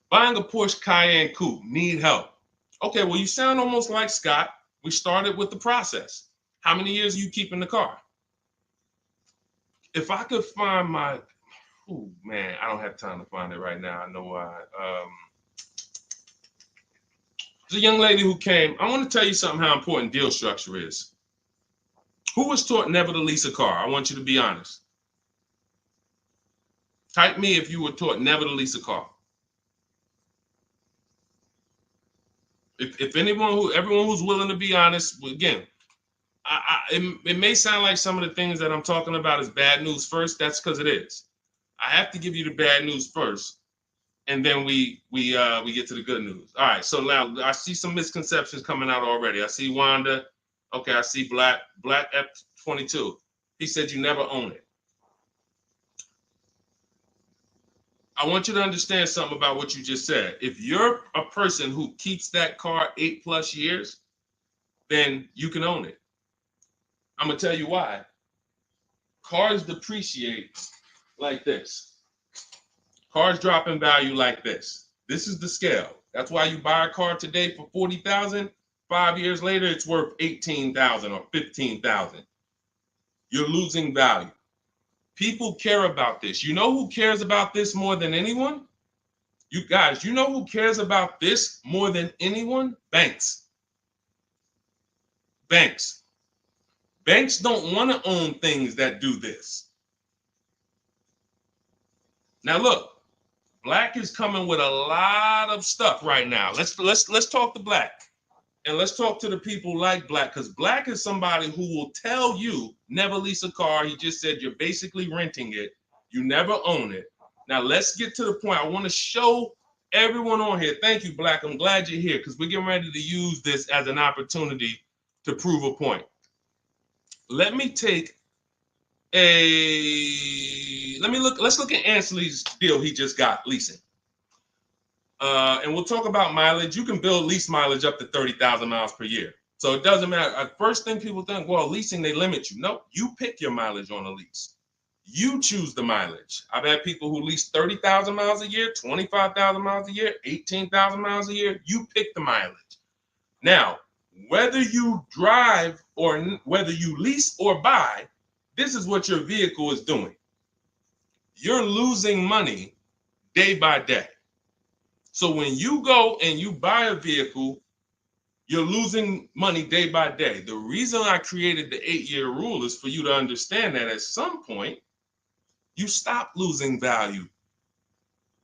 Buying a Porsche Cayenne Coupe. Need help. Okay, well, you sound almost like Scott. We started with the process. How many years are you keeping the car? If I could find my, oh man, I don't have time to find it right now. I know why. There's a young lady who came. I want to tell you something how important deal structure is. Who was taught never to lease a car? I want you to be honest. Type me if you were taught never to lease a car. If everyone who's willing to be honest, again, it may sound like some of the things that I'm talking about is bad news first. That's because it is. I have to give you the bad news first, and then we get to the good news. All right. So now I see some misconceptions coming out already. I see Wanda. Okay. I see Black F22. He said you never own it. I want you to understand something about what you just said. If you're a person who keeps that car 8+ years, then you can own it. I'm going to tell you why. Cars depreciate like this. Cars drop in value like this. This is the scale. That's why you buy a car today for $40,000. 5 years later, it's worth $18,000 or $15,000. You're losing value. People care about this. You know who cares about this more than anyone? You guys, you know who cares about this more than anyone? Banks. Banks. Banks don't want to own things that do this. Now look, Black is coming with a lot of stuff right now. Let's talk to Black. And let's talk to the people like Black, because Black is somebody who will tell you never lease a car. He just said you're basically renting it. You never own it. Now let's get to the point. I want to show everyone on here. Thank you, Black. I'm glad you're here because we're getting ready to use this as an opportunity to prove a point. Let me take let's look at Ansley's deal he just got leasing. And we'll talk about mileage. You can build lease mileage up to 30,000 miles per year. So it doesn't matter. First thing people think, well, leasing, they limit you. No, you pick your mileage on a lease. You choose the mileage. I've had people who lease 30,000 miles a year, 25,000 miles a year, 18,000 miles a year. You pick the mileage. Now, whether you drive or whether you lease or buy, this is what your vehicle is doing. You're losing money day by day. So when you go and you buy a vehicle, you're losing money day by day. The reason I created the 8-year rule is for you to understand that at some point, you stop losing value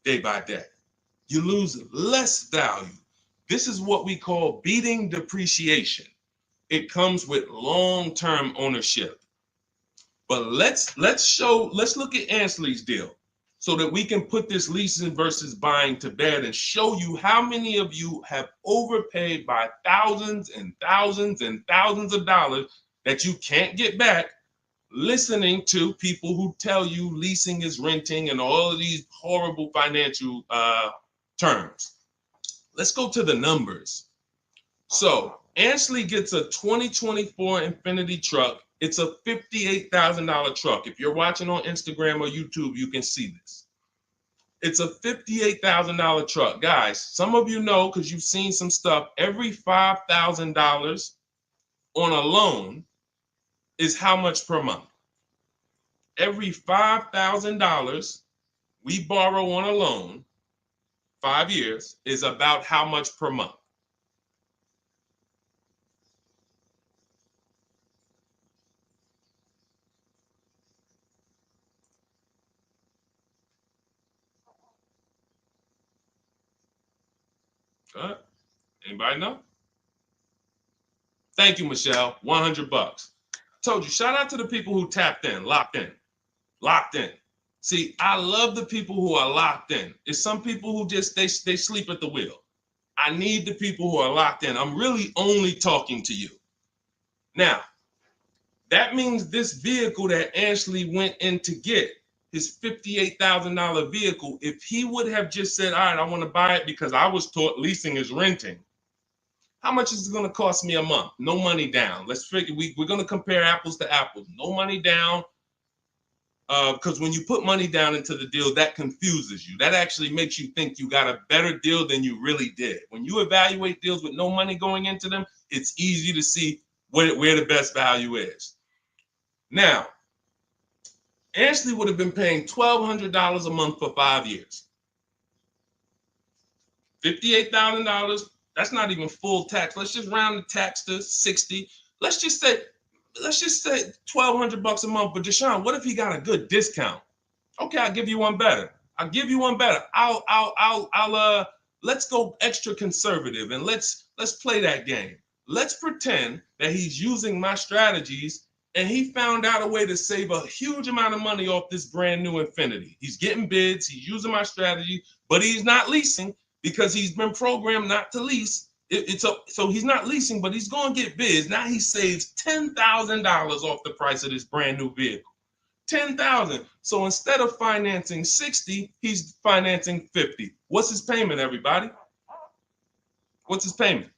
day by day. You lose less value. This is what we call beating depreciation. It comes with long-term ownership. But let's look at Ansley's deal so that we can put this leasing versus buying to bed and show you how many of you have overpaid by thousands and thousands and thousands of dollars that you can't get back listening to people who tell you leasing is renting and all of these horrible financial terms. Let's go to the numbers. So Ansley gets a 2024 Infiniti truck. It's a $58,000 truck. If you're watching on Instagram or YouTube, you can see this. It's a $58,000 truck. Guys, some of you know because you've seen some stuff, every $5,000 on a loan is how much per month? Every $5,000 we borrow on a loan, 5 years, is about how much per month? Anybody know? Thank you, Michelle. $100. Told you, shout out to the people who tapped in, locked in, locked in. See, I love the people who are locked in. It's some people who just, they sleep at the wheel. I need the people who are locked in. I'm really only talking to you. Now, that means this vehicle that Ashley went in to get, his $58,000 vehicle, if he would have just said, all right, I want to buy it because I was taught leasing is renting, how much is it going to cost me a month? No money down. Let's figure, we're going to compare apples to apples. No money down, because when you put money down into the deal, that confuses you. That actually makes you think you got a better deal than you really did. When you evaluate deals with no money going into them, it's easy to see where the best value is. Now, Ashley would have been paying $1,200 a month for 5 years. $58,000. That's not even full tax. Let's just round the tax to 60. Let's just say $1,200 a month. But Deshone, what if he got a good discount? Okay, I'll give you one better. Let's go extra conservative and let's play that game. Let's pretend that he's using my strategies and he found out a way to save a huge amount of money off this brand new Infiniti. He's getting bids, he's using my strategy, but he's not leasing because he's been programmed not to lease. So he's not leasing, but he's going to get bids. Now he saves $10,000 off the price of this brand new vehicle. $10,000. So instead of financing 60, he's financing 50. What's his payment, everybody? What's his payment?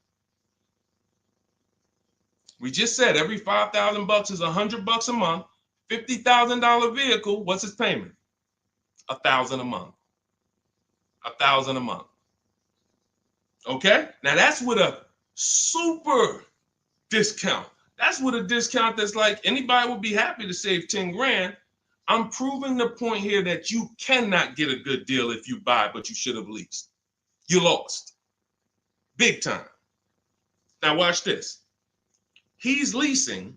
We just said every $5,000 is $100 a month. $50,000 vehicle. What's his payment? $1,000 a month. $1,000 a month. Okay. Now that's with a super discount. That's with a discount that's like anybody would be happy to save 10 grand. I'm proving the point here that you cannot get a good deal if you buy, but you should have leased. You lost. Big time. Now watch this. He's leasing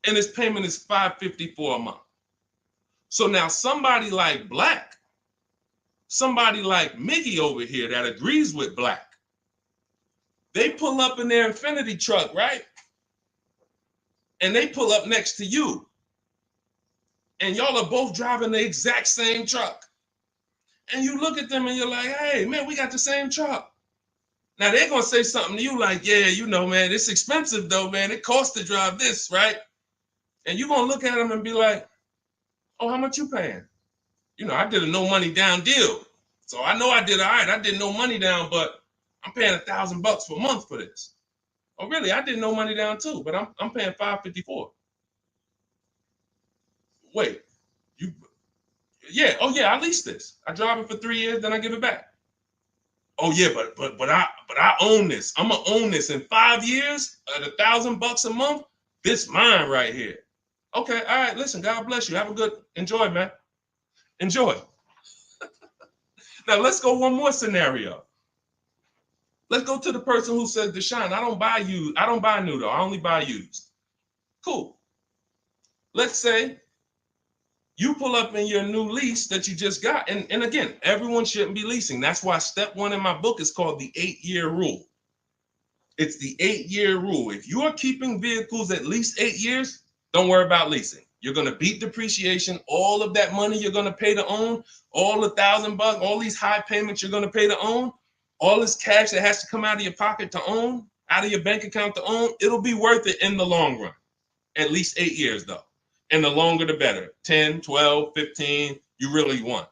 and his payment is $554 a month. So now somebody like Black, somebody like Miggy over here that agrees with Black, they pull up in their Infiniti truck, right? And they pull up next to you. And y'all are both driving the exact same truck. And you look at them and you're like, hey, man, we got the same truck. Now they're going to say something to you like, yeah, you know, man, it's expensive though, man. It costs to drive this, right? And you're going to look at them and be like, oh, how much you paying? You know, I did a no money down deal. So I know I did all right. I did no money down, but I'm paying $1,000 per month for this. Oh, really? I did no money down too, but I'm paying $554. Wait, you? Yeah. Oh, yeah. I leased this. I drive it for 3 years, then I give it back. Oh, yeah, but I own this. I'm gonna own this in 5 years at $1,000 a month. This mine right here. Okay. All right. Listen. God bless you. Have a good enjoy, man. Enjoy. Now let's go one more scenario. Let's go to the person who says, Deshone, I don't buy used. I don't buy new though. I only buy used. Cool. Let's say you pull up in your new lease that you just got. And again, everyone shouldn't be leasing. That's why step 1 in my book is called the 8-year rule. It's the 8-year rule. If you are keeping vehicles at least 8 years, don't worry about leasing. You're going to beat depreciation. All of that money you're going to pay to own, all the $1,000, all these high payments you're going to pay to own, all this cash that has to come out of your pocket to own, out of your bank account to own, it'll be worth it in the long run. At least 8 years though. And the longer the better. 10, 12, 15, you really want.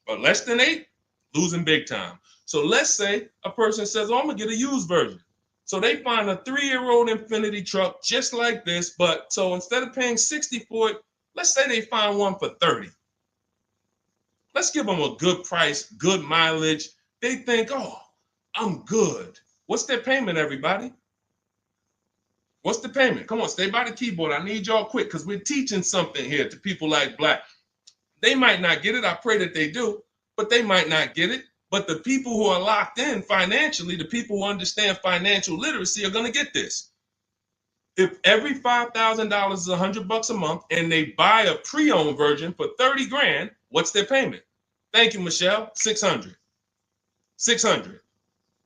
But less than 8, losing big time. So let's say a person says, oh, I'm going to get a used version. So they find a 3-year-old Infiniti truck just like this, but so instead of paying $60 for it, let's say they find one for $30. Let's give them a good price, good mileage. They think, oh, I'm good. What's their payment, everybody? What's the payment? Come on, stay by the keyboard. I need y'all quick because we're teaching something here to people like Black. They might not get it. I pray that they do, but they might not get it. But the people who are locked in financially, the people who understand financial literacy are going to get this. If every $5,000 is $100 a month and they buy a pre-owned version for 30 grand, what's their payment? Thank you, Michelle. 600. 600.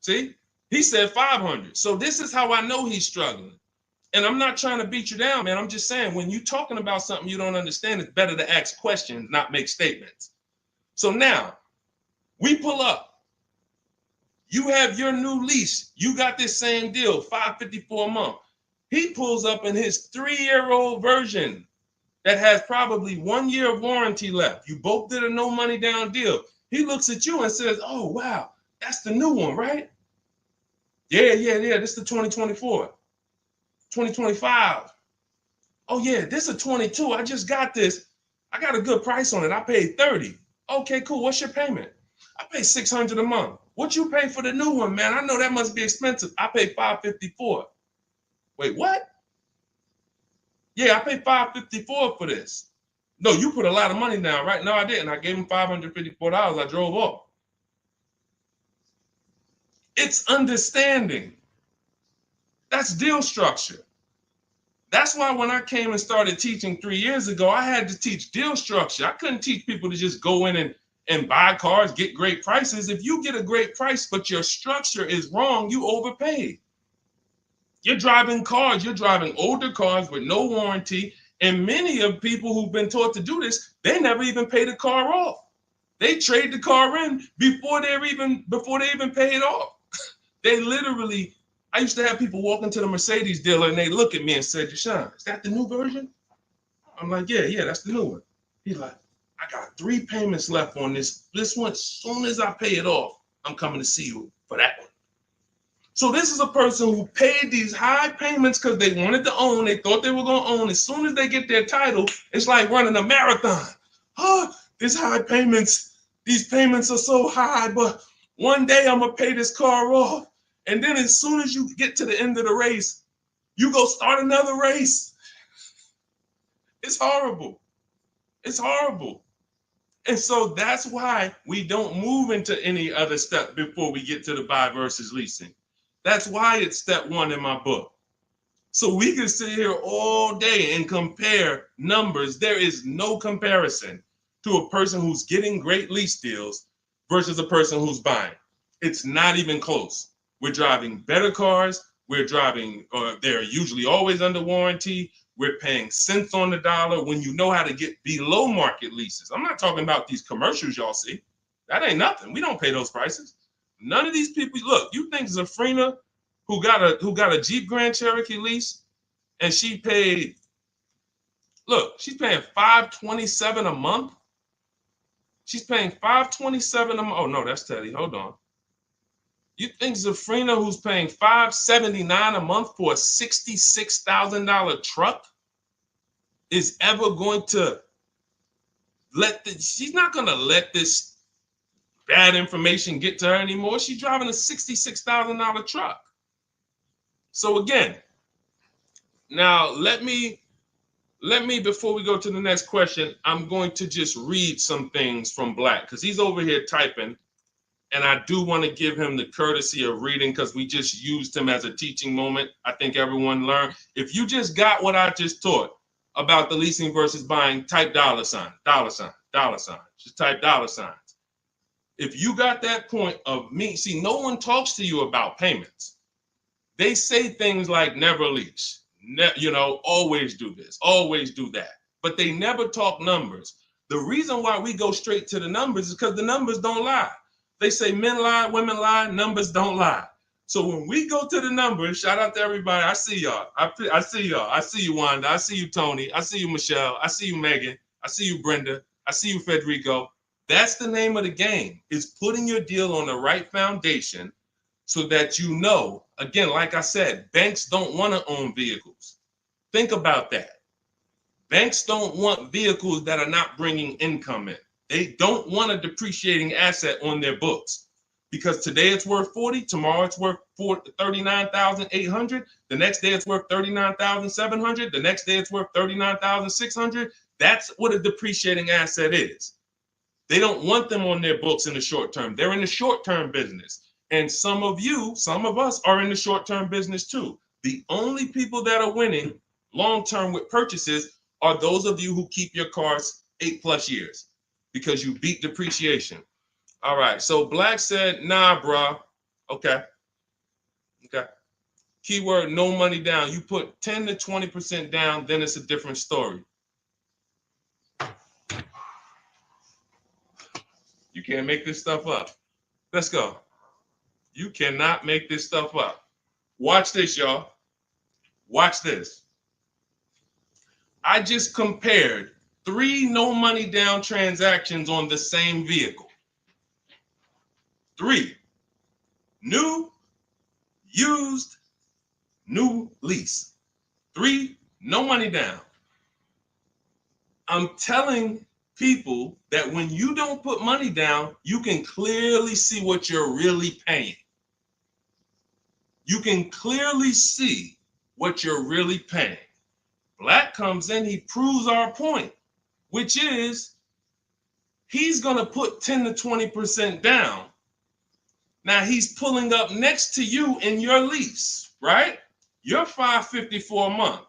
See, he said 500. So this is how I know he's struggling. And I'm not trying to beat you down, man. I'm just saying when you're talking about something you don't understand, it's better to ask questions, not make statements. So now, we pull up. You have your new lease. You got this same deal, $554 a month. He pulls up in his 3-year-old version that has probably 1 year of warranty left. You both did a no money down deal. He looks at you and says, oh, wow, that's the new one, right? Yeah. This is the 2024. 2025. Oh, yeah, this is a 22. I just got this. I got a good price on it. I paid 30. Okay, cool. What's your payment? I pay 600 a month. What you pay for the new one, man? I know that must be expensive. I pay 554. Wait, what? Yeah, I paid 554 for this. No, you put a lot of money down, right? No, I didn't. I gave him $554. I drove off. It's understanding. That's deal structure. That's why when I came and started teaching 3 years ago, I had to teach deal structure. I couldn't teach people to just go in and buy cars, get great prices. If you get a great price, but your structure is wrong, you overpaid. You're driving cars, you're driving older cars with no warranty. And many of people who've been taught to do this, they never even pay the car off. They trade the car in before they even pay it off. They literally, I used to have people walk into the Mercedes dealer and they look at me and say, Deshone, is that the new version? I'm like, yeah, that's the new one. He's like, I got 3 payments left on this. This one, as soon as I pay it off, I'm coming to see you for that one. So this is a person who paid these high payments because they wanted to own. They thought they were going to own. As soon as they get their title, it's like running a marathon. Oh, these high payments, these payments are so high, but one day I'm going to pay this car off. And then as soon as you get to the end of the race, you go start another race. It's horrible. It's horrible. And so that's why we don't move into any other step before we get to the buy versus leasing. That's why it's step 1 in my book. So we can sit here all day and compare numbers. There is no comparison to a person who's getting great lease deals versus a person who's buying. It's not even close. We're driving better cars. We're driving, they're usually always under warranty. We're paying cents on the dollar when you know how to get below market leases. I'm not talking about these commercials y'all see. That ain't nothing. We don't pay those prices. None of these people, look, you think Zafrina, who got a Jeep Grand Cherokee lease, and she paid Look, she's paying $527 a month. She's paying $527 a month. Oh no, that's Teddy. Hold on. You think Zafrina, who's paying $579 a month for a $66,000 truck, is ever going to she's not going to let this bad information get to her anymore. She's driving a $66,000 truck. So again, now let me, before we go to the next question, I'm going to just read some things from Black because he's over here typing. And I do want to give him the courtesy of reading because we just used him as a teaching moment. I think everyone learned. If you just got what I just taught about the leasing versus buying, type $sign. Just type $signs. If you got that point of me, see, no one talks to you about payments. They say things like never lease, always do this, always do that. But they never talk numbers. The reason why we go straight to the numbers is because the numbers don't lie. They say men lie, women lie, numbers don't lie. So when we go to the numbers, shout out to everybody. I see y'all. I see y'all. I see you, Wanda. I see you, Tony. I see you, Michelle. I see you, Megan. I see you, Brenda. I see you, Federico. That's the name of the game, is putting your deal on the right foundation so that you know, again, like I said, banks don't want to own vehicles. Think about that. Banks don't want vehicles that are not bringing income in. They don't want a depreciating asset on their books because today it's worth 40, tomorrow it's worth 39,800, the next day it's worth 39,700, the next day it's worth 39,600. That's what a depreciating asset is. They don't want them on their books in the short term. They're in the short-term business. And some of us are in the short-term business too. The only people that are winning long-term with purchases are those of you who keep your cars 8+ years. Because you beat depreciation. All right, so Black said, nah, bro. Okay. Keyword, no money down. You put 10 to 20% down, then it's a different story. You can't make this stuff up. Let's go. You cannot make this stuff up. Watch this, y'all. Watch this. I just compared 3 no money down transactions on the same vehicle. 3. New, used, new lease. 3, no money down. I'm telling people that when you don't put money down, you can clearly see what you're really paying. You can clearly see what you're really paying. Black comes in, he proves our point, which is he's going to put 10 to 20% down. Now he's pulling up next to you in your lease, right? You're $554 a month,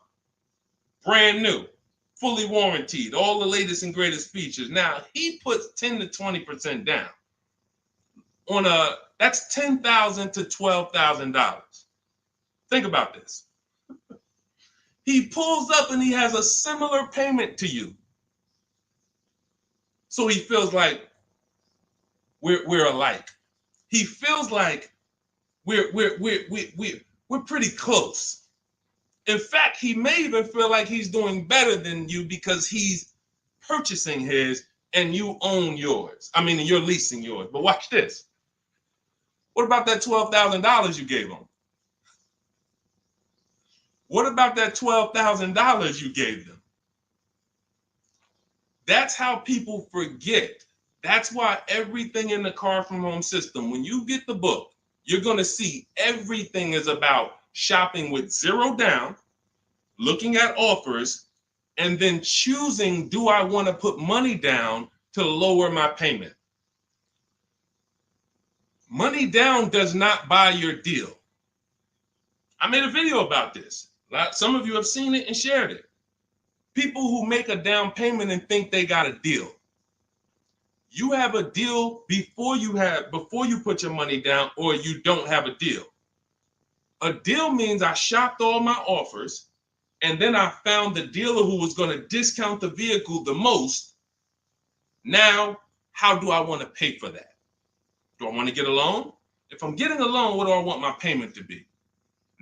brand new, fully warranted, all the latest and greatest features. Now he puts 10 to 20% down on that's $10,000 to $12,000. Think about this. He pulls up and he has a similar payment to you. So he feels like we're alike. He feels like we're pretty close. In fact, he may even feel like he's doing better than you because he's purchasing his and you own yours. I mean, you're leasing yours. But watch this. What about that $12,000 you gave him? What about that $12,000 you gave them? That's how people forget. That's why everything in the Car From Home system, when you get the book, you're going to see everything is about shopping with zero down, looking at offers, and then choosing, do I want to put money down to lower my payment? Money down does not buy your deal. I made a video about this. Some of you have seen it and shared it. People who make a down payment and think they got a deal. You have a deal before you put your money down, or you don't have a deal. A deal means I shopped all my offers, and then I found the dealer who was going to discount the vehicle the most. Now, how do I want to pay for that? Do I want to get a loan? If I'm getting a loan, what do I want my payment to be?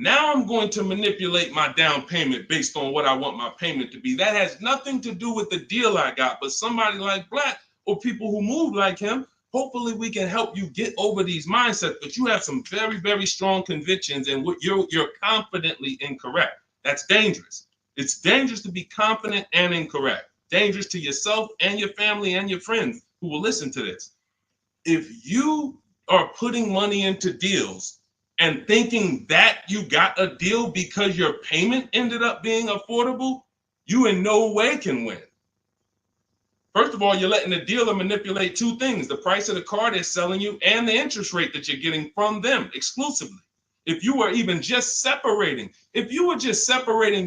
Now I'm going to manipulate my down payment based on what I want my payment to be. That has nothing to do with the deal I got, but somebody like Black or people who move like him, hopefully we can help you get over these mindsets. But you have some very, very strong convictions, and you're confidently incorrect. That's dangerous. It's dangerous to be confident and incorrect. Dangerous to yourself and your family and your friends who will listen to this. If you are putting money into deals and thinking that you got a deal because your payment ended up being affordable, you in no way can win. First of all, you're letting the dealer manipulate two things: the price of the car they're selling you and the interest rate that you're getting from them exclusively. If you were just separating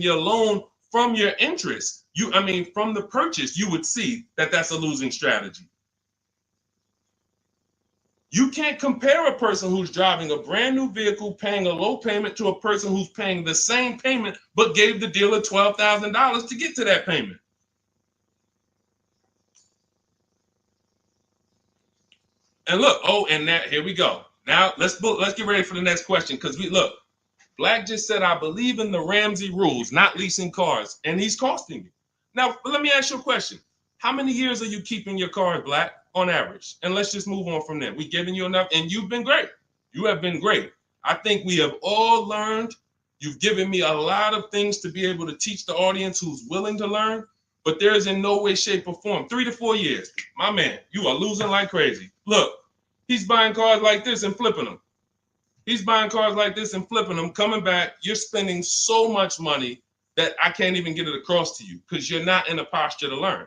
your loan from your interest, from the purchase, you would see that that's a losing strategy. You can't compare a person who's driving a brand new vehicle paying a low payment to a person who's paying the same payment but gave the dealer $12,000 to get to that payment. And look, here we go. Now let's get ready for the next question, because Black just said, I believe in the Ramsey rules, not leasing cars, and he's costing you. Now, let me ask you a question. How many years are you keeping your car, Black, on average? And let's just move on from there. We've given you enough, and you've been great. You have been great. I think we have all learned. You've given me a lot of things to be able to teach the audience who's willing to learn, but there is in no way, shape, or form. 3 to 4 years. My man, you are losing like crazy. Look, he's buying cars like this and flipping them. He's buying cars like this and flipping them, coming back. You're spending so much money that I can't even get it across to you because you're not in a posture to learn.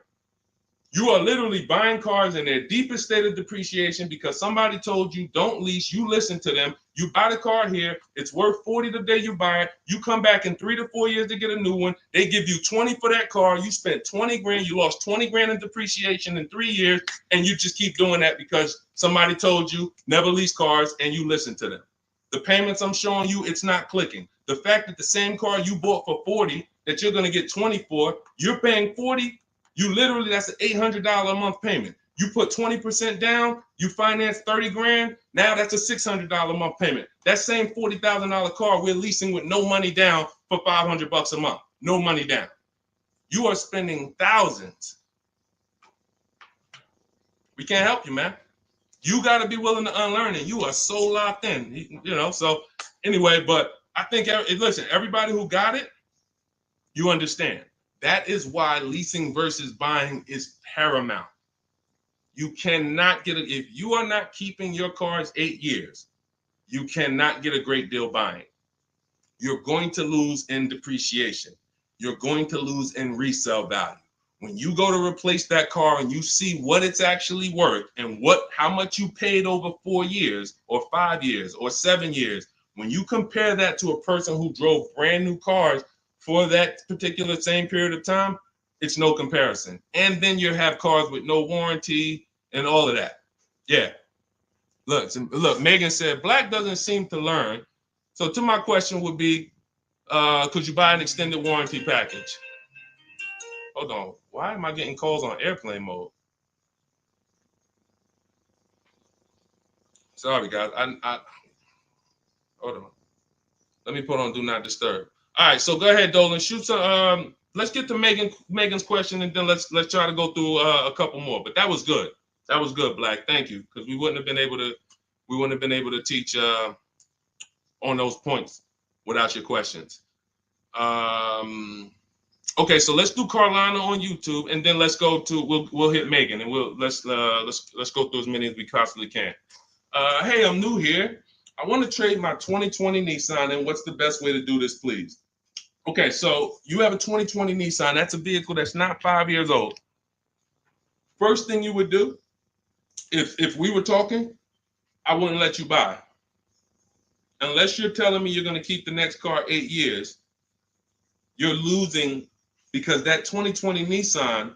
You are literally buying cars in their deepest state of depreciation because somebody told you don't lease. You listen to them. You buy the car here. It's worth $40 the day you buy it. You come back in 3 to 4 years to get a new one. They give you $20 for that car. You spent $20 grand. You lost $20 grand in depreciation in 3 years. And you just keep doing that because somebody told you never lease cars and you listen to them. The payments I'm showing you, it's not clicking. The fact that the same car you bought for $40 that you're going to get $20 for, you're paying $40. That's an $800 a month payment. You put 20% down, you finance 30 grand. Now that's a $600 a month payment. That same $40,000 car we're leasing with no money down for $500 a month. No money down. You are spending thousands. We can't help you, man. You got to be willing to unlearn it. You are so locked in, So anyway, but I think, listen, everybody who got it, you understand. That is why leasing versus buying is paramount. You cannot get it. If you are not keeping your cars 8 years, you cannot get a great deal buying. You're going to lose in depreciation. You're going to lose in resale value. When you go to replace that car and you see what it's actually worth and how much you paid over 4 years or 5 years or 7 years, when you compare that to a person who drove brand new cars for that particular same period of time, it's no comparison. And then you have cars with no warranty and all of that. Yeah. Look, Megan said, Black doesn't seem to learn. So to my question would be, could you buy an extended warranty package? Hold on. Why am I getting calls on airplane mode? Sorry, guys. I hold on. Let me put on Do Not Disturb. All right, so go ahead, Dolan. Shoot some. Let's get to Megan's question, and then let's try to go through a couple more. But that was good. That was good, Black. Thank you, because we wouldn't have been able to teach on those points without your questions. Okay, so let's do Carolina on YouTube, and then let's go to we'll hit Megan, and let's go through as many as we possibly can. Hey, I'm new here. I want to trade my 2020 Nissan, and what's the best way to do this, please? Okay, so you have a 2020 Nissan. That's a vehicle that's not 5 years old. First thing you would do, if we were talking, I wouldn't let you buy. Unless you're telling me you're going to keep the next car 8 years, you're losing, because that 2020 Nissan,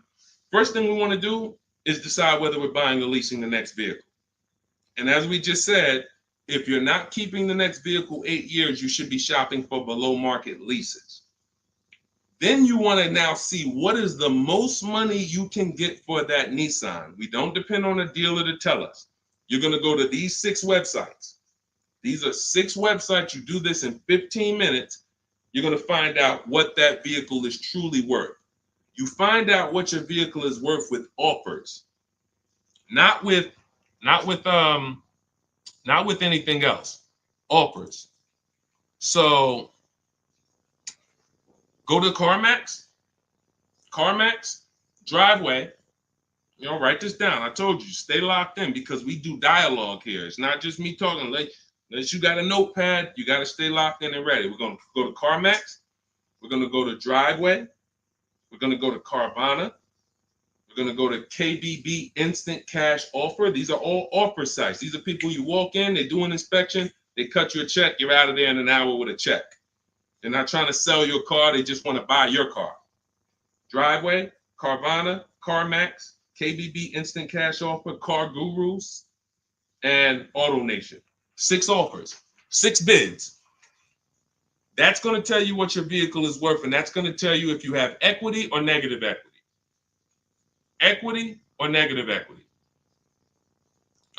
first thing we want to do is decide whether we're buying or leasing the next vehicle. And as we just said, if you're not keeping the next vehicle 8 years, you should be shopping for below market leases. Then you want to now see what is the most money you can get for that Nissan. We don't depend on a dealer to tell us. You're going to go to these 6 websites. These are 6 websites. You do this in 15 minutes. You're going to find out what that vehicle is truly worth. You find out what your vehicle is worth with offers, not with anything else. Offers. So go to CarMax, Driveway. Write this down. I told you, stay locked in because we do dialogue here. It's not just me talking. Unless you got a notepad, you got to stay locked in and ready. We're going to go to CarMax. We're going to go to Driveway. We're going to go to Carvana. We're going to go to KBB Instant Cash Offer. These are all offer sites. These are people you walk in, they do an inspection, they cut you a check, you're out of there in an hour with a check. They're not trying to sell your car, they just want to buy your car. Driveway, Carvana, CarMax, KBB Instant Cash Offer, Car Gurus, and Auto Nation. 6 offers, 6 bids. That's going to tell you what your vehicle is worth, and that's going to tell you if you have equity or negative equity. Equity or negative equity.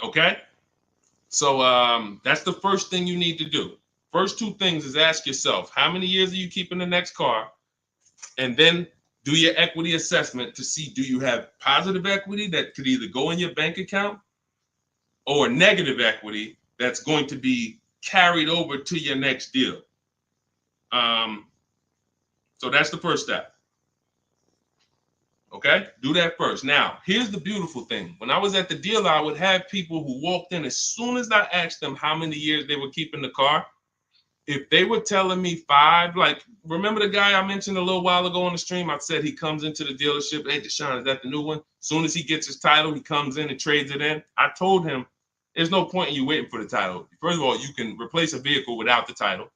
Okay? So that's the first thing you need to do. First 2 things is ask yourself, how many years are you keeping the next car? And then do your equity assessment to see, do you have positive equity that could either go in your bank account or negative equity that's going to be carried over to your next deal. So that's the first step. Okay, do that first. Now, here's the beautiful thing. When I was at the dealer, I would have people who walked in as soon as I asked them how many years they were keeping the car. If they were telling me 5, like, remember the guy I mentioned a little while ago on the stream? I said he comes into the dealership. Hey, Deshone, is that the new one? As soon as he gets his title, he comes in and trades it in. I told him, there's no point in you waiting for the title. First of all, you can replace a vehicle without the title.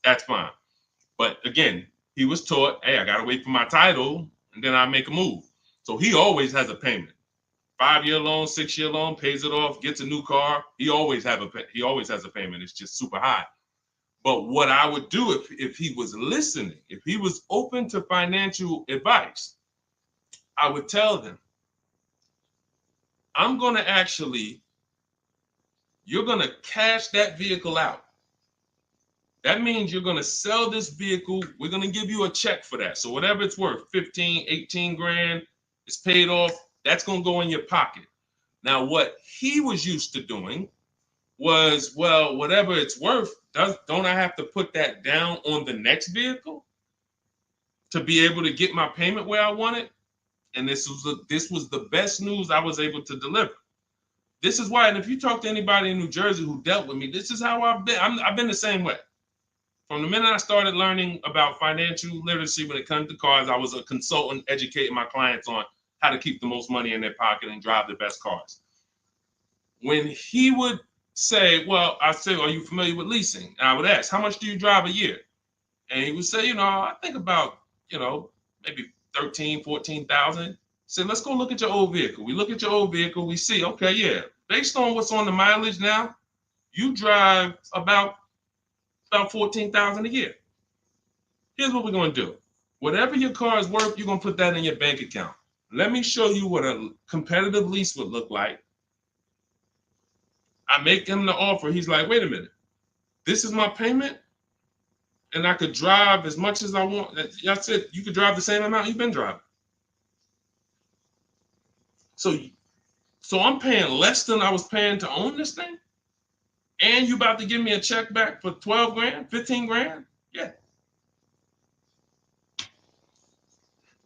That's fine. But again, he was taught, hey, I got to wait for my title, and then I make a move. So he always has a payment. 5-year loan, 6-year loan, pays it off, gets a new car. He always has a payment. It's just super high. But what I would do if he was listening, if he was open to financial advice, I would tell them, you're going to cash that vehicle out. That means you're going to sell this vehicle. We're going to give you a check for that. So whatever it's worth, 15, 18 grand, it's paid off. That's going to go in your pocket. Now, what he was used to doing was, well, whatever it's worth, don't I have to put that down on the next vehicle to be able to get my payment where I want it? And this was the best news I was able to deliver. This is why, and if you talk to anybody in New Jersey who dealt with me, this is how I've been. I've been the same way. From the minute I started learning about financial literacy when it comes to cars, I was a consultant educating my clients on how to keep the most money in their pocket and drive the best cars. When he would say, well, I say, are you familiar with leasing? And I would ask, how much do you drive a year? And he would say, I think about, maybe 13, 14,000. Say, let's go look at your old vehicle. We look at your old vehicle. We see, okay, yeah, based on what's on the mileage now, you drive about 14,000 a year. Here's what we're going to do. Whatever your car is worth, you're going to put that in your bank account. Let me show you what a competitive lease would look like. I make him the offer. He's like, wait a minute. This is my payment, and I could drive as much as I want. That's it. You could drive the same amount you've been driving. So I'm paying less than I was paying to own this thing? And you about to give me a check back for 12 grand, 15 grand? Yeah.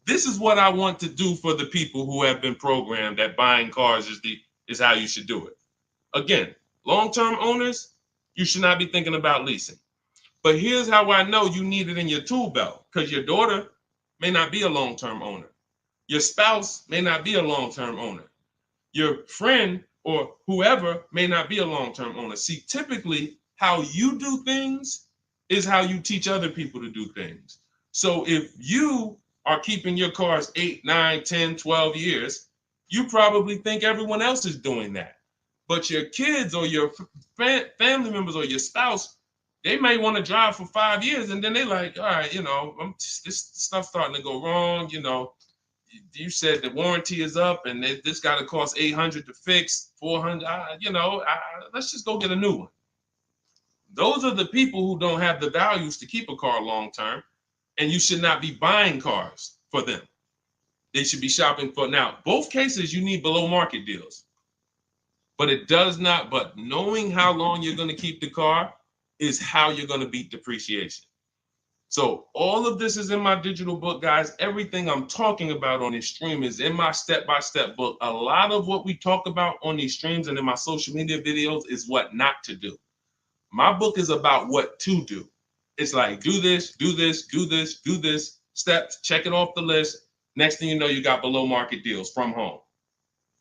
This is what I want to do for the people who have been programmed that buying cars is how you should do it. Again, long-term owners, you should not be thinking about leasing. But here's how I know you need it in your tool belt, because your daughter may not be a long-term owner. Your spouse may not be a long-term owner. Your friend or whoever may not be a long-term owner. See, typically how you do things is how you teach other people to do things. So if you are keeping your cars 8, 9, 10, 12 years, you probably think everyone else is doing that. But your kids or your family members or your spouse, they may want to drive for 5 years and then they're like, all right, this stuff's starting to go wrong. You said the warranty is up and this got to cost $800 to fix, $400. Let's just go get a new one. Those are the people who don't have the values to keep a car long term, and you should not be buying cars for them. They should be shopping for. Now, both cases, you need below market deals, but it does not. But knowing how long you're going to keep the car is how you're going to beat depreciation. So all of this is in my digital book, guys. Everything I'm talking about on this stream is in my step-by-step book. A lot of what we talk about on these streams and in my social media videos is what not to do. My book is about what to do. It's like, do this, do this, do this, do this, steps, check it off the list. Next thing you know, you got below market deals from home.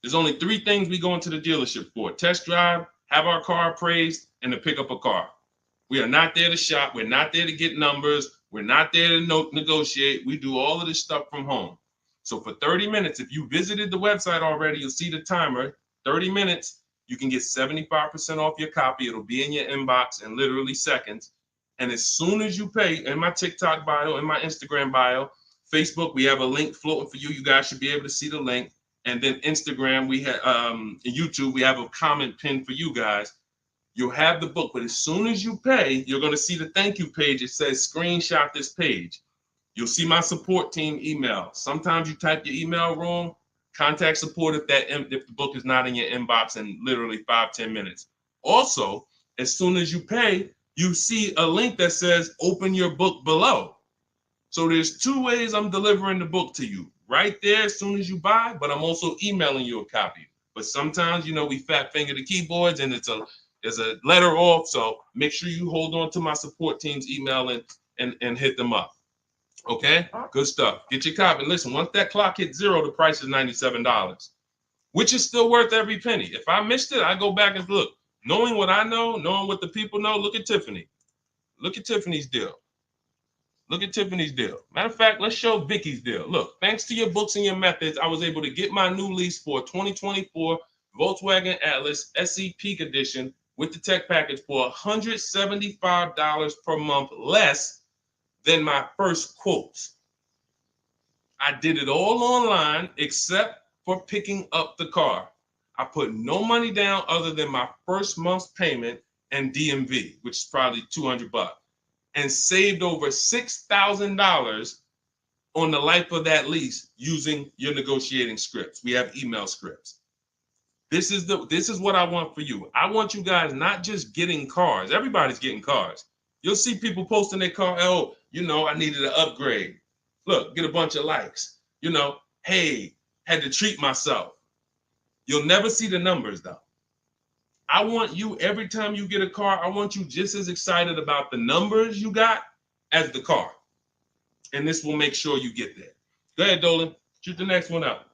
There's only 3 things we go into the dealership for: test drive, have our car appraised, and to pick up a car. We are not there to shop. We're not there to get numbers. We're not there to negotiate. We do all of this stuff from home. So for 30 minutes, if you visited the website already, you'll see the timer, 30 minutes, you can get 75% off your copy. It'll be in your inbox in literally seconds. And as soon as you pay, in my TikTok bio, in my Instagram bio, Facebook, we have a link floating for you. You guys should be able to see the link. And then Instagram, we have YouTube, we have a comment pinned for you guys. You'll have the book, but as soon as you pay, you're going to see the thank you page. It says screenshot this page. You'll see my support team email. Sometimes you type your email wrong. Contact support if the book is not in your inbox in literally 5-10 minutes. Also, as soon as you pay, you see a link that says open your book below. So there's 2 ways I'm delivering the book to you. Right there as soon as you buy, but I'm also emailing you a copy. But sometimes, we fat finger the keyboards and there's a letter off. So make sure you hold on to my support team's email and hit them up. Okay, good stuff. Get your copy. Listen, once that clock hits 0, the price is $97, which is still worth every penny. If I missed it, I go back and look. Knowing what I know, knowing what the people know, look at Tiffany. Look at Tiffany's deal. Look at Tiffany's deal. Matter of fact, let's show Vicky's deal. Look, thanks to your books and your methods, I was able to get my new lease for a 2024 Volkswagen Atlas SE Peak Edition with the tech package for $175 per month less than my first quotes. I did it all online except for picking up the car. I put no money down other than my first month's payment and DMV, which is probably $200, and saved over $6,000 on the life of that lease using your negotiating scripts. We have email scripts. This is what I want for you. I want you guys not just getting cars. Everybody's getting cars. You'll see people posting their car. Oh, I needed an upgrade. Look, get a bunch of likes. Hey, had to treat myself. You'll never see the numbers though. I want you, every time you get a car, I want you just as excited about the numbers you got as the car. And this will make sure you get there. Go ahead, Dolan. Shoot the next one up.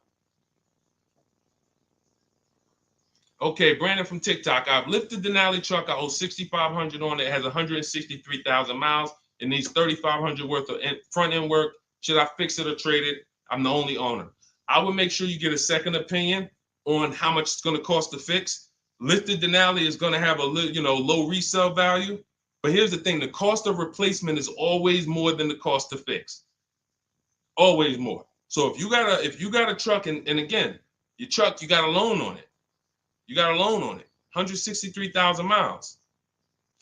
Okay, Brandon from TikTok. I've lifted the Denali truck. I owe $6,500 on it. It has 163,000 miles. It needs $3,500 worth of front end work. Should I fix it or trade it? I'm the only owner. I would make sure you get a second opinion on how much it's going to cost to fix. Lifted Denali is going to have a low resale value. But here's the thing: the cost of replacement is always more than the cost to fix. Always more. So if you got a truck, and again, your truck, you got a loan on it. You got a loan on it, 163,000 miles.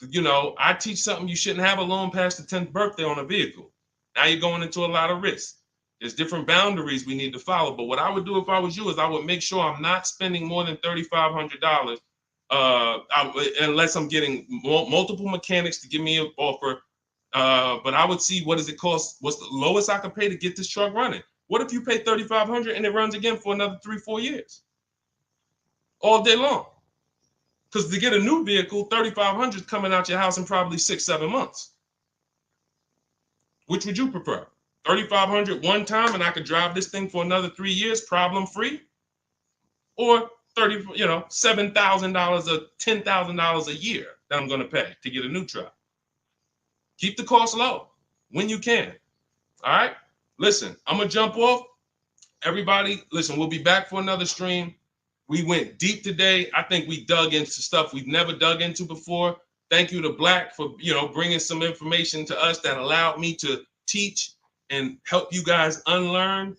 I teach something: you shouldn't have a loan past the 10th birthday on a vehicle. Now you're going into a lot of risk. There's different boundaries we need to follow. But what I would do if I was you is I would make sure I'm not spending more than $3,500 unless I'm getting multiple mechanics to give me an offer. But I would see, what does it cost? What's the lowest I can pay to get this truck running? What if you pay $3,500 and it runs again for another 3-4 years? All day long. Because to get a new vehicle, $3,500 is coming out your house in probably 6-7 months. Which would you prefer? $3,500 one time and I could drive this thing for another 3 years problem free? Or $7,000 or $10,000 a year that I'm going to pay to get a new truck? Keep the cost low when you can. All right. Listen, I'm going to jump off. Everybody, listen, we'll be back for another stream. We went deep today. I think we dug into stuff we've never dug into before. Thank you to Black for, bringing some information to us that allowed me to teach and help you guys unlearn.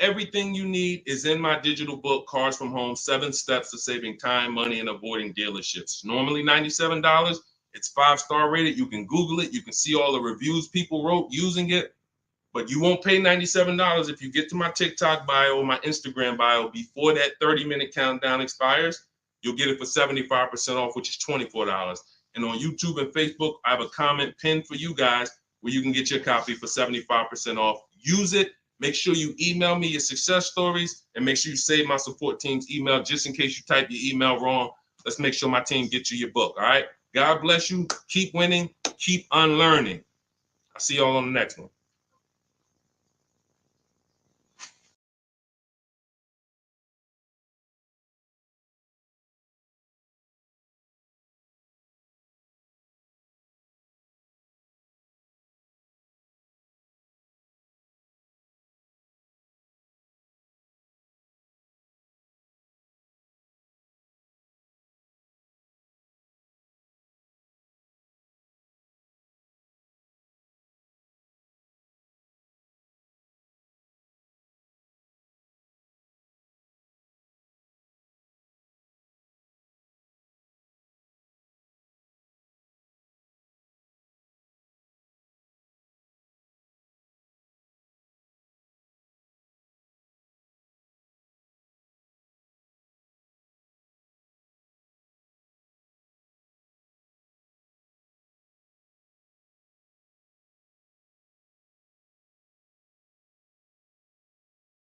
Everything you need is in my digital book, Cars from Home, 7 Steps to Saving Time, Money, and Avoiding Dealerships. Normally $97. It's 5-star rated. You can Google it. You can see all the reviews people wrote using it. But you won't pay $97 if you get to my TikTok bio or my Instagram bio before that 30-minute countdown expires. You'll get it for 75% off, which is $24. And on YouTube and Facebook, I have a comment pinned for you guys where you can get your copy for 75% off. Use it. Make sure you email me your success stories, and make sure you save my support team's email just in case you type your email wrong. Let's make sure my team gets you your book. All right. God bless you. Keep winning. Keep unlearning. I'll see y'all on the next one.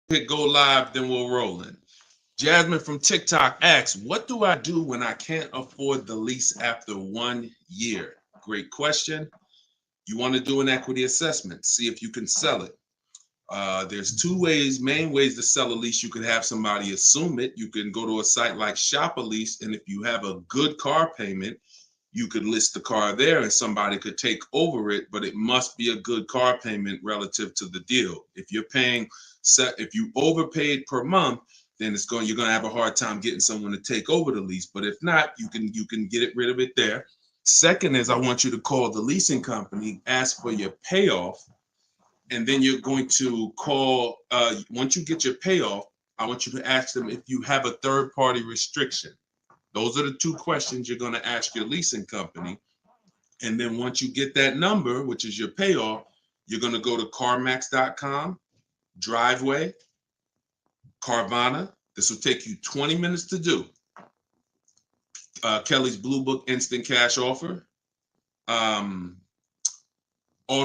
Hit go live, then we'll roll in. Jasmine from TikTok asks, what do I do when I can't afford the lease after 1 year? Great question. You want to do an equity assessment, see if you can sell it. There's two main ways to sell a lease. You could have somebody assume it. You can go to a site like Shop a Lease, and if you have a good car payment, you could list the car there and somebody could take over it, but it must be a good car payment relative to the deal. If you're paying, if you overpaid per month, then you're going to have a hard time getting someone to take over the lease. But if not, you can get rid of it there. Second is, I want you to call the leasing company, ask for your payoff, and then you're going to call, once you get your payoff, I want you to ask them if you have a third-party restriction. Those are the two questions you're going to ask your leasing company. And then once you get that number, which is your payoff, you're going to go to CarMax.com, Driveway, Carvana. This will take you 20 minutes to do. Kelly's Blue Book Instant Cash Offer, Auto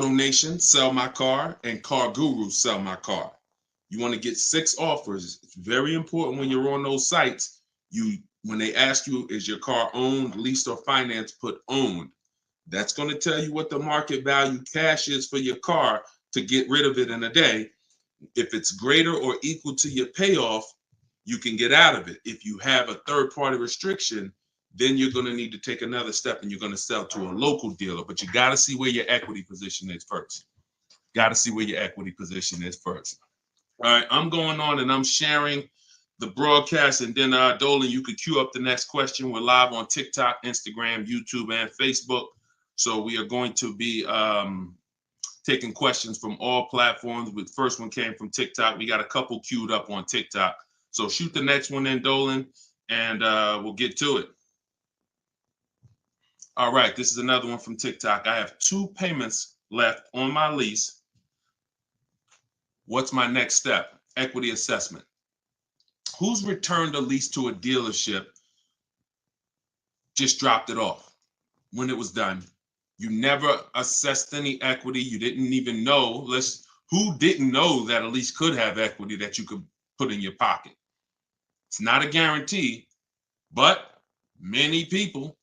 Nation, Sell My Car, and Car Guru, Sell My Car. You want to get 6 offers. It's very important when you're on those sites. When they ask you, is your car owned, leased, or financed, put owned. That's going to tell you what the market value cash is for your car to get rid of it in a day. If it's greater or equal to your payoff, you can get out of it. If you have a third-party restriction, then you're going to need to take another step and you're going to sell to a local dealer. But you got to see where your equity position is first. Got to see where your equity position is first. All right, I'm going on and I'm sharing the broadcast, and then Dolan, you could queue up the next question. We're live on TikTok, Instagram, YouTube, and Facebook. So we are going to be taking questions from all platforms. The first one came from TikTok. We got a couple queued up on TikTok. So shoot the next one in, Dolan, and we'll get to it. All right, this is another one from TikTok. I have 2 payments left on my lease. What's my next step? Equity assessment. Who's returned a lease to a dealership, just dropped it off when it was done? You never assessed any equity. You didn't even know. Who didn't know that a lease could have equity that you could put in your pocket? It's not a guarantee, but many people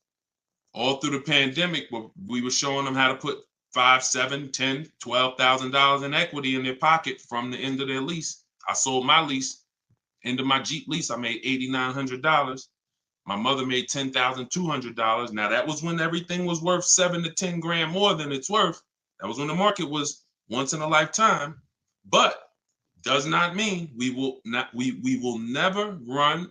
all through the pandemic, we were showing them how to put $5,000, $10,000, $12,000 in equity in their pocket from the end of their lease. I sold my lease. End of my Jeep lease, I made $8,900. My mother made $10,200. Now that was when everything was worth 7 to 10 grand more than it's worth. That was when the market was once in a lifetime. But does not mean we will never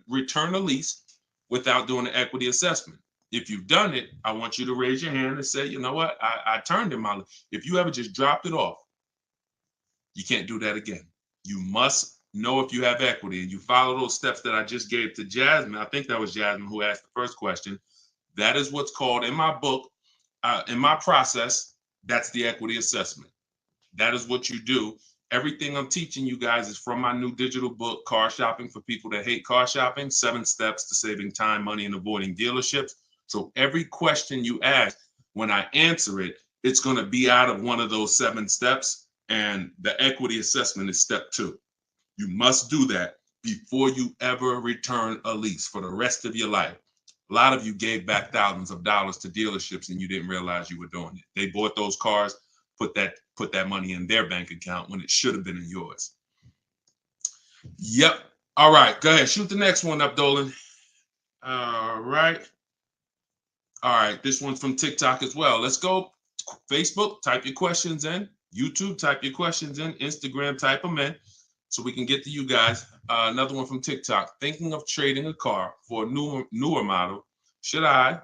return a lease without doing an equity assessment. If you've done it, I want you to raise your hand and say, you know what, I turned in my lease. If you ever just dropped it off, you can't do that again. You must know if you have equity, and you follow those steps that I just gave to Jasmine. I think that was Jasmine who asked the first question. That is what's called in my book, In my process, that's the equity assessment. That is what you do. Everything I'm teaching you guys is from my new digital book, Car Shopping for People That Hate Car Shopping, 7 Steps to Saving Time, Money, and Avoiding Dealerships. So every question you ask, when I answer it, it's going to be out of one of those 7 steps. And the equity assessment is step 2. You must do that before you ever return a lease for the rest of your life. A lot of you gave back thousands of dollars to dealerships and you didn't realize you were doing it. They bought those cars, put that money in their bank account when it should have been in yours. Yep. All right. Go ahead. Shoot the next one up, Dolan. All right. All right. This one's from TikTok as well. Let's go. Facebook, type your questions in. YouTube, type your questions in. Instagram, type them in so we can get to you guys. Another one from TikTok. Thinking of trading a car for a newer model. Should I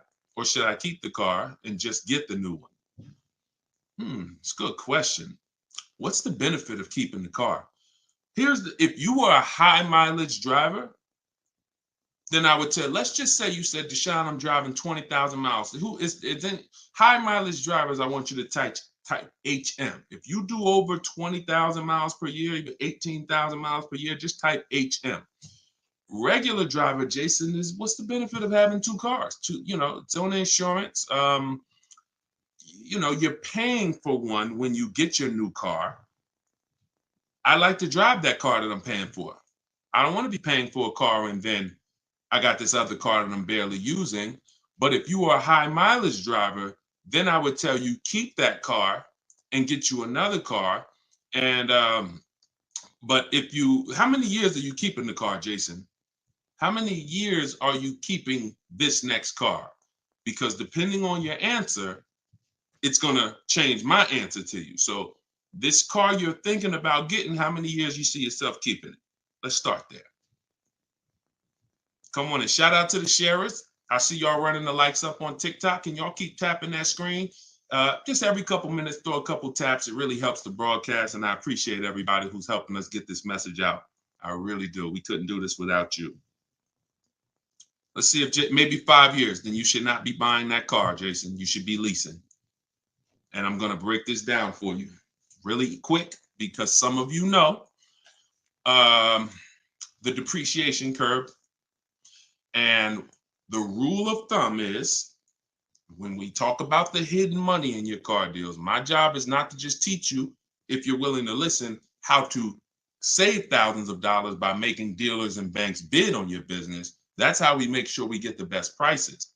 keep the car and just get the new one? It's a good question. What's the benefit of keeping the car? If you were a high mileage driver, then I would tell, let's just say you said, Deshone, I'm driving 20,000 miles. Then high mileage drivers, I want you to type HM. If you do over 20,000 miles per year, even 18,000 miles per year, just type HM. Regular driver, Jason, what's the benefit of having 2 cars? It's own insurance. You're paying for one when you get your new car. I like to drive that car that I'm paying for. I don't want to be paying for a car and then I got this other car that I'm barely using. But if you are a high mileage driver, then I would tell you keep that car and get you another car. And but how many years are you keeping the car, Jason? How many years are you keeping this next car? Because depending on your answer, it's going to change my answer to you. So this car you're thinking about getting, how many years you see yourself keeping it? Let's start there. Come on and shout out to the sharers. I see y'all running the likes up on TikTok and y'all keep tapping that screen. Just every couple minutes, throw a couple taps. It really helps the broadcast. And I appreciate everybody who's helping us get this message out. I really do. We couldn't do this without you. Let's see if maybe 5 years, then you should not be buying that car, Jason. You should be leasing. And I'm going to break this down for you really quick because some of you know the depreciation curve. And the rule of thumb is when we talk about the hidden money in your car deals, my job is not to just teach you, if you're willing to listen, how to save thousands of dollars by making dealers and banks bid on your business. That's how we make sure we get the best prices.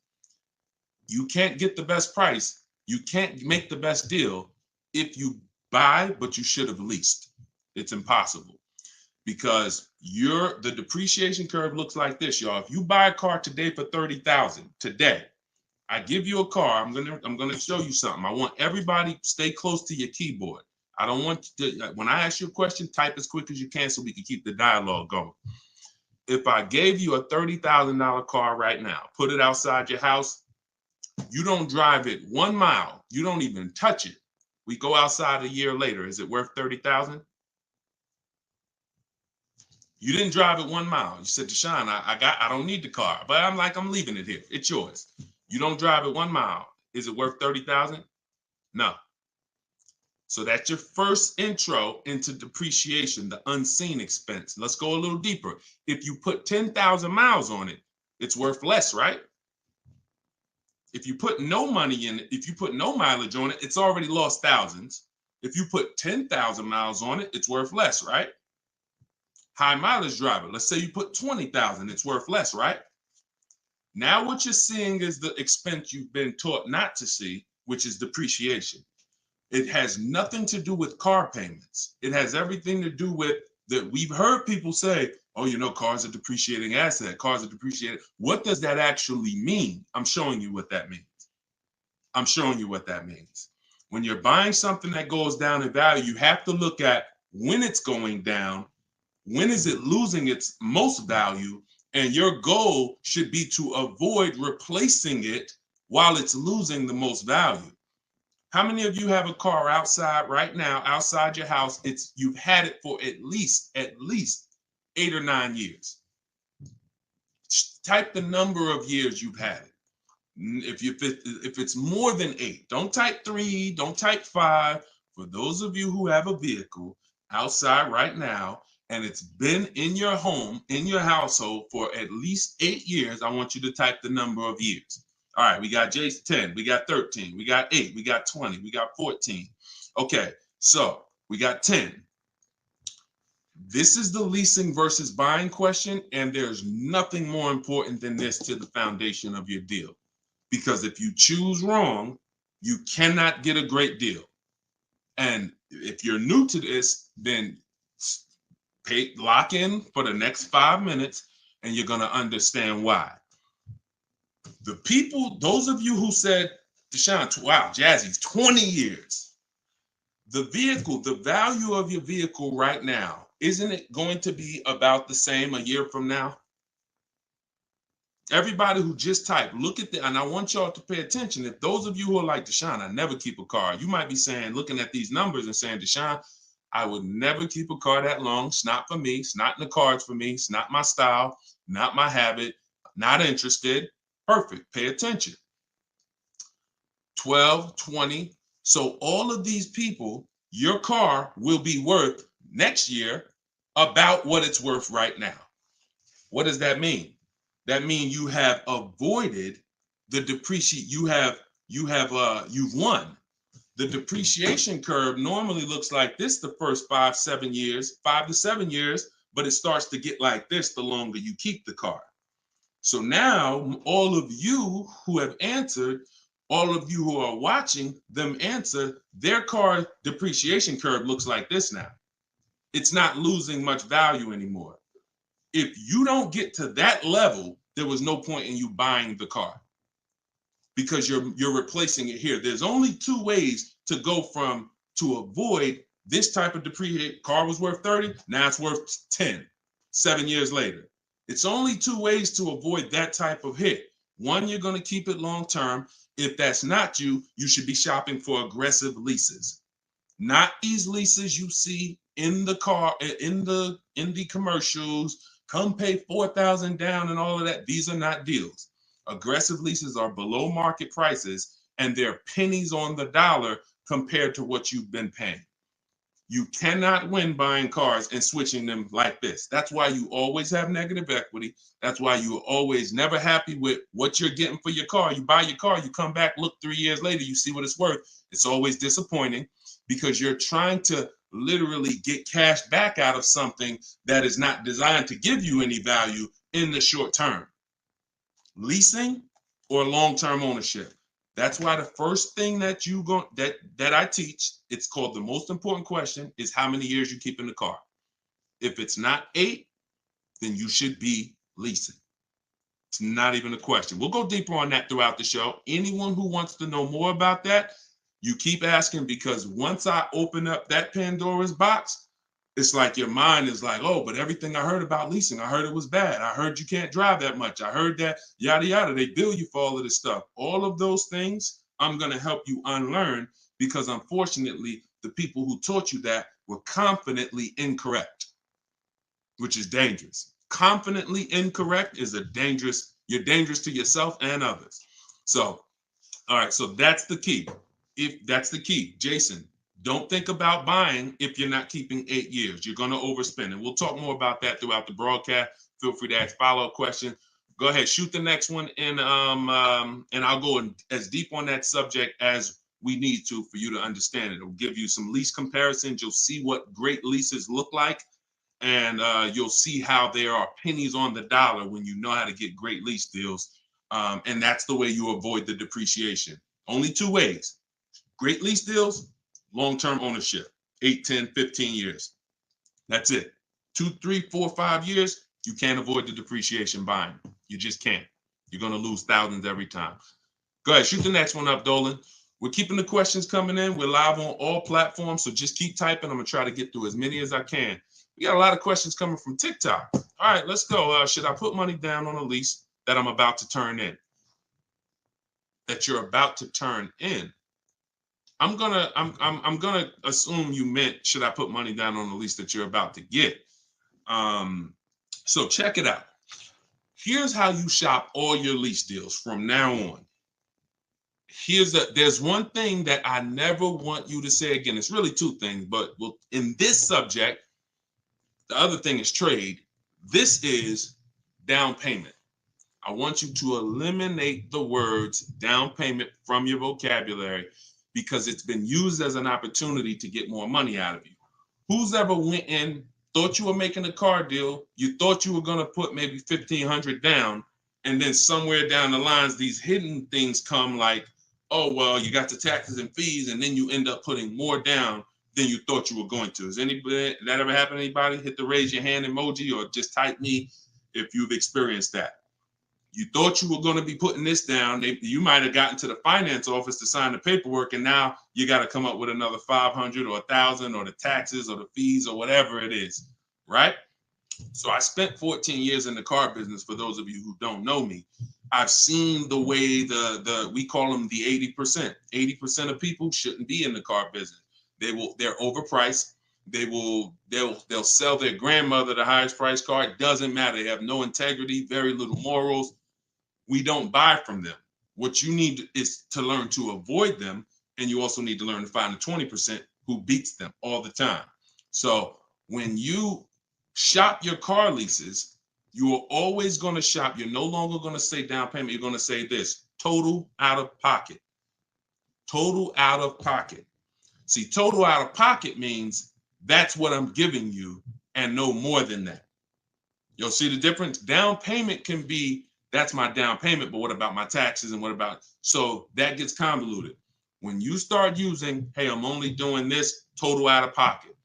You can't get the best price. You can't make the best deal if you buy, but you should have leased. It's impossible. Because the depreciation curve looks like this, y'all. If you buy a car today for $30,000 today, I give you a car. I'm gonna show you something. I want everybody stay close to your keyboard. I don't want you to, when I ask you a question, type as quick as you can so we can keep the dialogue going. If I gave you a $30,000 car right now, put it outside your house, you don't drive it 1 mile, you don't even touch it. We go outside a year later. Is it worth $30,000? You didn't drive it 1 mile. You said, Deshone, I don't need the car, but I'm leaving it here. It's yours. You don't drive it 1 mile. Is it worth $30,000? No. So that's your first intro into depreciation, the unseen expense. Let's go a little deeper. If you put 10,000 miles on it, it's worth less, right? If you put no money in it, if you put no mileage on it, it's already lost thousands. If you put 10,000 miles on it, it's worth less, right? High mileage driver, let's say you put 20,000, it's worth less, right? Now what you're seeing is the expense you've been taught not to see, which is depreciation. It has nothing to do with car payments. It has everything to do with that. We've heard people say, oh, cars are depreciating asset, cars are depreciating. What does that actually mean? I'm showing you what that means. I'm showing you what that means. When you're buying something that goes down in value, you have to look at when it's going down, when is it losing its most value, and your goal should be to avoid replacing it while it's losing the most value. How many of you have a car outside right now, outside your house? You've had it for at least 8 or 9 years. Type the number of years you've had it. If it's more than 8, don't type 3, don't type 5. For those of you who have a vehicle outside right now and it's been in your home, in your household for at least 8 years, I want you to type the number of years. All right, we got Jason 10, we got 13, we got 8, we got 20, we got 14. Okay, so we got 10. This is the leasing versus buying question, and there's nothing more important than this to the foundation of your deal. Because if you choose wrong, you cannot get a great deal. And if you're new to this, then lock in for the next 5 minutes, and you're going to understand why. The people, those of you who said, Deshone, wow, Jazzy's 20 years. The vehicle, the value of your vehicle right now, isn't it going to be about the same a year from now? Everybody who just typed, look at the, and I want y'all to pay attention. If those of you who are like, Deshone, I never keep a car, you might be saying, looking at these numbers and saying, Deshone, I would never keep a car that long. It's not for me. It's not in the cards for me. It's not my style, not my habit, not interested. Perfect. Pay attention. 12, 20. So all of these people, your car will be worth next year about what it's worth right now. What does that mean? That means you have avoided the depreciation. You've won. The depreciation curve normally looks like this the first 5 to 7 years, but it starts to get like this the longer you keep the car. So now all of you who have answered, all of you who are watching them answer, their car depreciation curve looks like this now. It's not losing much value anymore. If you don't get to that level, there was no point in you buying the car because you're replacing it here. There's only 2 ways to go from to avoid this type of depreciation. Car was worth 30, now it's worth 10, 7 years later. It's only 2 ways to avoid that type of hit. One, you're going to keep it long term. If that's not you, you should be shopping for aggressive leases. Not these leases you see in the car, in the commercials, come pay $4,000 down and all of that. These are not deals. Aggressive leases are below market prices and they're pennies on the dollar compared to what you've been paying. You cannot win buying cars and switching them like this. That's why you always have negative equity. That's why you're always never happy with what you're getting for your car. You buy your car, you come back, look 3 years later, you see what it's worth. It's always disappointing because you're trying to literally get cash back out of something that is not designed to give you any value in the short term. Leasing or long-term ownership. That's why the first thing that I teach, it's called the most important question, is how many years you keep in the car. If it's not 8, then you should be leasing. It's not even a question. We'll go deeper on that throughout the show. Anyone who wants to know more about that, you keep asking, because once I open up that Pandora's box, it's like your mind is like, oh, but everything I heard about leasing, I heard it was bad. I heard you can't drive that much. I heard that yada, yada. They bill you for all of this stuff. All of those things, I'm going to help you unlearn because unfortunately, the people who taught you that were confidently incorrect, which is dangerous. Confidently incorrect is you're dangerous to yourself and others. So, all right, so that's the key. If that's the key, Jason, don't think about buying if you're not keeping 8 years. You're going to overspend. And we'll talk more about that throughout the broadcast. Feel free to ask follow-up questions. Go ahead, shoot the next one, and I'll go as deep on that subject as we need to for you to understand it. It'll give you some lease comparisons. You'll see what great leases look like, and you'll see how there are pennies on the dollar when you know how to get great lease deals. And that's the way you avoid the depreciation. Only 2 ways. Great lease deals, long-term ownership, 8, 10, 15 years. That's it. 2, 3, 4, 5 years, you can't avoid the depreciation buying. You just can't. You're going to lose thousands every time. Go ahead, shoot the next one up, Dolan. We're keeping the questions coming in. We're live on all platforms, so just keep typing. I'm going to try to get through as many as I can. We got a lot of questions coming from TikTok. All right, let's go. Should I put money down on a lease that I'm about to turn in? That you're about to turn in. I'm gonna assume you meant, should I put money down on the lease that you're about to get? So check it out. Here's how you shop all your lease deals from now on. there's one thing that I never want you to say again. It's really two things, but in this subject, the other thing is trade. This is down payment. I want you to eliminate the words down payment from your vocabulary because it's been used as an opportunity to get more money out of you. Who's ever went in, thought you were making a car deal, you thought you were going to put maybe $1,500 down, and then somewhere down the lines, these hidden things come like, oh, well, you got the taxes and fees, and then you end up putting more down than you thought you were going to. Has anybody, that ever happened to anybody? Hit the raise your hand emoji or just type me if you've experienced that. You thought you were going to be putting this down. You might have gotten to the finance office to sign the paperwork, and now you got to come up with another 500 or 1,000 or the taxes or the fees or whatever it is, right? So I spent 14 years in the car business. For those of you who don't know me, I've seen the way we call them the 80%. 80% of people shouldn't be in the car business. They're overpriced. They'll sell their grandmother the highest price car. It doesn't matter. They have no integrity, very little morals. We don't buy from them. What you need is to learn to avoid them, and you also need to learn to find the 20% who beats them all the time. So when you shop your car leases, you are always going to shop. You're no longer going to say down payment. You're going to say this: total out of pocket. Total out of pocket. See, total out of pocket means that's what I'm giving you and no more than that. You'll see the difference. Down payment can be, that's my down payment, but what about my taxes and what about, so that gets convoluted. When you start using, hey, I'm only doing this total out of pocket,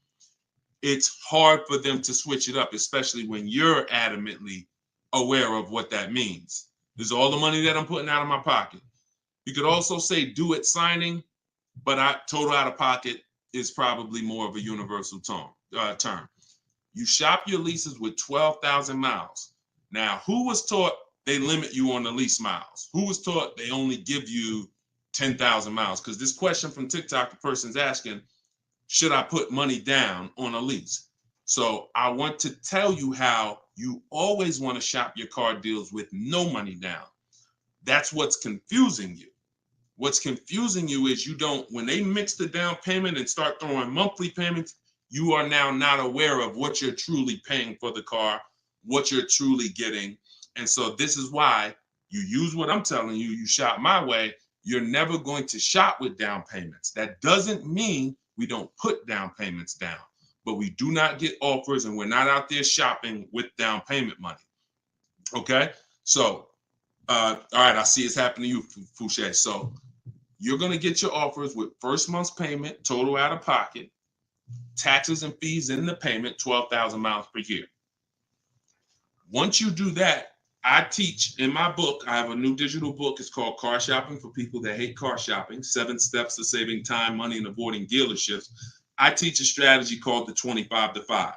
it's hard for them to switch it up, especially when you're adamantly aware of what that means. This is all the money that I'm putting out of my pocket. You could also say do it signing, but total out of pocket is probably more of a universal term. You shop your leases with 12,000 miles. Now, who was taught they limit you on the lease miles? Who was taught they only give you 10,000 miles? Because this question from TikTok, the person's asking, should I put money down on a lease? So I want to tell you how you always want to shop your car deals with no money down. That's what's confusing you. What's confusing you is when they mix the down payment and start throwing monthly payments, you are now not aware of what you're truly paying for the car, what you're truly getting. And so this is why you use what I'm telling you, you shop my way. You're never going to shop with down payments. That doesn't mean we don't put down payments down, but we do not get offers and we're not out there shopping with down payment money. Okay? So, all right, I see it's happening to you, Fouché. So you're going to get your offers with first month's payment, total out of pocket, taxes and fees in the payment, 12,000 miles per year. Once you do that, I teach in my book, I have a new digital book. It's called Car Shopping for People That Hate Car Shopping, 7 Steps to Saving Time, Money, and Avoiding Dealerships. I teach a strategy called the 25 to 5.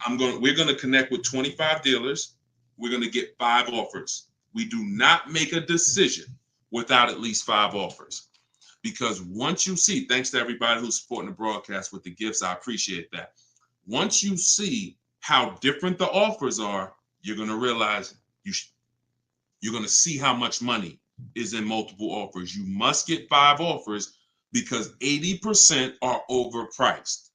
We're going to connect with 25 dealers. We're going to get 5 offers. We do not make a decision without at least 5 offers. Because once you see, thanks to everybody who's supporting the broadcast with the gifts, I appreciate that. Once you see how different the offers are, you're going to realize you're going to see how much money is in multiple offers. You must get 5 offers because 80% are overpriced.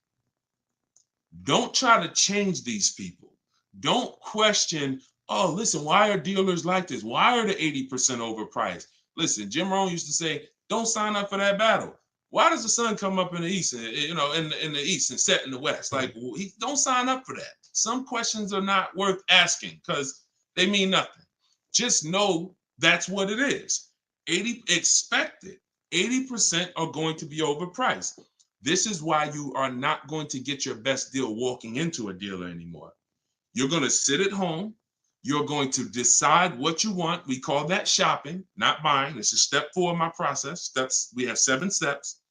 Don't try to change these people. Don't question, oh, listen, why are dealers like this? Why are the 80% overpriced? Listen, Jim Rohn used to say, don't sign up for that battle. Why does the sun come up in the east, and, in the east and set in the west? Like, don't sign up for that. Some questions are not worth asking because they mean nothing. Just know that's what it is. 80% are going to be overpriced. This is why you are not going to get your best deal walking into a dealer anymore. You're going to sit at home. You're going to decide what you want. We call that shopping, not buying. This is step 4 of my process. We have 7 steps.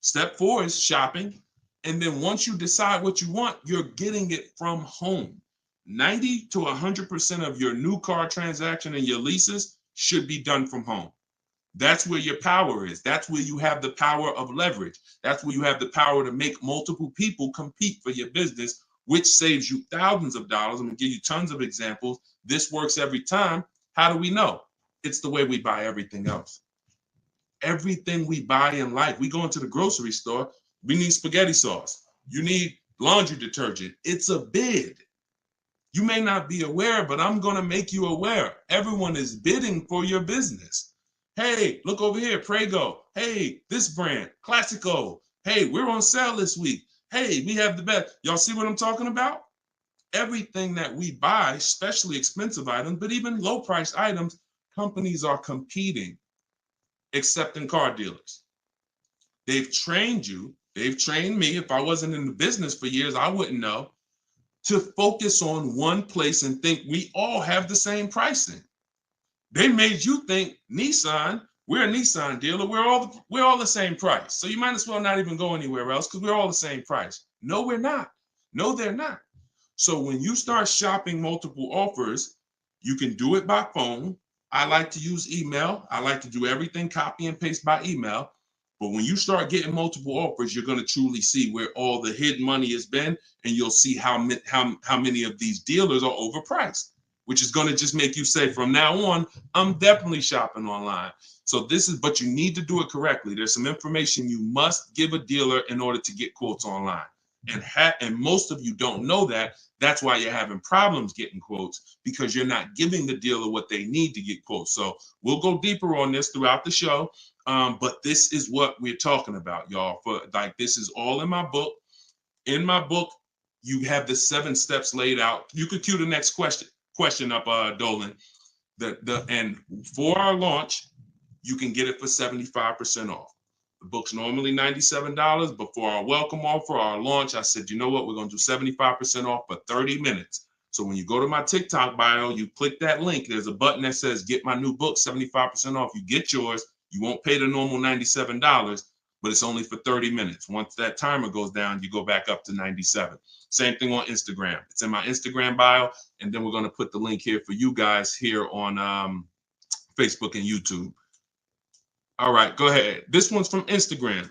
Step 4 is shopping. And then once you decide what you want, you're getting it from home. 90 to 100% of your new car transaction and your leases should be done from home. That's where your power is. That's where you have the power of leverage. That's where you have the power to make multiple people compete for your business, which saves you thousands of dollars. I'm going to give you tons of examples. This works every time. How do we know? It's the way we buy everything else. Everything we buy in life, we go into the grocery store, we need spaghetti sauce. You need laundry detergent. It's a bid. You may not be aware, but I'm going to make you aware. Everyone is bidding for your business. Hey, look over here, Prego. Hey, this brand, Classico. Hey, we're on sale this week. Hey, we have the best. Y'all see what I'm talking about? Everything that we buy, especially expensive items, but even low price items, companies are competing, except in car dealers. They've trained you. They've trained me. If I wasn't in the business for years, I wouldn't know, to focus on one place and think we all have the same pricing. They made you think Nissan, we're a Nissan dealer, we're all the same price. So you might as well not even go anywhere else because we're all the same price. No, we're not. No, they're not. So when you start shopping multiple offers, you can do it by phone. I like to use email. I like to do everything copy and paste by email. But when you start getting multiple offers, you're going to truly see where all the hidden money has been, and you'll see how many of these dealers are overpriced, which is going to just make you say, from now on, I'm definitely shopping online. So but you need to do it correctly. There's some information you must give a dealer in order to get quotes online. And most of you don't know that. That's why you're having problems getting quotes, because you're not giving the dealer what they need to get quotes. So we'll go deeper on this throughout the show. But this is what we're talking about, y'all. This is all in my book. In my book, you have the 7 steps laid out. You could cue the next question up, Dolan. And for our launch, you can get it for 75% off. The book's normally $97, but for our welcome offer, our launch, I said, you know what? We're going to do 75% off for 30 minutes. So when you go to my TikTok bio, you click that link. There's a button that says, get my new book, 75% off. You get yours. You won't pay the normal $97, but it's only for 30 minutes. Once that timer goes down, you go back up to 97. Same thing on Instagram. It's in my Instagram bio. And then we're going to put the link here for you guys here on Facebook and YouTube. All right, go ahead. This one's from Instagram.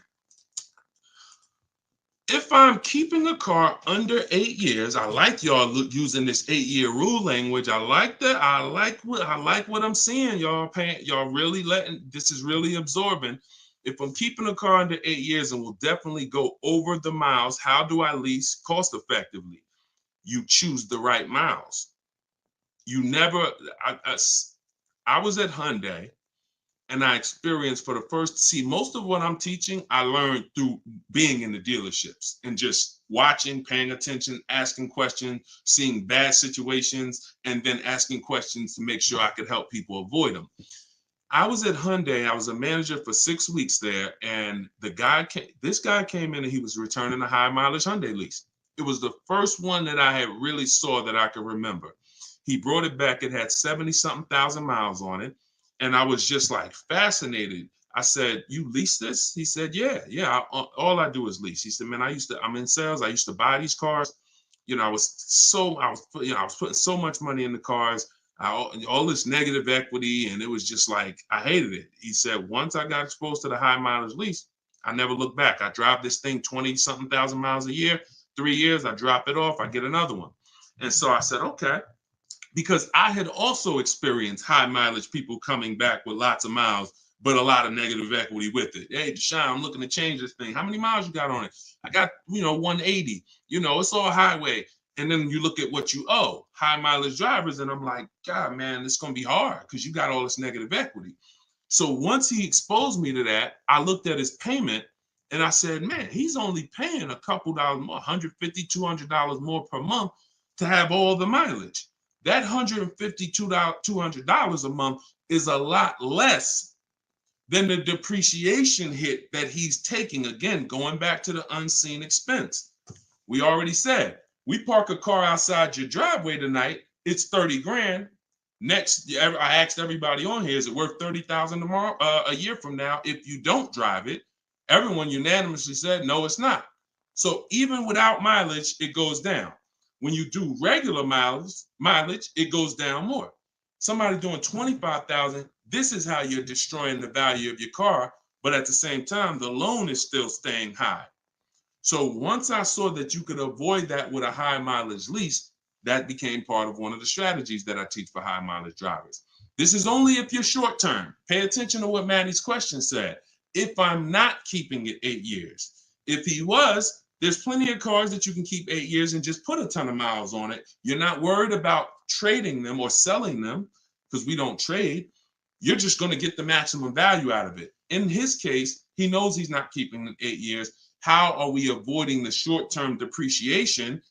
If I'm keeping a car under 8 years, I like y'all using this 8-year rule language. I like that. I like what I'm seeing, y'all. Y'all really this is really absorbing. If I'm keeping a car under 8 years and will definitely go over the miles, how do I lease cost effectively? You choose the right miles. You never. I was at Hyundai. And I experienced most of what I'm teaching, I learned through being in the dealerships and just watching, paying attention, asking questions, seeing bad situations, and then asking questions to make sure I could help people avoid them. I was at Hyundai. I was a manager for 6 weeks there. And this guy came in and he was returning a high mileage Hyundai lease. It was the first one that I had really saw that I could remember. He brought it back. It had 70-something thousand miles on it. And I was just like fascinated. I said, you lease this? He said, yeah. All I do is lease. He said, man, I'm in sales. I used to buy these cars. You know, I was putting so much money in the cars, all this negative equity. And it was just like, I hated it. He said, once I got exposed to the high mileage lease, I never looked back. I drive this thing 20-something thousand miles a year, 3 years, I drop it off, I get another one. And so I said, okay. Because I had also experienced high mileage people coming back with lots of miles, but a lot of negative equity with it. Hey, Deshone, I'm looking to change this thing. How many miles you got on it? I got, 180. It's all highway. And then you look at what you owe, high mileage drivers. And I'm like, God, man, it's going to be hard because you got all this negative equity. So once he exposed me to that, I looked at his payment and I said, man, he's only paying a couple dollars more, $150, $200 more per month to have all the mileage. That $150, $200 a month is a lot less than the depreciation hit that he's taking. Again, going back to the unseen expense. We already said, we park a car outside your driveway tonight, it's 30 grand. Next, I asked everybody on here, is it worth 30,000 tomorrow, a year from now? If you don't drive it, everyone unanimously said, no, it's not. So even without mileage, it goes down. When you do regular mileage, it goes down more. Somebody doing 25,000, this is how you're destroying the value of your car. But at the same time, the loan is still staying high. So once I saw that you could avoid that with a high mileage lease, that became part of one of the strategies that I teach for high mileage drivers. This is only if you're short term. Pay attention to what Maddie's question said. If I'm not keeping it 8 years. If he was, there's plenty of cars that you can keep 8 years and just put a ton of miles on it. You're not worried about trading them or selling them because we don't trade. You're just going to get the maximum value out of it. In his case, he knows he's not keeping it 8 years. How are we avoiding the short-term depreciation?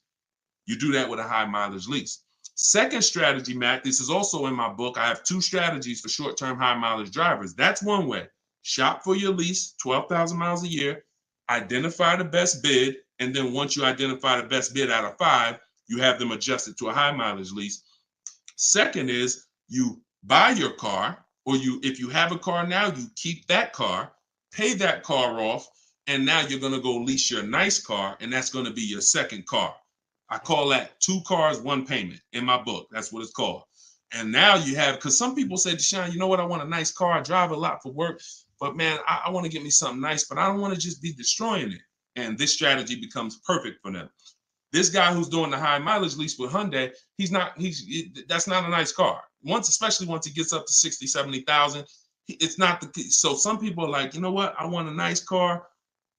You do that with a high mileage lease. Second strategy, Matt, this is also in my book. I have 2 strategies for short-term high mileage drivers. That's one way. Shop for your lease, 12,000 miles a year, identify the best bid, and then once you identify the best bid out of 5, you have them adjusted to a high mileage lease. Second is you buy your car, or if you have a car now, you keep that car, pay that car off, and now you're going to go lease your nice car, and that's going to be your second car. I call that 2 cars, 1 payment in my book. That's what it's called. And now you have, because some people say, Deshone, you know what? I want a nice car. I drive a lot for work, but man, I want to get me something nice, but I don't want to just be destroying it. And this strategy becomes perfect for them. This guy who's doing the high mileage lease with Hyundai, that's not a nice car. Especially once it gets up to 60, 70,000, it's not so some people are like, you know what? I want a nice car.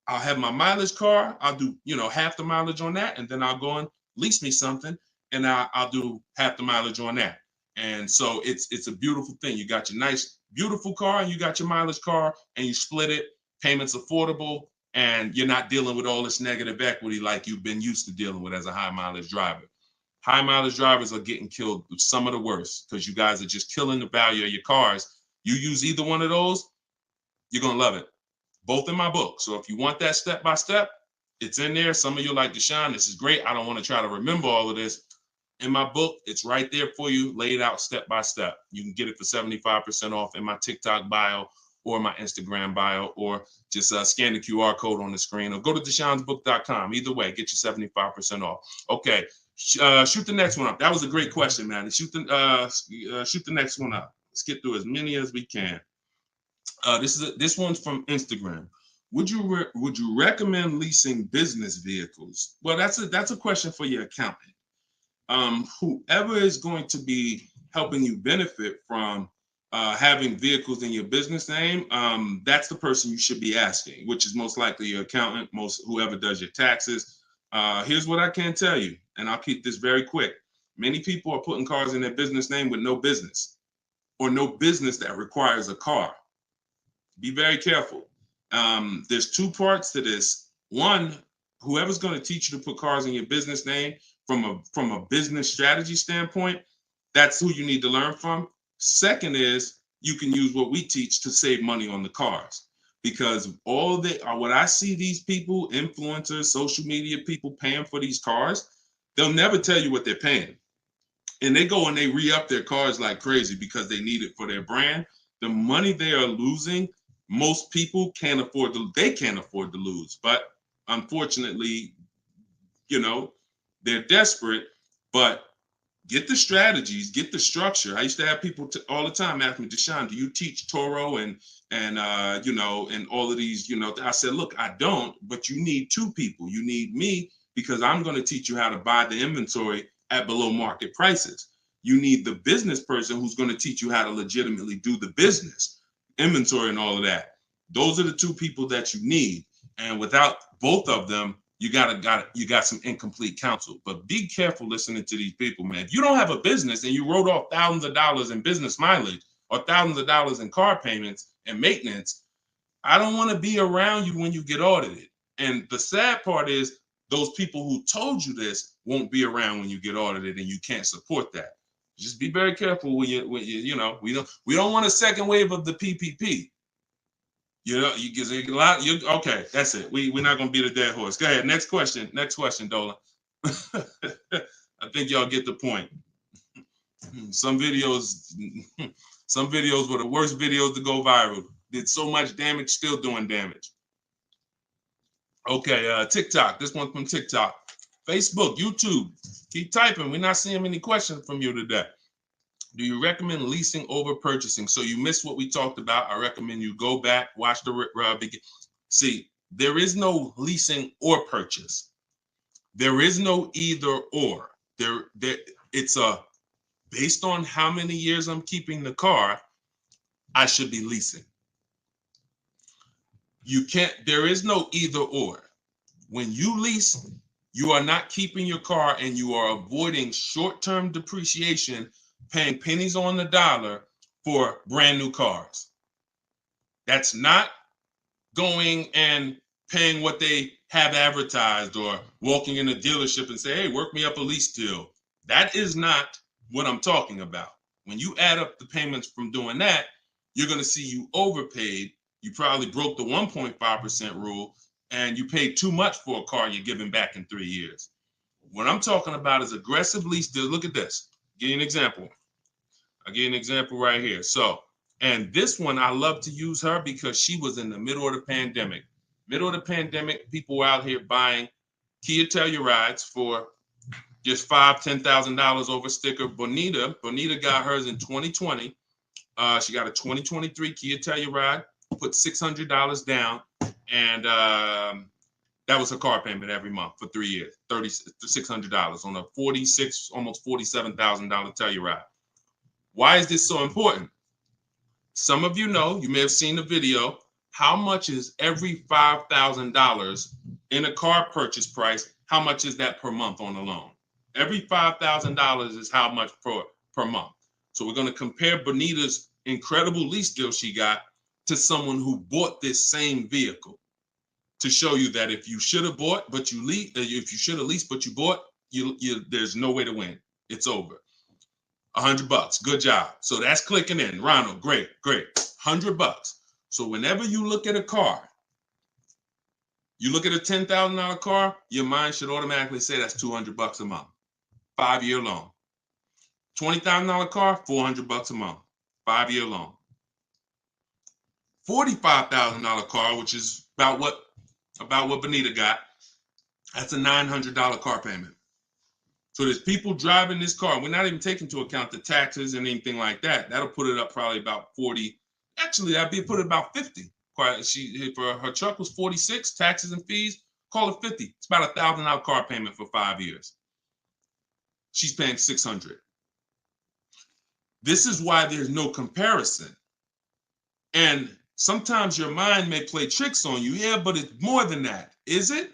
I'll have my mileage car. I'll do, half the mileage on that. And then I'll go and lease me something and I'll do half the mileage on that. And so it's a beautiful thing. You got your nice, beautiful car and you got your mileage car and you split it, payments affordable, and you're not dealing with all this negative equity like you've been used to dealing with as a high mileage driver. High mileage drivers are getting killed with some of the worst because you guys are just killing the value of your cars. You use either one of those, you're going to love it. Both in my book. So if you want that step by step, it's in there. Some of you are like, Deshone, this is great. I don't want to try to remember all of this. In my book, it's right there for you, laid out step by step. You can get it for 75% off in my TikTok bio or my Instagram bio, or just scan the QR code on the screen, or go to deshonesbook.com. Either way, get you 75% off. Okay, shoot the next one up. That was a great question, man. Shoot the next one up. Let's get through as many as we can. This one's from Instagram. Would you recommend leasing business vehicles? Well, that's a question for your accountant. Whoever is going to be helping you benefit from having vehicles in your business name, that's the person you should be asking, which is most likely your accountant, whoever does your taxes. Here's what I can tell you, and I'll keep this very quick. Many people are putting cars in their business name with no business, or no business that requires a car. Be very careful. There's 2 parts to this. One, whoever's going to teach you to put cars in your business name from a business strategy standpoint, that's who you need to learn from. Second is you can use what we teach to save money on the cars, because what I see these people, influencers, social media people paying for these cars, they'll never tell you what they're paying. And they go and they re-up their cars like crazy because they need it for their brand. The money they are losing, most people can't afford to lose. But unfortunately, they're desperate. But get the strategies, get the structure. I used to have people all the time ask me, Deshone, do you teach Toro and all of these, I said, look, I don't, but you need 2 people. You need me, because I'm going to teach you how to buy the inventory at below market prices. You need the business person who's going to teach you how to legitimately do the business, inventory and all of that. Those are the 2 people that you need. And without both of them, you got some incomplete counsel. But be careful listening to these people, man. If you don't have a business and you wrote off thousands of dollars in business mileage or thousands of dollars in car payments and maintenance, I don't want to be around you when you get audited. And the sad part is those people who told you this won't be around when you get audited, and you can't support that. Just be very careful we don't want a second wave of the PPP. You get a lot. Okay, that's it. We're not gonna beat a dead horse. Go ahead. Next question, Dolan. I think y'all get the point. Some videos were the worst videos to go viral. Did so much damage, still doing damage. Okay, TikTok. This one's from TikTok. Facebook, YouTube. Keep typing. We're not seeing many questions from you today. Do you recommend leasing over purchasing? So you missed what we talked about. I recommend you go back, watch the begin. See, there is no leasing or purchase. There is no either or. It's a based on how many years I'm keeping the car, I should be leasing. You can't, there is no either or. When you lease, you are not keeping your car and you are avoiding short-term depreciation, paying pennies on the dollar for brand new cars. That's not going and paying what they have advertised or walking in a dealership and say, hey, work me up a lease deal. That is not what I'm talking about. When you add up the payments from doing that, you're going to see you overpaid. You probably broke the 1.5% rule and you paid too much for a car you're giving back in 3 years. What I'm talking about is aggressive lease deal. Look at this. Give you an example. I'll give you an example right here. So, and this one, I love to use her because she was in the middle of the pandemic. Middle of the pandemic, people were out here buying Kia Tellurides for just $5,000, $10,000 over sticker. Bonita got hers in 2020. She got a 2023 Kia Telluride, put $600 down, and that was her car payment every month for 3 years, $600 on a $46,000, almost $47,000 Telluride. Why is this so important? Some of you know, you may have seen the video, how much is every $5,000 in a car purchase price? How much is that per month on a loan? Every $5,000 is how much per month. So we're going to compare Bonita's incredible lease deal she got to someone who bought this same vehicle to show you that if you should have bought, but you lease, if you should have leased, but you bought, there's no way to win. It's over. $100. Good job. So that's clicking in. Ronald, great. $100. So whenever you look at a car, you look at a $10,000 car, your mind should automatically say that's $200 a month. 5-year loan. $20,000 car, $400 a month. 5-year loan. $45,000 car, which is about what Bonita got, that's a $900 car payment. So there's people driving this car. We're not even taking into account the taxes and anything like that. That'll put it up probably about 40. Actually, that'd be put it about 50. For her truck was 46, taxes and fees, call it 50. It's about $1,000 car payment for 5 years. She's paying $600. This is why there's no comparison. And sometimes your mind may play tricks on you. Yeah, but it's more than that. Is it?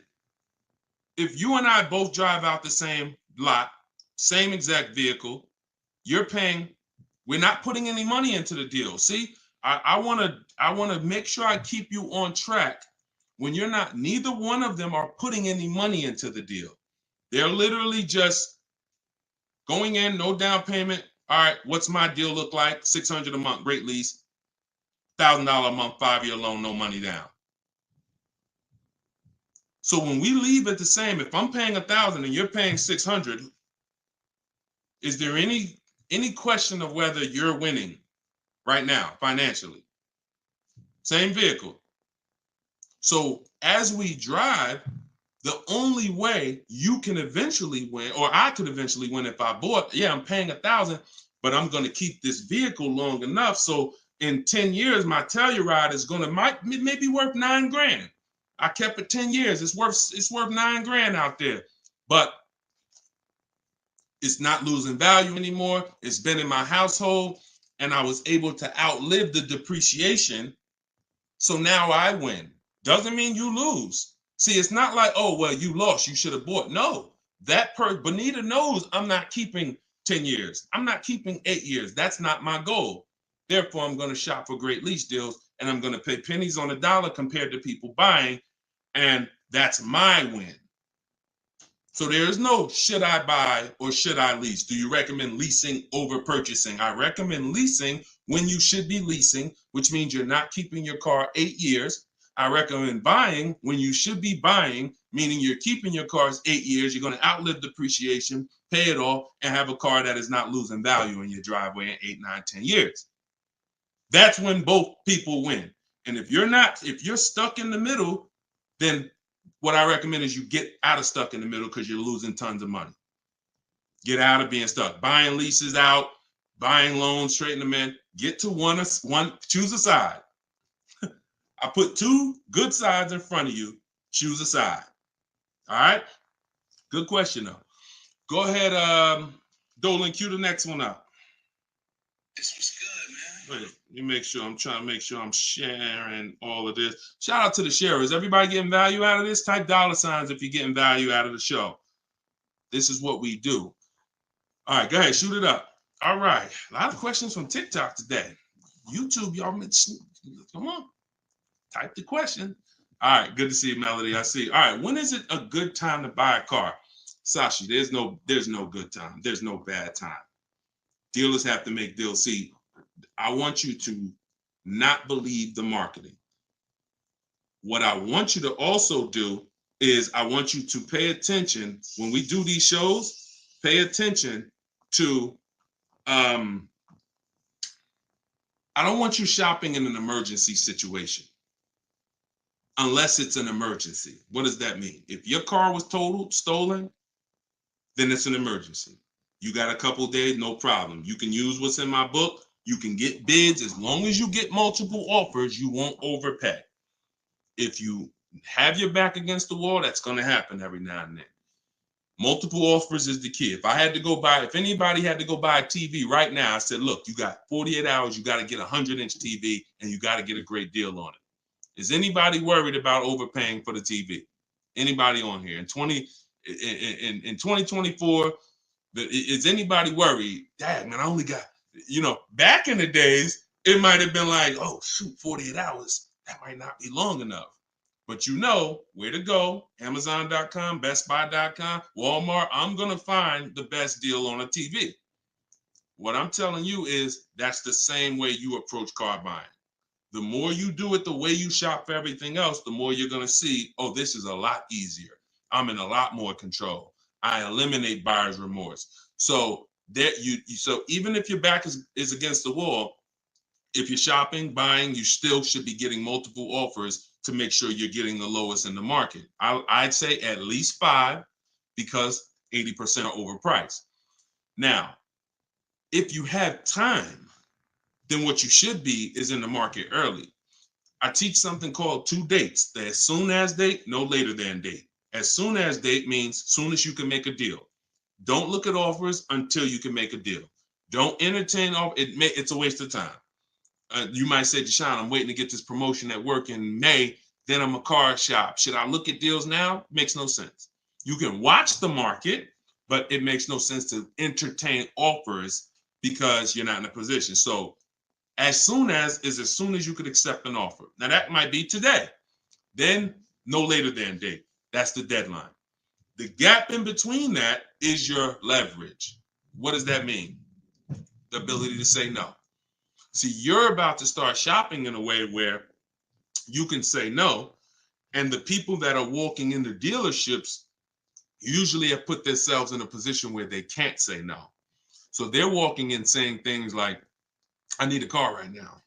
If you and I both drive out the same lot, same exact vehicle, you're paying, we're not putting any money into the deal. See, I want to make sure I keep you on track when you're not, neither one of them are putting any money into the deal. They're literally just going in, no down payment. All right, what's my deal look like? $600 a month, great lease. $1,000 a month, 5-year loan, no money down. So when we leave it the same, if I'm paying $1,000 and you're paying $600, is there any question of whether you're winning right now financially? Same vehicle. So as we drive, the only way you can eventually win, or I could eventually win if I bought, yeah, I'm paying $1,000, but I'm going to keep this vehicle long enough so in 10 years my Telluride is going to maybe worth $9,000. I kept it 10 years. It's worth $9,000 out there, but it's not losing value anymore. It's been in my household and I was able to outlive the depreciation. So now I win. Doesn't mean you lose. See, it's not like, oh, well, you lost, you should have bought. No, Bonita knows I'm not keeping 10 years. I'm not keeping 8 years. That's not my goal. Therefore, I'm going to shop for great lease deals and I'm going to pay pennies on the dollar compared to people buying. And that's my win. So there is no should I buy or should I lease? Do you recommend leasing over purchasing? I recommend leasing when you should be leasing, which means you're not keeping your car 8 years. I recommend buying when you should be buying, meaning you're keeping your cars 8 years. You're going to outlive depreciation, pay it off, and have a car that is not losing value in your driveway in 8, 9, 10 years. That's when both people win. And if you're stuck in the middle, then what I recommend is you get out of stuck in the middle because you're losing tons of money. Get out of being stuck. Buying leases out, buying loans, straighten them in. Get to one, choose a side. I put 2 good sides in front of you. Choose a side. All right? Good question, though. Go ahead, Dolan, cue the next one up. This was good, man. Wait, let me make sure. I'm trying to make sure I'm sharing all of this. Shout out to the sharers. Everybody getting value out of this? Type $ if you're getting value out of the show. This is what we do. All right, go ahead, shoot it up. All right, a lot of questions from TikTok today. YouTube, y'all, come on, type the question. All right, good to see you, Melody. I see. All right, when is it a good time to buy a car? Sashi, there's no good time. There's no bad time. Dealers have to make deals. See, I want you to not believe the marketing. What I want you to also do is I want you to pay attention when we do these shows. Pay attention to I don't want you shopping in an emergency situation unless it's an emergency. What does that mean? If your car was totaled, stolen, then it's an emergency. You got a couple days, no problem. You can use what's in my book. You can get bids. As long as you get multiple offers, you won't overpay. If you have your back against the wall, that's going to happen every now and then. Multiple offers is the key. If anybody had to go buy a TV right now, I said, look, you got 48 hours, you got to get a 100-inch TV, and you got to get a great deal on it. Is anybody worried about overpaying for the TV? Anybody on here? In 2024, is anybody worried? Dad, man, I only got, back in the days, it might have been like, oh, shoot, 48 hours. That might not be long enough. But you know where to go. Amazon.com, BestBuy.com, Walmart. I'm going to find the best deal on a TV. What I'm telling you is that's the same way you approach car buying. The more you do it the way you shop for everything else, the more you're going to see, oh, this is a lot easier. I'm in a lot more control. I eliminate buyer's remorse. So so even if your back is against the wall, if you're shopping, buying, you still should be getting multiple offers to make sure you're getting the lowest in the market. I'd say at least 5 because 80% are overpriced. Now, if you have time, then what you should be is in the market early. I teach something called 2 dates. The as soon as date, no later than date. As soon as date means soon as you can make a deal. Don't look at offers until you can make a deal. Don't entertain it's a waste of time. You might say, Deshone, I'm waiting to get this promotion at work in May. Then I'm a car shop. Should I look at deals now? Makes no sense. You can watch the market, but it makes no sense to entertain offers because you're not in a position. So as soon as you could accept an offer. Now that might be today. Then no later than date. That's the deadline. The gap in between that is your leverage. What does that mean? The ability to say no. See, you're about to start shopping in a way where you can say no, and the people that are walking into dealerships usually have put themselves in a position where they can't say no. So they're walking in saying things like, I need a car right now.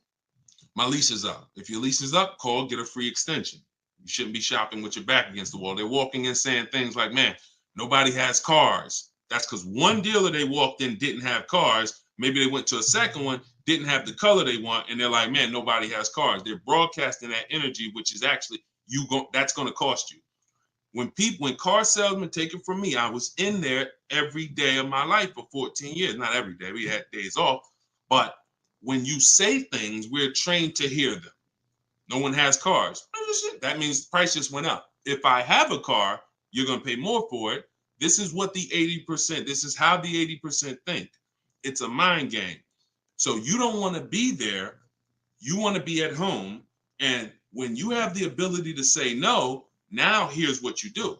My lease is up. If your lease is up, call, get a free extension. You shouldn't be shopping with your back against the wall. They're walking in saying things like, man, nobody has cars. That's because one dealer they walked in didn't have cars. Maybe they went to a second one, didn't have the color they want, and they're like, man, nobody has cars. They're broadcasting that energy, which is actually that's going to cost you. When car salesmen take it from me, I was in there every day of my life for 14 years. Not every day, we had days off, but when you say things, we're trained to hear them. No one has cars. That means the price just went up. If I have a car, you're going to pay more for it. This is what the 80%, this is how the 80% think. It's a mind game. So you don't want to be there. You want to be at home. And when you have the ability to say no, now here's what you do.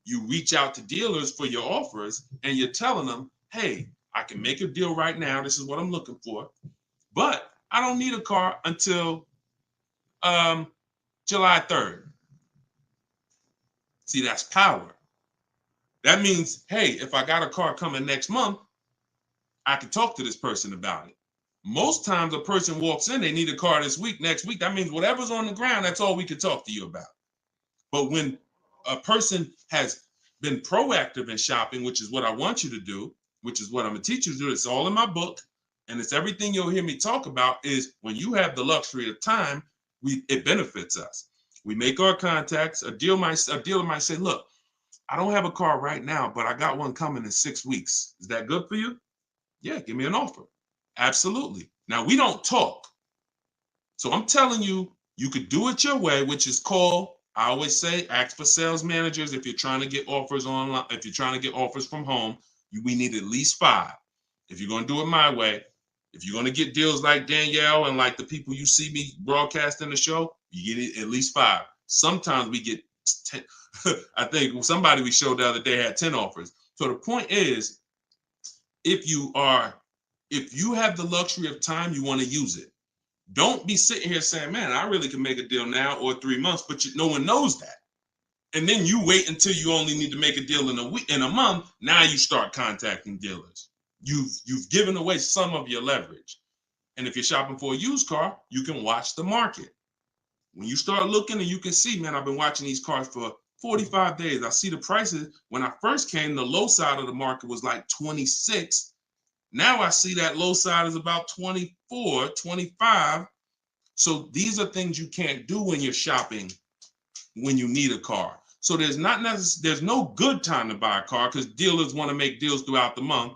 You reach out to dealers for your offers and you're telling them, hey, I can make a deal right now. This is what I'm looking for. But I don't need a car until July 3rd. See, that's power. That means, hey, if I got a car coming next month, I can talk to this person about it. Most times a person walks in, they need a car this week, next week. That means whatever's on the ground, that's all we can talk to you about. But when a person has been proactive in shopping, which is what I want you to do, which is what I'm going to teach you to do, it's all in my book, and it's everything you'll hear me talk about, is when you have the luxury of time, it benefits us. We make our contacts. A dealer might say, look, I don't have a car right now, but I got one coming in 6 weeks. Is that good for you? Yeah, give me an offer. Absolutely. Now, we don't talk. So I'm telling you, you could do it your way, which is call. I always say, ask for sales managers if you're trying to get offers online. If you're trying to get offers from home, we need at least 5. If you're going to do it my way, if you're going to get deals like Danielle and like the people you see me broadcasting the show, you get it at least 5. Sometimes we get 10. I think somebody we showed the other day had 10 offers. So the point is, if you have the luxury of time, you want to use it. Don't be sitting here saying, man, I really can make a deal now or 3 months, but no one knows that. And then you wait until you only need to make a deal in a month. Now you start contacting dealers. You've given away some of your leverage. And if you're shopping for a used car, you can watch the market. When you start looking and you can see, man, I've been watching these cars for 45 days. I see the prices. When I first came, the low side of the market was like 26. Now I see that low side is about 24, 25. So these are things you can't do when you're shopping when you need a car. So there's no good time to buy a car because dealers want to make deals throughout the month.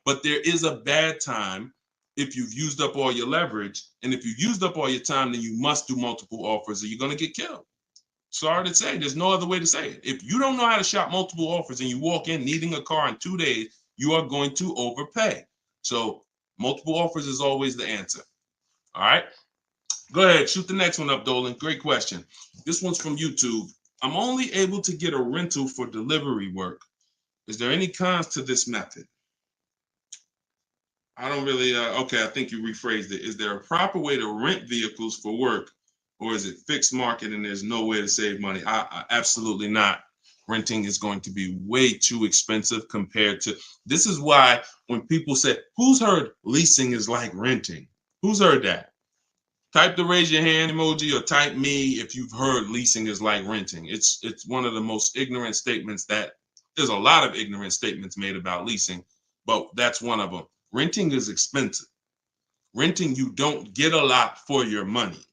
But there is a bad time if you've used up all your leverage. And if you've used up all your time, then you must do multiple offers or you're going to get killed. Sorry to say, there's no other way to say it. If you don't know how to shop multiple offers and you walk in needing a car in 2 days, you are going to overpay. So multiple offers is always the answer. All right. Go ahead, shoot the next one up, Dolan. Great question. This one's from YouTube. I'm only able to get a rental for delivery work. Is there any cons to this method? I don't really, okay, I think you rephrased it. Is there a proper way to rent vehicles for work, or is it fixed market and there's no way to save money? Absolutely not. Renting is going to be way too expensive compared to, this is why when people say, who's heard leasing is like renting? Who's heard that? Type the raise your hand emoji or type me if you've heard leasing is like renting. It's one of the most ignorant statements that there's a lot of ignorant statements made about leasing, but that's one of them. Renting is expensive. Renting, you don't get a lot for your money.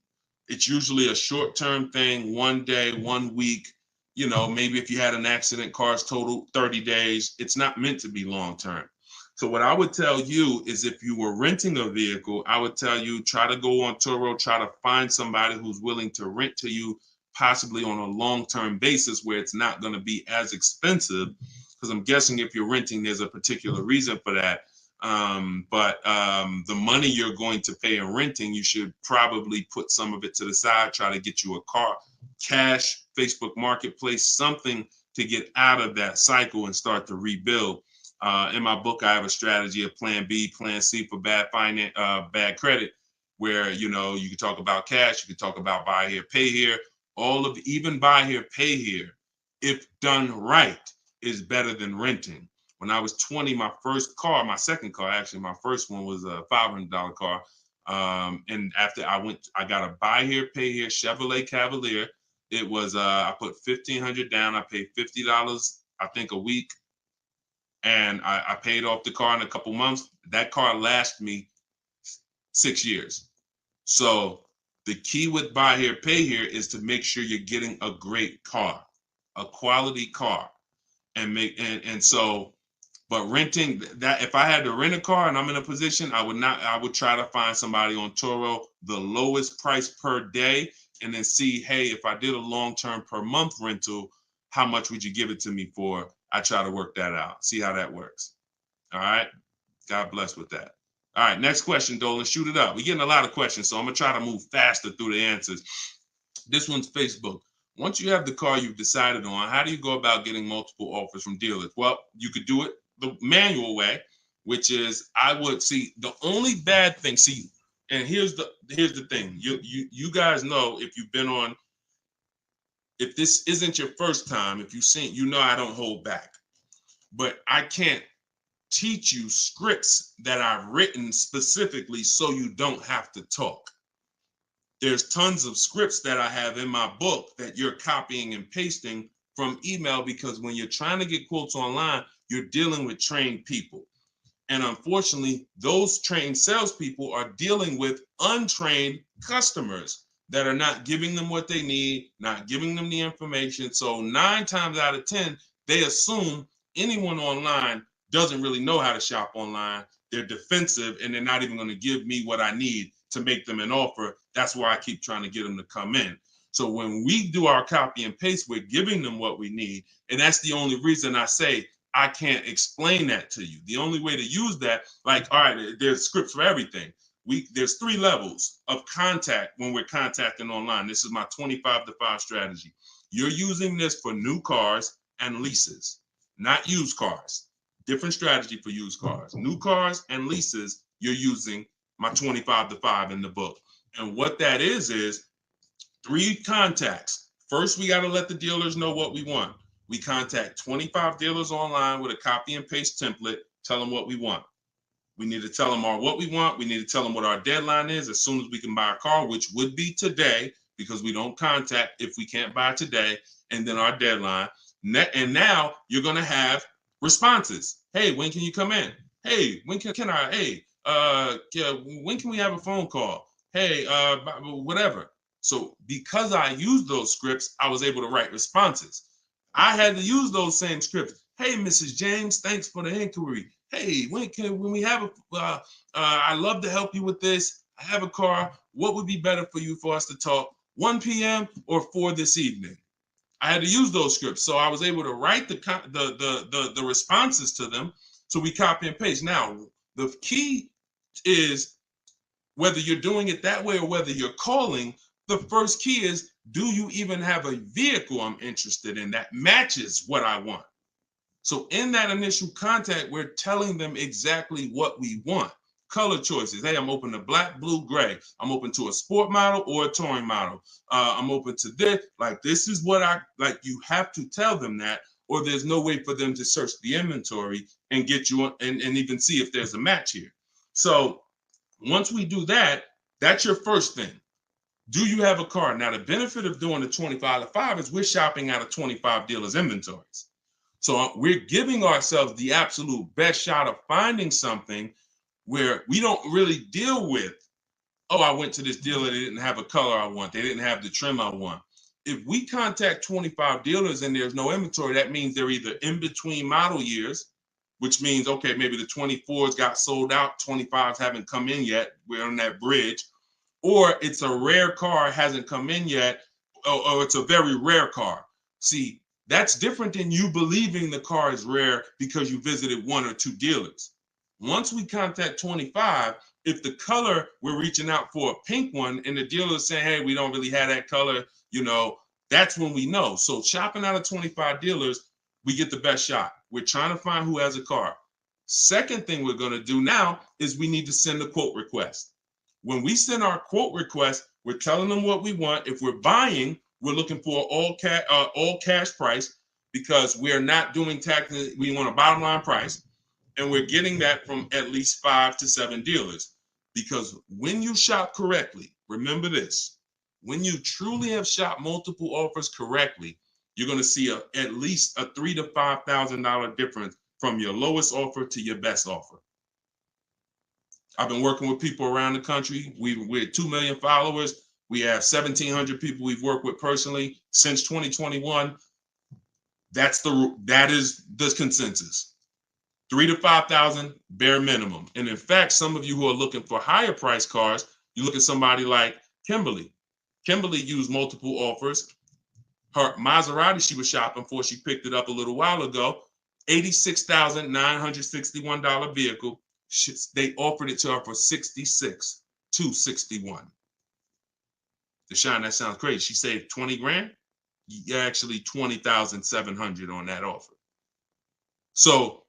It's usually a short-term thing, 1 day, 1 week. You know, maybe if you had an accident, cars total 30 days. It's not meant to be long-term. So what I would tell you is if you were renting a vehicle, I would tell you try to go on Turo, try to find somebody who's willing to rent to you, possibly on a long-term basis where it's not going to be as expensive. Because I'm guessing if you're renting, there's a particular reason for that. But the money you're going to pay in renting, you should probably put some of it to the side, try to get you a car, cash, Facebook Marketplace, something to get out of that cycle and start to rebuild. In my book, I have a strategy of plan B, plan C for bad credit, where, you know, you can talk about cash, you can talk about buy here, pay here, even buy here, pay here, if done right, is better than renting. When I was 20, my second car, actually, my first one was a $500 car. And after I got a buy here, pay here Chevrolet Cavalier. It was, I put $1,500 down. I paid $50, I think, a week. And I paid off the car in a couple months. That car lasted me 6 years. So the key with buy here, pay here is to make sure you're getting a great car, a quality car, but renting, that if I had to rent a car and I'm in a position, I would try to find somebody on Turo, the lowest price per day, and then see, hey, if I did a long-term per month rental, how much would you give it to me for? I try to work that out, see how that works. All right. God bless with that. All right. Next question, Dolan. Shoot it up. We're getting a lot of questions, so I'm going to try to move faster through the answers. This one's Facebook. Once you have the car you've decided on, how do you go about getting multiple offers from dealers? Well, you could do it the manual way, which is I would see the only bad thing. See, and here's the thing. You guys know if you've been on, if this isn't your first time, if you've seen, you know I don't hold back. But I can't teach you scripts that I've written specifically so you don't have to talk. There's tons of scripts that I have in my book that you're copying and pasting from email, because when you're trying to get quotes online, you're dealing with trained people. And unfortunately, those trained salespeople are dealing with untrained customers that are not giving them what they need, not giving them the information. So 9 times out of 10, they assume anyone online doesn't really know how to shop online. they're defensive and they're not even going to give me what I need to make them an offer. That's why I keep trying to get them to come in. So when we do our copy and paste, we're giving them what we need. And that's the only reason I say I can't explain that to you. The only way to use that, like, all right, there's scripts for everything. There's 3 levels of contact when we're contacting online. This is my 25-to-5 strategy. You're using this for new cars and leases, not used cars. Different strategy for used cars. New cars and leases, you're using my 25-to-5 in the book. And what that is 3 contacts. First, we got to let the dealers know what we want. We contact 25 dealers online with a copy and paste template, tell them what we want. We need to tell them what we want. We need to tell them what our deadline is as soon as we can buy a car, which would be today, because we don't contact if we can't buy today, and then our deadline. And now you're going to have responses. Hey, when can you come in? Hey, when can I? Hey, when can we have a phone call? Hey, whatever. So because I used those scripts, I was able to write responses. I had to use those same scripts. Hey, Mrs. James, thanks for the inquiry. Hey, when we have I'd love to help you with this. I have a car. What would be better for you for us to talk? 1 p.m. or 4 this evening? I had to use those scripts. So I was able to write the responses to them. So we copy and paste. Now, the key is whether you're doing it that way or whether you're calling, the first key is, do you even have a vehicle I'm interested in that matches what I want? So in that initial contact, we're telling them exactly what we want. Color choices. Hey, I'm open to black, blue, gray. I'm open to a sport model or a touring model. I'm open to this. Like, this is what I like. You have to tell them that, or there's no way for them to search the inventory and get you and even see if there's a match here. So once we do that, that's your first thing. Do you have a car? Now, the benefit of doing the 25-to-5 is we're shopping out of 25 dealers' inventories. So we're giving ourselves the absolute best shot of finding something where we don't really deal with, oh, I went to this dealer, they didn't have a color I want, they didn't have the trim I want. If we contact 25 dealers and there's no inventory, that means they're either in between model years, which means, okay, maybe the 24s got sold out, 25s haven't come in yet, we're on that bridge, or it's a rare car, hasn't come in yet, or it's a very rare car. See, that's different than you believing the car is rare because you visited 1 or 2 dealers. Once we contact 25, if the color, we're reaching out for a pink one and the dealer is saying, hey, we don't really have that color, that's when we know. So shopping out of 25 dealers, we get the best shot. We're trying to find who has a car. Second thing we're going to do now is we need to send a quote request. When we send our quote request, we're telling them what we want. If we're buying, we're looking for all cash price because we're not doing taxes. We want a bottom line price. And we're getting that from at least 5 to 7 dealers. Because when you shop correctly, remember this, when you truly have shopped multiple offers correctly, you're going to see at least a $3,000 to $5,000 difference from your lowest offer to your best offer. I've been working with people around the country. We're 2 million followers. We have 1,700 people we've worked with personally since 2021. That is the consensus. 3,000 to 5,000 bare minimum. And in fact, some of you who are looking for higher price cars, you look at somebody like Kimberly. Kimberly used multiple offers. Her Maserati she was shopping for, she picked it up a little while ago, $86,961 vehicle. They offered it to her for $66,261. Deshone, that sounds crazy. She saved 20 grand. Actually, 20,700 on that offer. So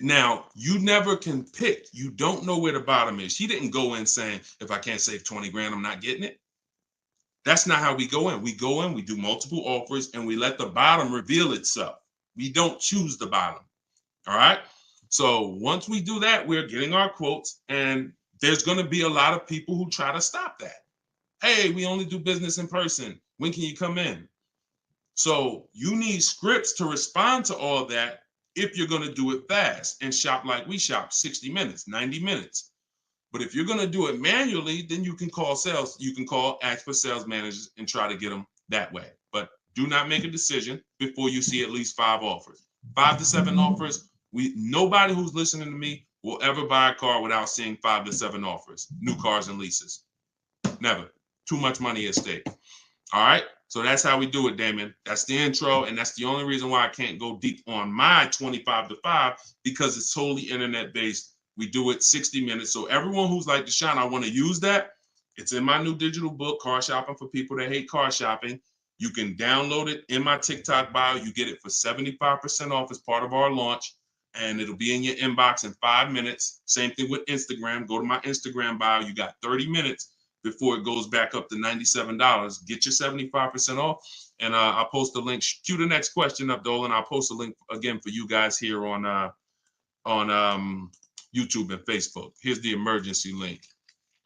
now you never can pick. You don't know where the bottom is. She didn't go in saying, if I can't save 20 grand, I'm not getting it. That's not how we go in. We go in, we do multiple offers, and we let the bottom reveal itself. We don't choose the bottom. All right. So once we do that, we're getting our quotes, and there's going to be a lot of people who try to stop that. Hey, we only do business in person. When can you come in? So you need scripts to respond to all that if you're going to do it fast and shop like we shop, 60 minutes, 90 minutes. But if you're going to do it manually, then you can call sales. You can ask for sales managers and try to get them that way. But do not make a decision before you see at least 5 offers. 5 to 7 offers. Nobody who's listening to me will ever buy a car without seeing 5 to 7 offers, new cars and leases. Never. Too much money at stake. All right. So that's how we do it, Damon. That's the intro. And that's the only reason why I can't go deep on my 25 to 5, because it's totally internet based. We do it 60 minutes. So everyone who's like, Deshone, I want to use that. It's in my new digital book, Car Shopping for People That Hate Car Shopping. You can download it in my TikTok bio. You get it for 75% off as part of our launch. And it'll be in your inbox in 5 minutes. Same thing with Instagram. Go to my Instagram bio. You got 30 minutes before it goes back up to $97. Get your 75% off. And I'll post a link. Cue the next question up, Dolan. I'll post a link again for you guys here on YouTube and Facebook. Here's the emergency link.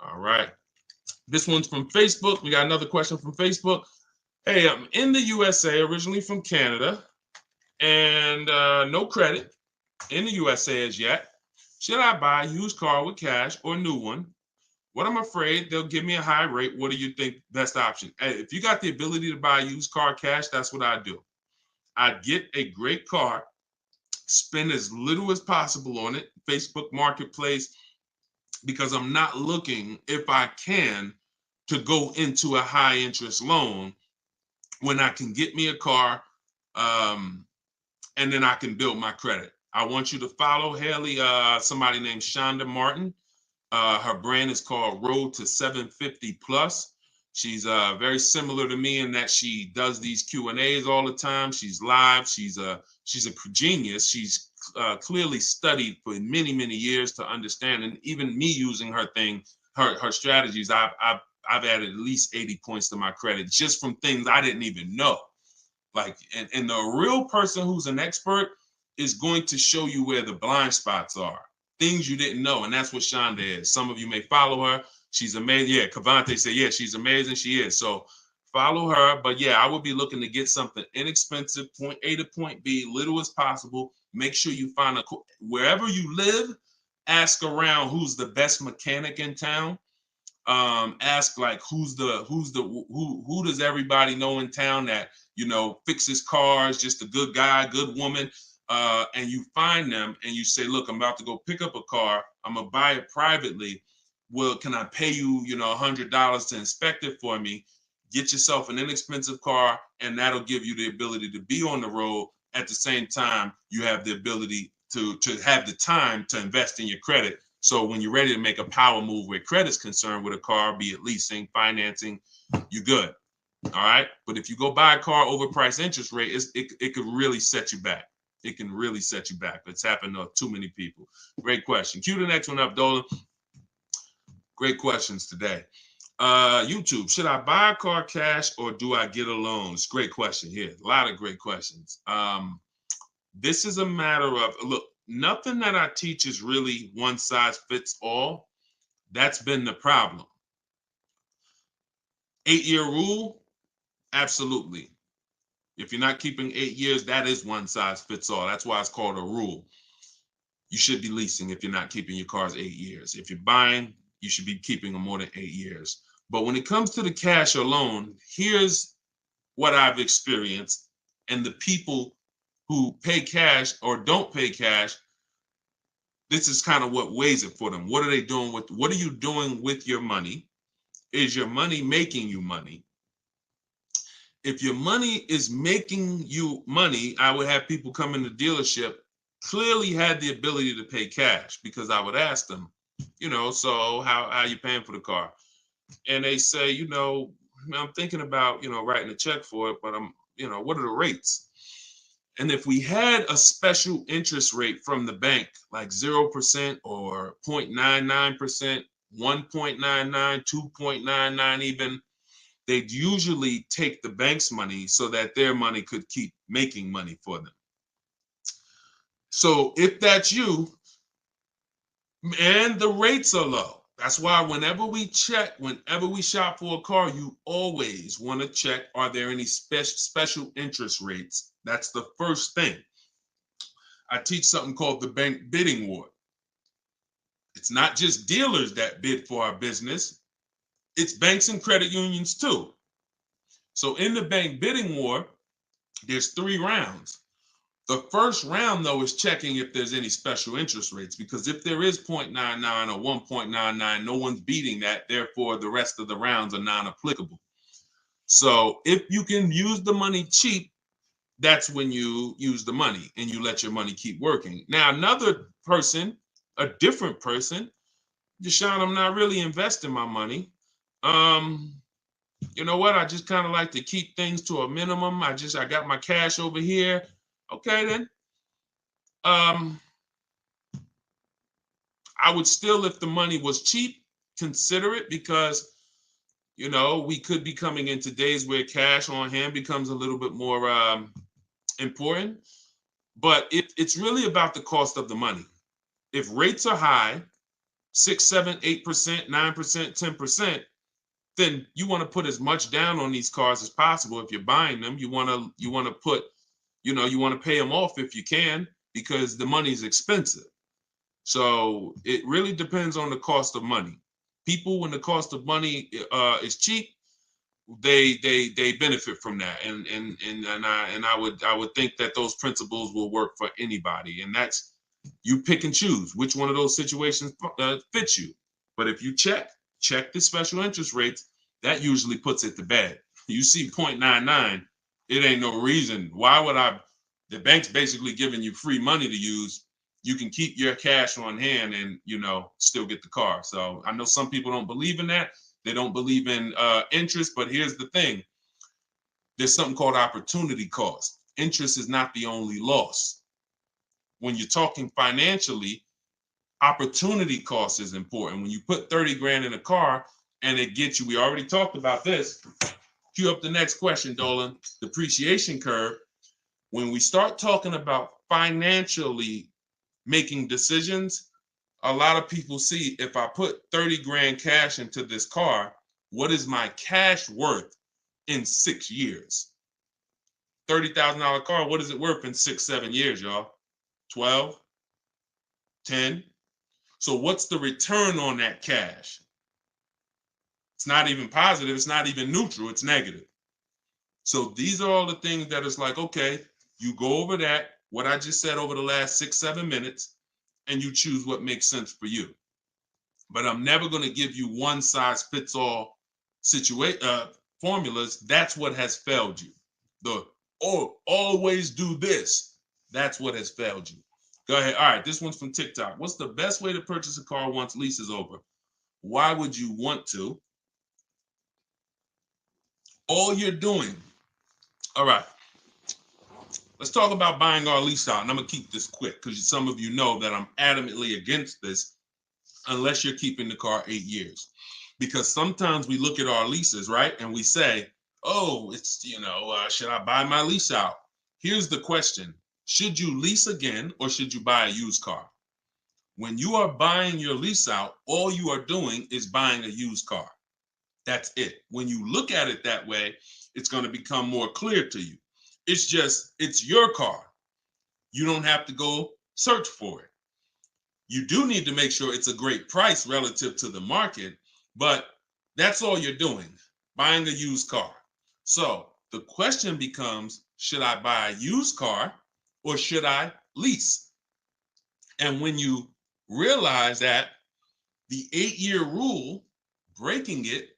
All right. This one's from Facebook. We got another question from Facebook. Hey, I'm in the USA, originally from Canada, and no credit in the USA as yet. Should I buy a used car with cash or a new one? What I'm afraid they'll give me a high rate. What do you think best option? Hey, if you got the ability to buy a used car cash, that's what I do. I'd get a great car, spend as little as possible on it, Facebook Marketplace, because I'm not looking, if I can, to go into a high interest loan when I can get me a car and then I can build my credit. I want you to follow Haley, somebody named Shonda Martin. Her brand is called Road to 750 Plus. She's very similar to me in that she does these Q&As all the time. She's live. She's a genius. She's clearly studied for many, many years to understand. And even me using her thing, her strategies, I've added at least 80 points to my credit just from things I didn't even know. Like, and the real person who's an expert is going to show you where the blind spots are, things you didn't know. And that's what Shonda is. Some of you may follow her. She's amazing. Yeah, Cavante said, yeah, she's amazing. She is. So follow her. But yeah, I would be looking to get something inexpensive, point A to point B, little as possible. Make sure you find wherever you live, ask around who's the best mechanic in town. Ask like who does everybody know in town that, you know, fixes cars, just a good guy, good woman. And you find them and you say, look, I'm about to go pick up a car. I'm gonna buy it privately. Well, can I pay you, you know, $100 to inspect it for me? Get yourself an inexpensive car, and that'll give you the ability to be on the road. At the same time, you have the ability to have the time to invest in your credit. So when you're ready to make a power move where credit's concerned with a car, be it leasing, financing, you're good. All right. But if you go buy a car overpriced interest rate, it could really set you back. It can really set you back. It's happened to too many people. Great question. Cue the next one up, Dolan. Great questions today. YouTube, should I buy a car cash or do I get a loan? It's a great question here. A lot of great questions. This is a matter of, look, nothing that I teach is really one size fits all. That's been the problem. 8-year rule, absolutely. If you're not keeping 8 years, that is one size fits all. That's why it's called a rule. You should be leasing if you're not keeping your cars 8 years. If you're buying, you should be keeping them more than 8 years. But when it comes to the cash or loan, here's what I've experienced. And the people who pay cash or don't pay cash, this is kind of what weighs it for them. What are they doing with, what are you doing with your money? Is your money making you money? If your money is making you money, I would have people come in the dealership, clearly had the ability to pay cash, because I would ask them, you know, so how are you paying for the car? And they say, you know, I'm thinking about, you know, writing a check for it, but I'm, you know, what are the rates? And if we had a special interest rate from the bank, like 0% or 0.99%, 1.99, 2.99 even, they'd usually take the bank's money so that their money could keep making money for them. So if that's you, and the rates are low, that's why whenever we shop for a car, you always want to check, are there any special interest rates? That's the first thing. I teach something called the bank bidding war. It's not just dealers that bid for our business. It's banks and credit unions too. So in the bank bidding war, there's 3 rounds. The first round, though, is checking if there's any special interest rates, because if there is 0.99 or 1.99, no one's beating that. Therefore, the rest of the rounds are non-applicable. So if you can use the money cheap, that's when you use the money and you let your money keep working. Now, another person, a different person, Deshone, I'm not really investing my money. You know what? I just kind of like to keep things to a minimum. I got my cash over here. Okay, then. I would still, if the money was cheap, consider it, because we could be coming into days where cash on hand becomes a little bit more important. But it's really about the cost of the money. If rates are high, 6, 7, 8%, 9%, 10%, then you want to put as much down on these cars as possible. If you're buying them, you want to put, you want to pay them off if you can, because the money is expensive. So it really depends on the cost of money. People, when the cost of money is cheap, they benefit from that, and I would think that those principles will work for anybody, and that's, you pick and choose which one of those situations fits you. But if you check the special interest rates, that usually puts it to bed. You see 0.99, it ain't no reason. Why would the bank's basically giving you free money to use. You can keep your cash on hand and still get the car. So I know some people don't believe in that. They don't believe in interest, but here's the thing. There's something called opportunity cost. Interest is not the only loss. When you're talking financially, opportunity cost is important. When you put 30 grand in a car and it gets you, we already talked about this. Cue up the next question, Dolan. Depreciation curve. When we start talking about financially making decisions, a lot of people see, if I put 30 grand cash into this car, what is my cash worth in 6 years? $30,000 car, what is it worth in 6, 7 years, y'all? 12, 10. So what's the return on that cash? It's not even positive. It's not even neutral. It's negative. So these are all the things that is like, okay, you go over that, what I just said over the last 6, 7 minutes, and you choose what makes sense for you. But I'm never going to give you one size fits all formulas. That's what has failed you. Always do this. That's what has failed you. Go ahead. All right, this one's from TikTok. What's the best way to purchase a car once lease is over? Why would you want to? All you're doing. All right. Let's talk about buying our lease out. And I'm going to keep this quick because some of you know that I'm adamantly against this unless you're keeping the car 8 years. Because sometimes we look at our leases, right? And we say, oh, it's, should I buy my lease out? Here's the question. Should you lease again or should you buy a used car? When you are buying your lease out, all you are doing is buying a used car. That's it. When you look at it that way, it's going to become more clear to you. It's your car. You don't have to go search for it. You do need to make sure it's a great price relative to the market, but that's all you're doing, buying a used car. So the question becomes, should I buy a used car or should I lease? And when you realize that the 8-year rule, breaking it,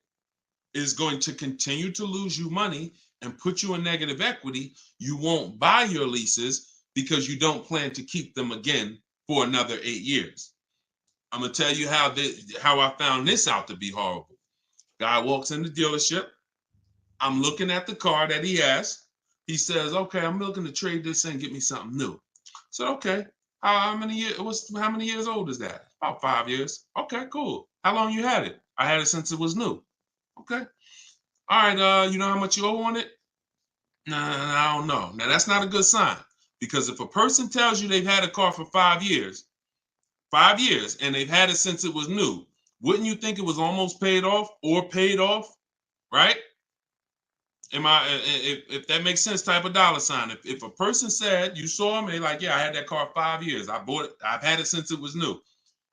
is going to continue to lose you money and put you in negative equity, you won't buy your leases because you don't plan to keep them again for another 8 years. I'm going to tell you how I found this out to be horrible. Guy walks in the dealership. I'm looking at the car that he has. He says, okay, I'm looking to trade this in and get me something new. So, okay, how many years old is that? About 5 years. Okay, cool. How long you had it? I had it since it was new. Okay. All right, you know how much you owe on it? Nah, I don't know. Now, that's not a good sign, because if a person tells you they've had a car for 5 years, and they've had it since it was new, wouldn't you think it was almost paid off or paid off, right? If that makes sense, type of dollar sign. If a person said, you saw me, like, yeah, I had that car 5 years. I bought it. I've had it since it was new.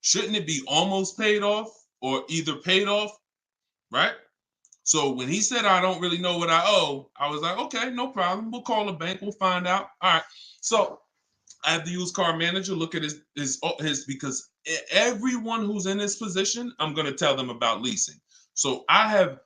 Shouldn't it be almost paid off or either paid off, right? So when he said, I don't really know what I owe, I was like, okay, no problem. We'll call the bank. We'll find out. All right. So I have the used car manager look at his because everyone who's in this position, I'm going to tell them about leasing. So I'm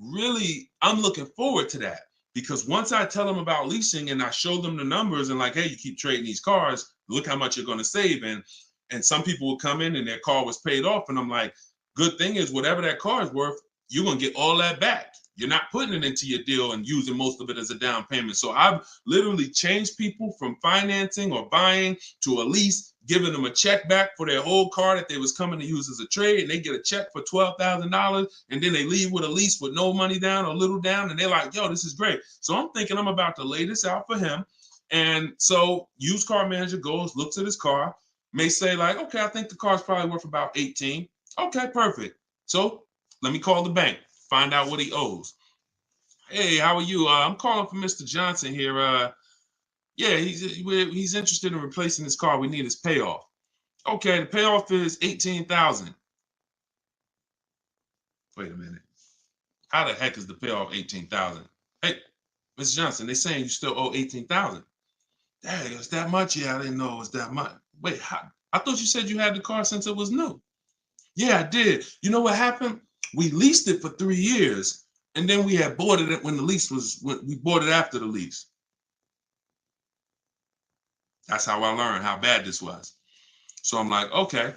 looking forward to that, because once I tell them about leasing and I show them the numbers and like, hey, you keep trading these cars, look how much you're going to save. And some people will come in and their car was paid off. And I'm like, good thing is whatever that car is worth, you're going to get all that back. You're not putting it into your deal and using most of it as a down payment. So I've literally changed people from financing or buying to a lease, giving them a check back for their whole car that they was coming to use as a trade, and they get a check for $12,000, and then they leave with a lease with no money down or little down, and they're like, yo, this is great. So I'm thinking I'm about to lay this out for him. And so used car manager goes, looks at his car, may say like, okay, I think the car's probably worth about 18. Okay, perfect. So let me call the bank, find out what he owes. Hey, how are you? I'm calling for Mr. Johnson here. Yeah, he's interested in replacing his car. We need his payoff. Okay, the payoff is 18,000. Wait a minute. How the heck is the payoff 18,000? Hey, Mr. Johnson, they're saying you still owe 18,000. Dang, it's that much? Yeah, I didn't know it was that much. Wait, I thought you said you had the car since it was new. Yeah, I did. You know what happened? We leased it for 3 years, and then we had bought it when we bought it after the lease. That's how I learned how bad this was. So I'm like, okay,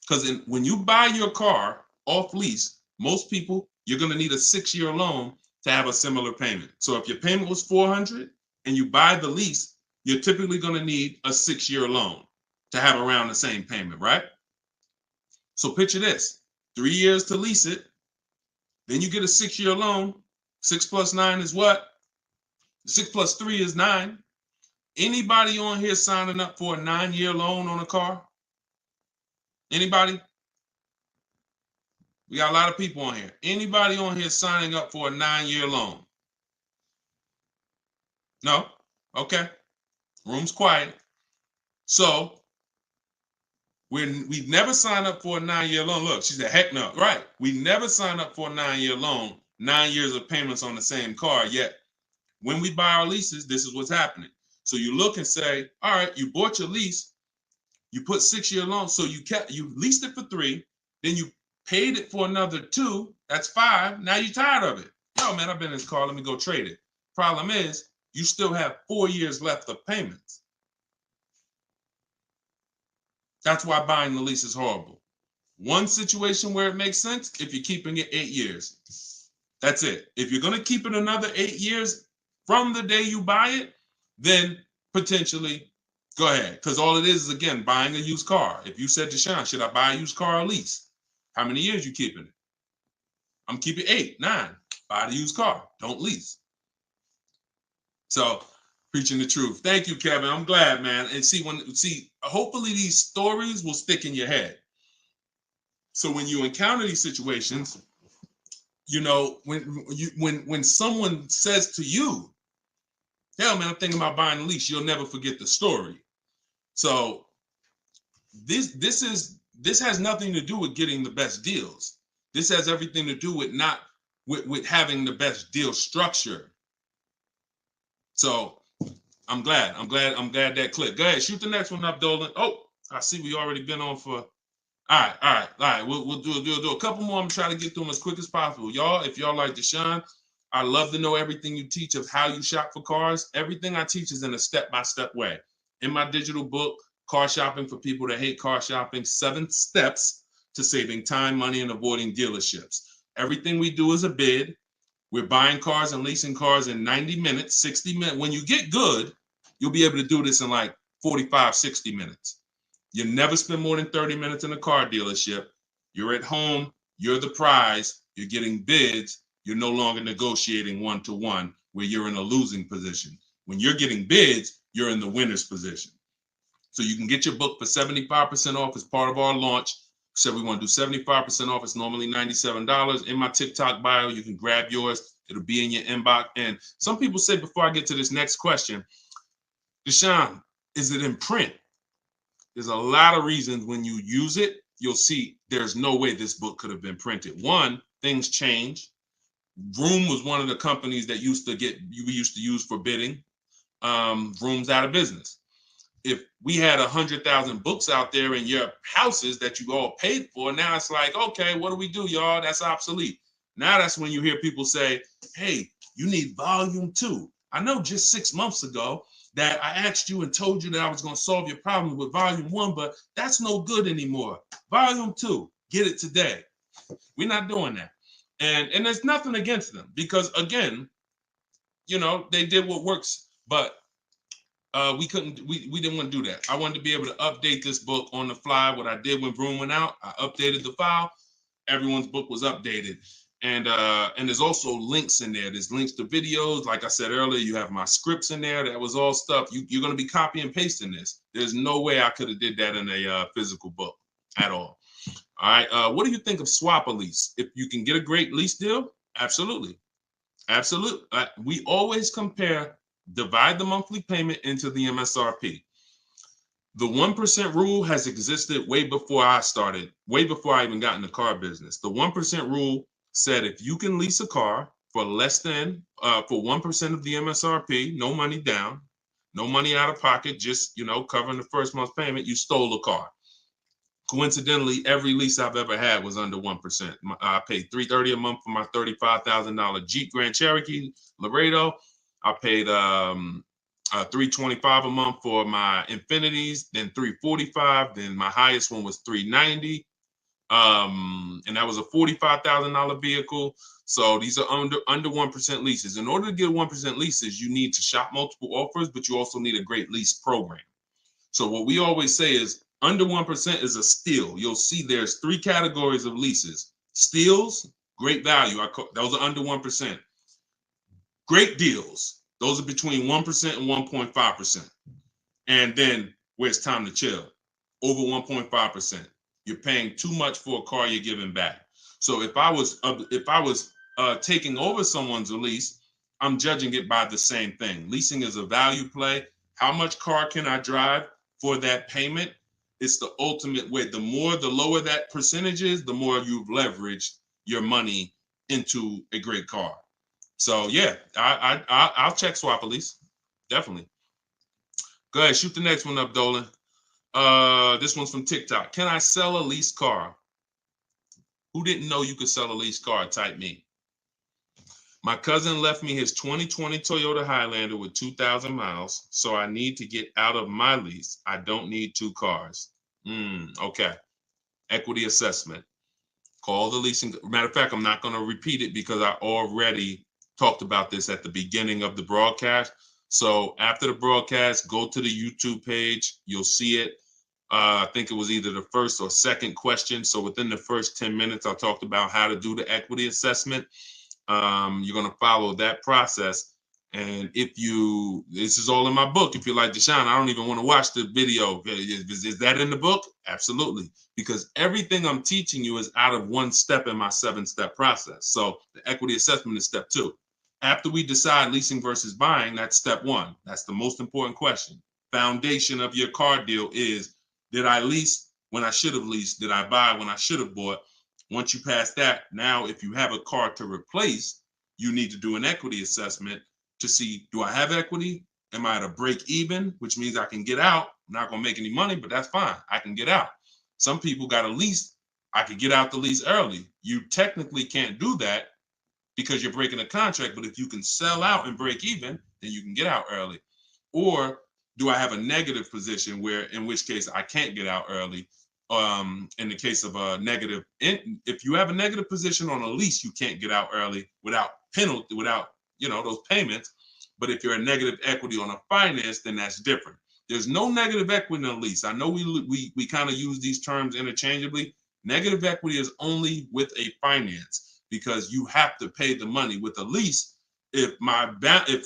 because when you buy your car off lease, most people, you're going to need a 6-year loan to have a similar payment. So if your payment was $400 and you buy the lease, you're typically going to need a 6-year loan to have around the same payment, right? So picture this, 3 years to lease it, then you get a 6-year loan. 6 plus 9 is what? 6 plus 3 is 9. Anybody on here signing up for a 9-year loan on a car? Anybody? We got a lot of people on here. Anybody on here signing up for a 9-year loan? No? Okay. Room's quiet. So we've never signed up for a 9-year loan. Look, she said, heck no. Right. We never signed up for a 9-year loan, 9 years of payments on the same car. Yet when we buy our leases, this is what's happening. So you look and say, all right, you bought your lease, you put 6-year loan, so you leased it for 3, then you paid it for another 2, that's 5. Now you're tired of it. Yo, man, I've been in this car, let me go trade it. Problem is, you still have 4 years left of payments. That's why buying the lease is horrible. One situation where it makes sense, if you're keeping it 8 years. That's it. If you're going to keep it another 8 years from the day you buy it, then potentially go ahead. Because all it is again, buying a used car. If you said to Sean, should I buy a used car or lease? How many years you keeping it? I'm keeping 8, 9. Buy the used car. Don't lease. So preaching the truth. Thank you, Kevin. I'm glad, man. And hopefully these stories will stick in your head. So when you encounter these situations, you know, when someone says to you, hell, man, I'm thinking about buying a lease, you'll never forget the story. So this has nothing to do with getting the best deals. This has everything to do with having the best deal structure. So I'm glad that clicked. Go ahead, shoot the next one up, Dolan. Oh, I see we already been on for. All right. We'll do a couple more. I'm trying to get through them as quick as possible. Y'all, if y'all like Deshone, I love to know everything you teach of how you shop for cars. Everything I teach is in a step-by-step way. In my digital book, Car Shopping for People That Hate Car Shopping, 7 Steps to Saving Time, Money, and Avoiding Dealerships. Everything we do is a bid. We're buying cars and leasing cars in 90 minutes, 60 minutes. When you get good, you'll be able to do this in like 45, 60 minutes. You never spend more than 30 minutes in a car dealership. You're at home. You're the prize. You're getting bids. You're no longer negotiating one-to-one where you're in a losing position. When you're getting bids, you're in the winner's position. So you can get your book for 75% off as part of our launch. So we want to do 75% off. It's normally $97. In my TikTok bio, you can grab yours. It'll be in your inbox. And some people say, before I get to this next question, Deshone, is it in print? There's a lot of reasons when you use it, you'll see there's no way this book could have been printed. One, things change. Vroom was one of the companies that we used to use for bidding. Vroom's out of business. if we had 100,000 books out there in your houses that you all paid for, now it's like, okay, what do we do, y'all? That's obsolete. Now that's when you hear people say, hey, you need volume 2. I know just 6 months ago that I asked you and told you that I was going to solve your problem with volume 1, but that's no good anymore. Volume 2, get it today. We're not doing that. And there's nothing against them because, again, they did what works, but we didn't want to do that. I wanted to be able to update this book on the fly. What I did when Broom went out, I updated the file. Everyone's book was updated. And there's also links in there. There's links to videos. Like I said earlier, you have my scripts in there. That was all stuff. You're going to be copy and pasting this. There's no way I could have did that in a physical book at all. All right. What do you think of swap a lease? If you can get a great lease deal, absolutely. Absolutely. We always compare, divide the monthly payment into the MSRP. The 1% rule has existed way before I started, way before I even got in the car business. The 1% rule said if you can lease a car for less than, for 1% of the MSRP, no money down, no money out of pocket, just, covering the first month's payment, you stole a car. Coincidentally, every lease I've ever had was under 1%. I paid $330 a month for my $35,000 Jeep Grand Cherokee Laredo. I paid $325 a month for my Infinities, then $345. Then my highest one was $390. And that was a $45,000 vehicle. So these are under 1% leases. In order to get 1% leases, you need to shop multiple offers, but you also need a great lease program. So what we always say is under 1% is a steal. You'll see there's 3 categories of leases. Steals, great value. Those are under 1%. Great deals. Those are between 1% and 1.5%. And then where it's time to chill, over 1.5%. You're paying too much for a car you're giving back. So if I was taking over someone's lease, I'm judging it by the same thing. Leasing is a value play. How much car can I drive for that payment? It's the ultimate way. The lower that percentage is, the more you've leveraged your money into a great car. So yeah, I'll check swap a lease, definitely. Go ahead, shoot the next one up, Dolan. This one's from TikTok. Can I sell a leased car? Who didn't know you could sell a leased car? Type me. My cousin left me his 2020 Toyota Highlander with 2,000 miles, so I need to get out of my lease. I don't need 2 cars. Okay. Equity assessment. Call the leasing. Matter of fact, I'm not going to repeat it because I already talked about this at the beginning of the broadcast. So after the broadcast, go to the YouTube page. You'll see it. I think it was either the first or second question. So within the first 10 minutes, I talked about how to do the equity assessment. You're going to follow that process. And this is all in my book. If you're like, Deshone, I don't even want to watch the video. Is that in the book? Absolutely. Because everything I'm teaching you is out of 1 step in my 7-step process. So the equity assessment is step 2. After we decide leasing versus buying, that's step 1. That's the most important question. Foundation of your car deal is, did I lease when I should have leased? Did I buy when I should have bought? Once you pass that, now if you have a car to replace, you need to do an equity assessment to see, do I have equity? Am I at a break even, which means I can get out? I'm not going to make any money, but that's fine. I can get out. Some people got a lease. I could get out the lease early. You technically can't do that because you're breaking a contract, but if you can sell out and break even, then you can get out early. Or do I have a negative position in which case I can't get out early? In the case of a negative, if you have a negative position on a lease, you can't get out early without penalty, without those payments. But if you're a negative equity on a finance, then that's different. There's no negative equity in a lease. I know we kind of use these terms interchangeably. Negative equity is only with a finance because you have to pay the money. With a lease, if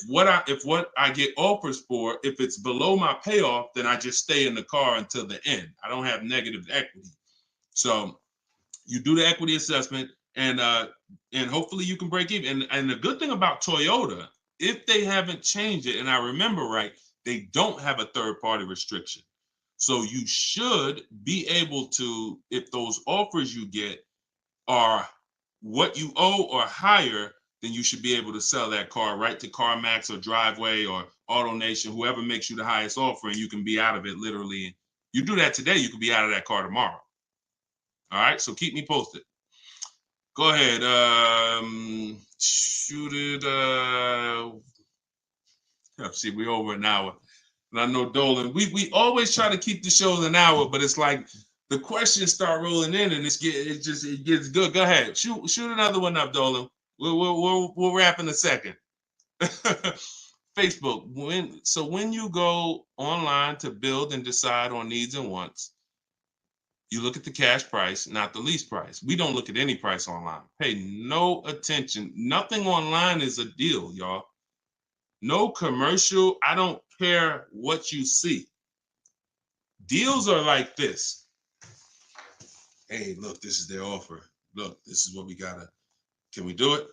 what I get offers for, if it's below my payoff, then I just stay in the car until the end. I don't have negative equity. So you do the equity assessment, and hopefully you can break even. And the good thing about Toyota, if they haven't changed it, and I remember right, they don't have a third-party restriction. So you should be able to, if those offers you get are what you owe or higher, then you should be able to sell that car right to CarMax or Driveway or AutoNation, whoever makes you the highest offer, and you can be out of it literally. You do that today, you could be out of that car tomorrow. All right, so keep me posted. Go ahead. Shoot it. See, we're over an hour. And I know Dolan, we always try to keep the shows an hour, but it's like the questions start rolling in and it gets good. Go ahead. Shoot another one up, Dolan. We'll wrap in a second. Facebook. When you go online to build and decide on needs and wants, you look at the cash price, not the lease price. We don't look at any price online. Pay no attention. Nothing online is a deal, y'all. No commercial. I don't care what you see. Deals are like this. Hey, look, this is their offer. Look, this is what we gotta. Can we do it?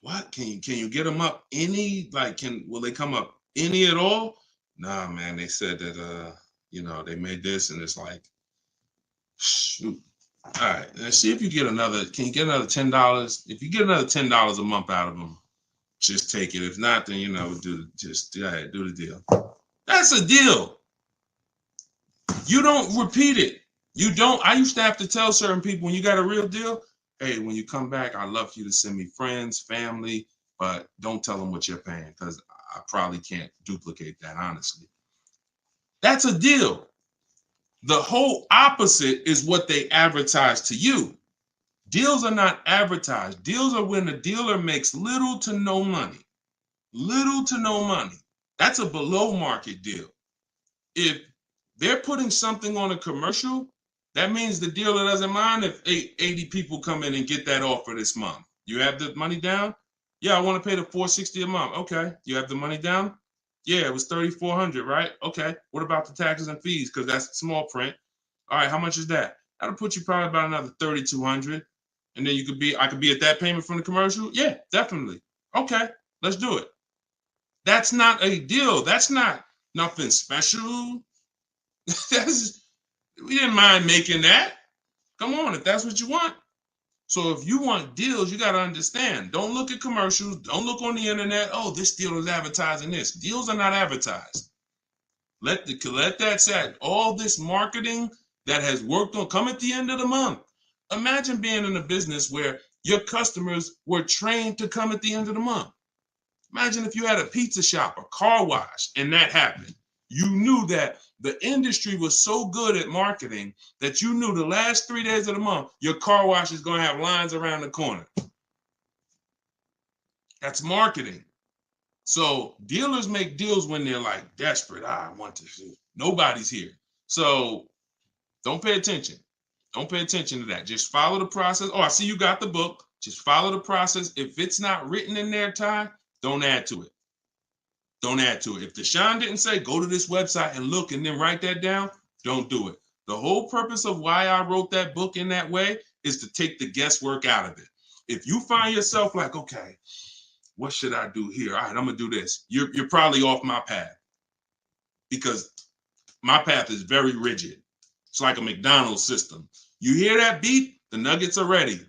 What? Can you get them up any? Like, will they come up any at all? Nah, man. They said that they made this, and it's like, shoot. All right, let's see if you get another. Can you get another $10? If you get another $10 a month out of them, just take it. If not, then do the deal. That's a deal. You don't repeat it. You don't. I used to have to tell certain people, when you got a real deal, hey, when you come back, I'd love for you to send me friends, family, but don't tell them what you're paying, because I probably can't duplicate that, honestly. That's a deal. The whole opposite is what they advertise to you. Deals are not advertised. Deals are when the dealer makes little to no money. Little to no money. That's a below market deal. If they're putting something on a commercial, that means the dealer doesn't mind if 80 people come in and get that offer this month. You have the money down? Yeah, I want to pay the $460 a month. Okay. You have the money down? Yeah, it was $3,400, right? Okay. What about the taxes and fees? Because that's small print. All right, how much is that? That'll put you probably about another $3,200. And then I could be at that payment from the commercial? Yeah, definitely. Okay, let's do it. That's not a deal. That's not nothing special. We didn't mind making that. Come on, if that's what you want. So if you want deals, you got to understand. Don't look at commercials. Don't look on the internet. Oh, this deal is advertising this. Deals are not advertised. Let that set. All this marketing that has worked on, come at the end of the month. Imagine being in a business where your customers were trained to come at the end of the month. Imagine if you had a pizza shop, a car wash, and that happened. You knew that the industry was so good at marketing that you knew the last 3 days of the month, your car wash is going to have lines around the corner. That's marketing. So dealers make deals when they're like desperate. I want to see. Nobody's here. So don't pay attention. Don't pay attention to that. Just follow the process. Oh, I see you got the book. Just follow the process. If it's not written in there, Ty, don't add to it. Don't add to it. If Deshone didn't say, go to this website and look and then write that down, don't do it. The whole purpose of why I wrote that book in that way is to take the guesswork out of it. If you find yourself like, okay, what should I do here? All right, I'm going to do this. You're probably off my path, because my path is very rigid. It's like a McDonald's system. You hear that beep, the nuggets are ready.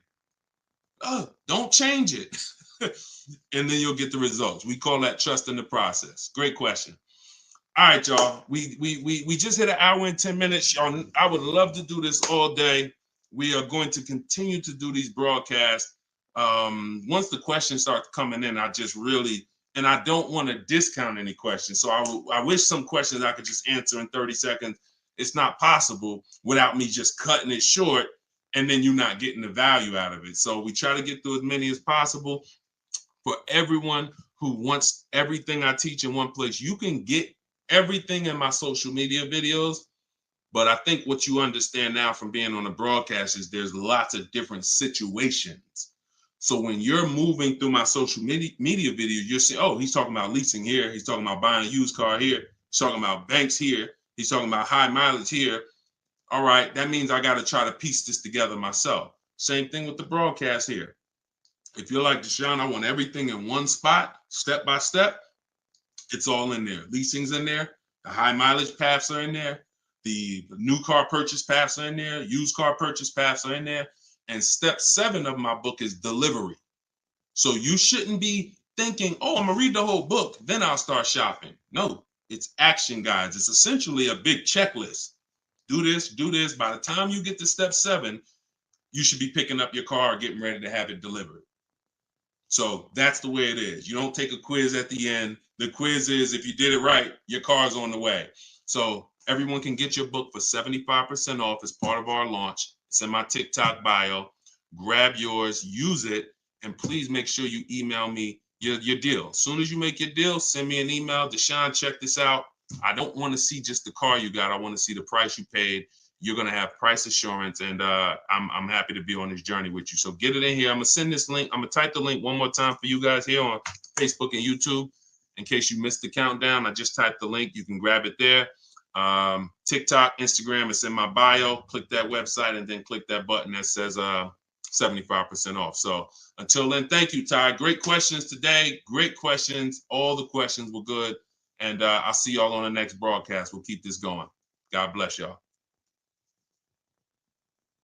Oh, don't change it. And then you'll get the results. We call that trust in the process. Great question. All right, y'all. We just hit an hour and 10 minutes. Y'all, I would love to do this all day. We are going to continue to do these broadcasts. Once the questions start coming in, I don't want to discount any questions. So I wish some questions I could just answer in 30 seconds. It's not possible without me just cutting it short and then you not getting the value out of it. So we try to get through as many as possible. For everyone who wants everything I teach in one place, you can get everything in my social media videos. But I think what you understand now from being on the broadcast is there's lots of different situations. So when you're moving through my social media video, you're saying, oh, he's talking about leasing here. He's talking about buying a used car here. He's talking about banks here. He's talking about high mileage here. All right, that means I got to try to piece this together myself. Same thing with the broadcast here. If you're like Deshone, I want everything in one spot, step by step. It's all in there. Leasing's in there. The high mileage paths are in there. The new car purchase paths are in there. Used car purchase paths are in there. And step 7 of my book is delivery. So you shouldn't be thinking, oh, I'm gonna read the whole book, then I'll start shopping. No, it's action guides. It's essentially a big checklist. Do this, do this. By the time you get to step 7, you should be picking up your car, getting ready to have it delivered. So that's the way it is. You don't take a quiz at the end. The quiz is, if you did it right, your car's on the way. So everyone can get your book for 75% off as part of our launch. It's in my TikTok bio. Grab yours, use it, and please make sure you email me your deal. As soon as you make your deal, send me an email. Deshone, check this out. I don't want to see just the car you got. I want to see the price you paid. You're going to have price assurance, and I'm happy to be on this journey with you. So get it in here. I'm going to send this link. I'm going to type the link one more time for you guys here on Facebook and YouTube. In case you missed the countdown, I just typed the link. You can grab it there. TikTok, Instagram, it's in my bio. Click that website and then click that button that says 75% off. So until then, thank you, Ty. Great questions today. Great questions. All the questions were good. And I'll see y'all on the next broadcast. We'll keep this going. God bless y'all.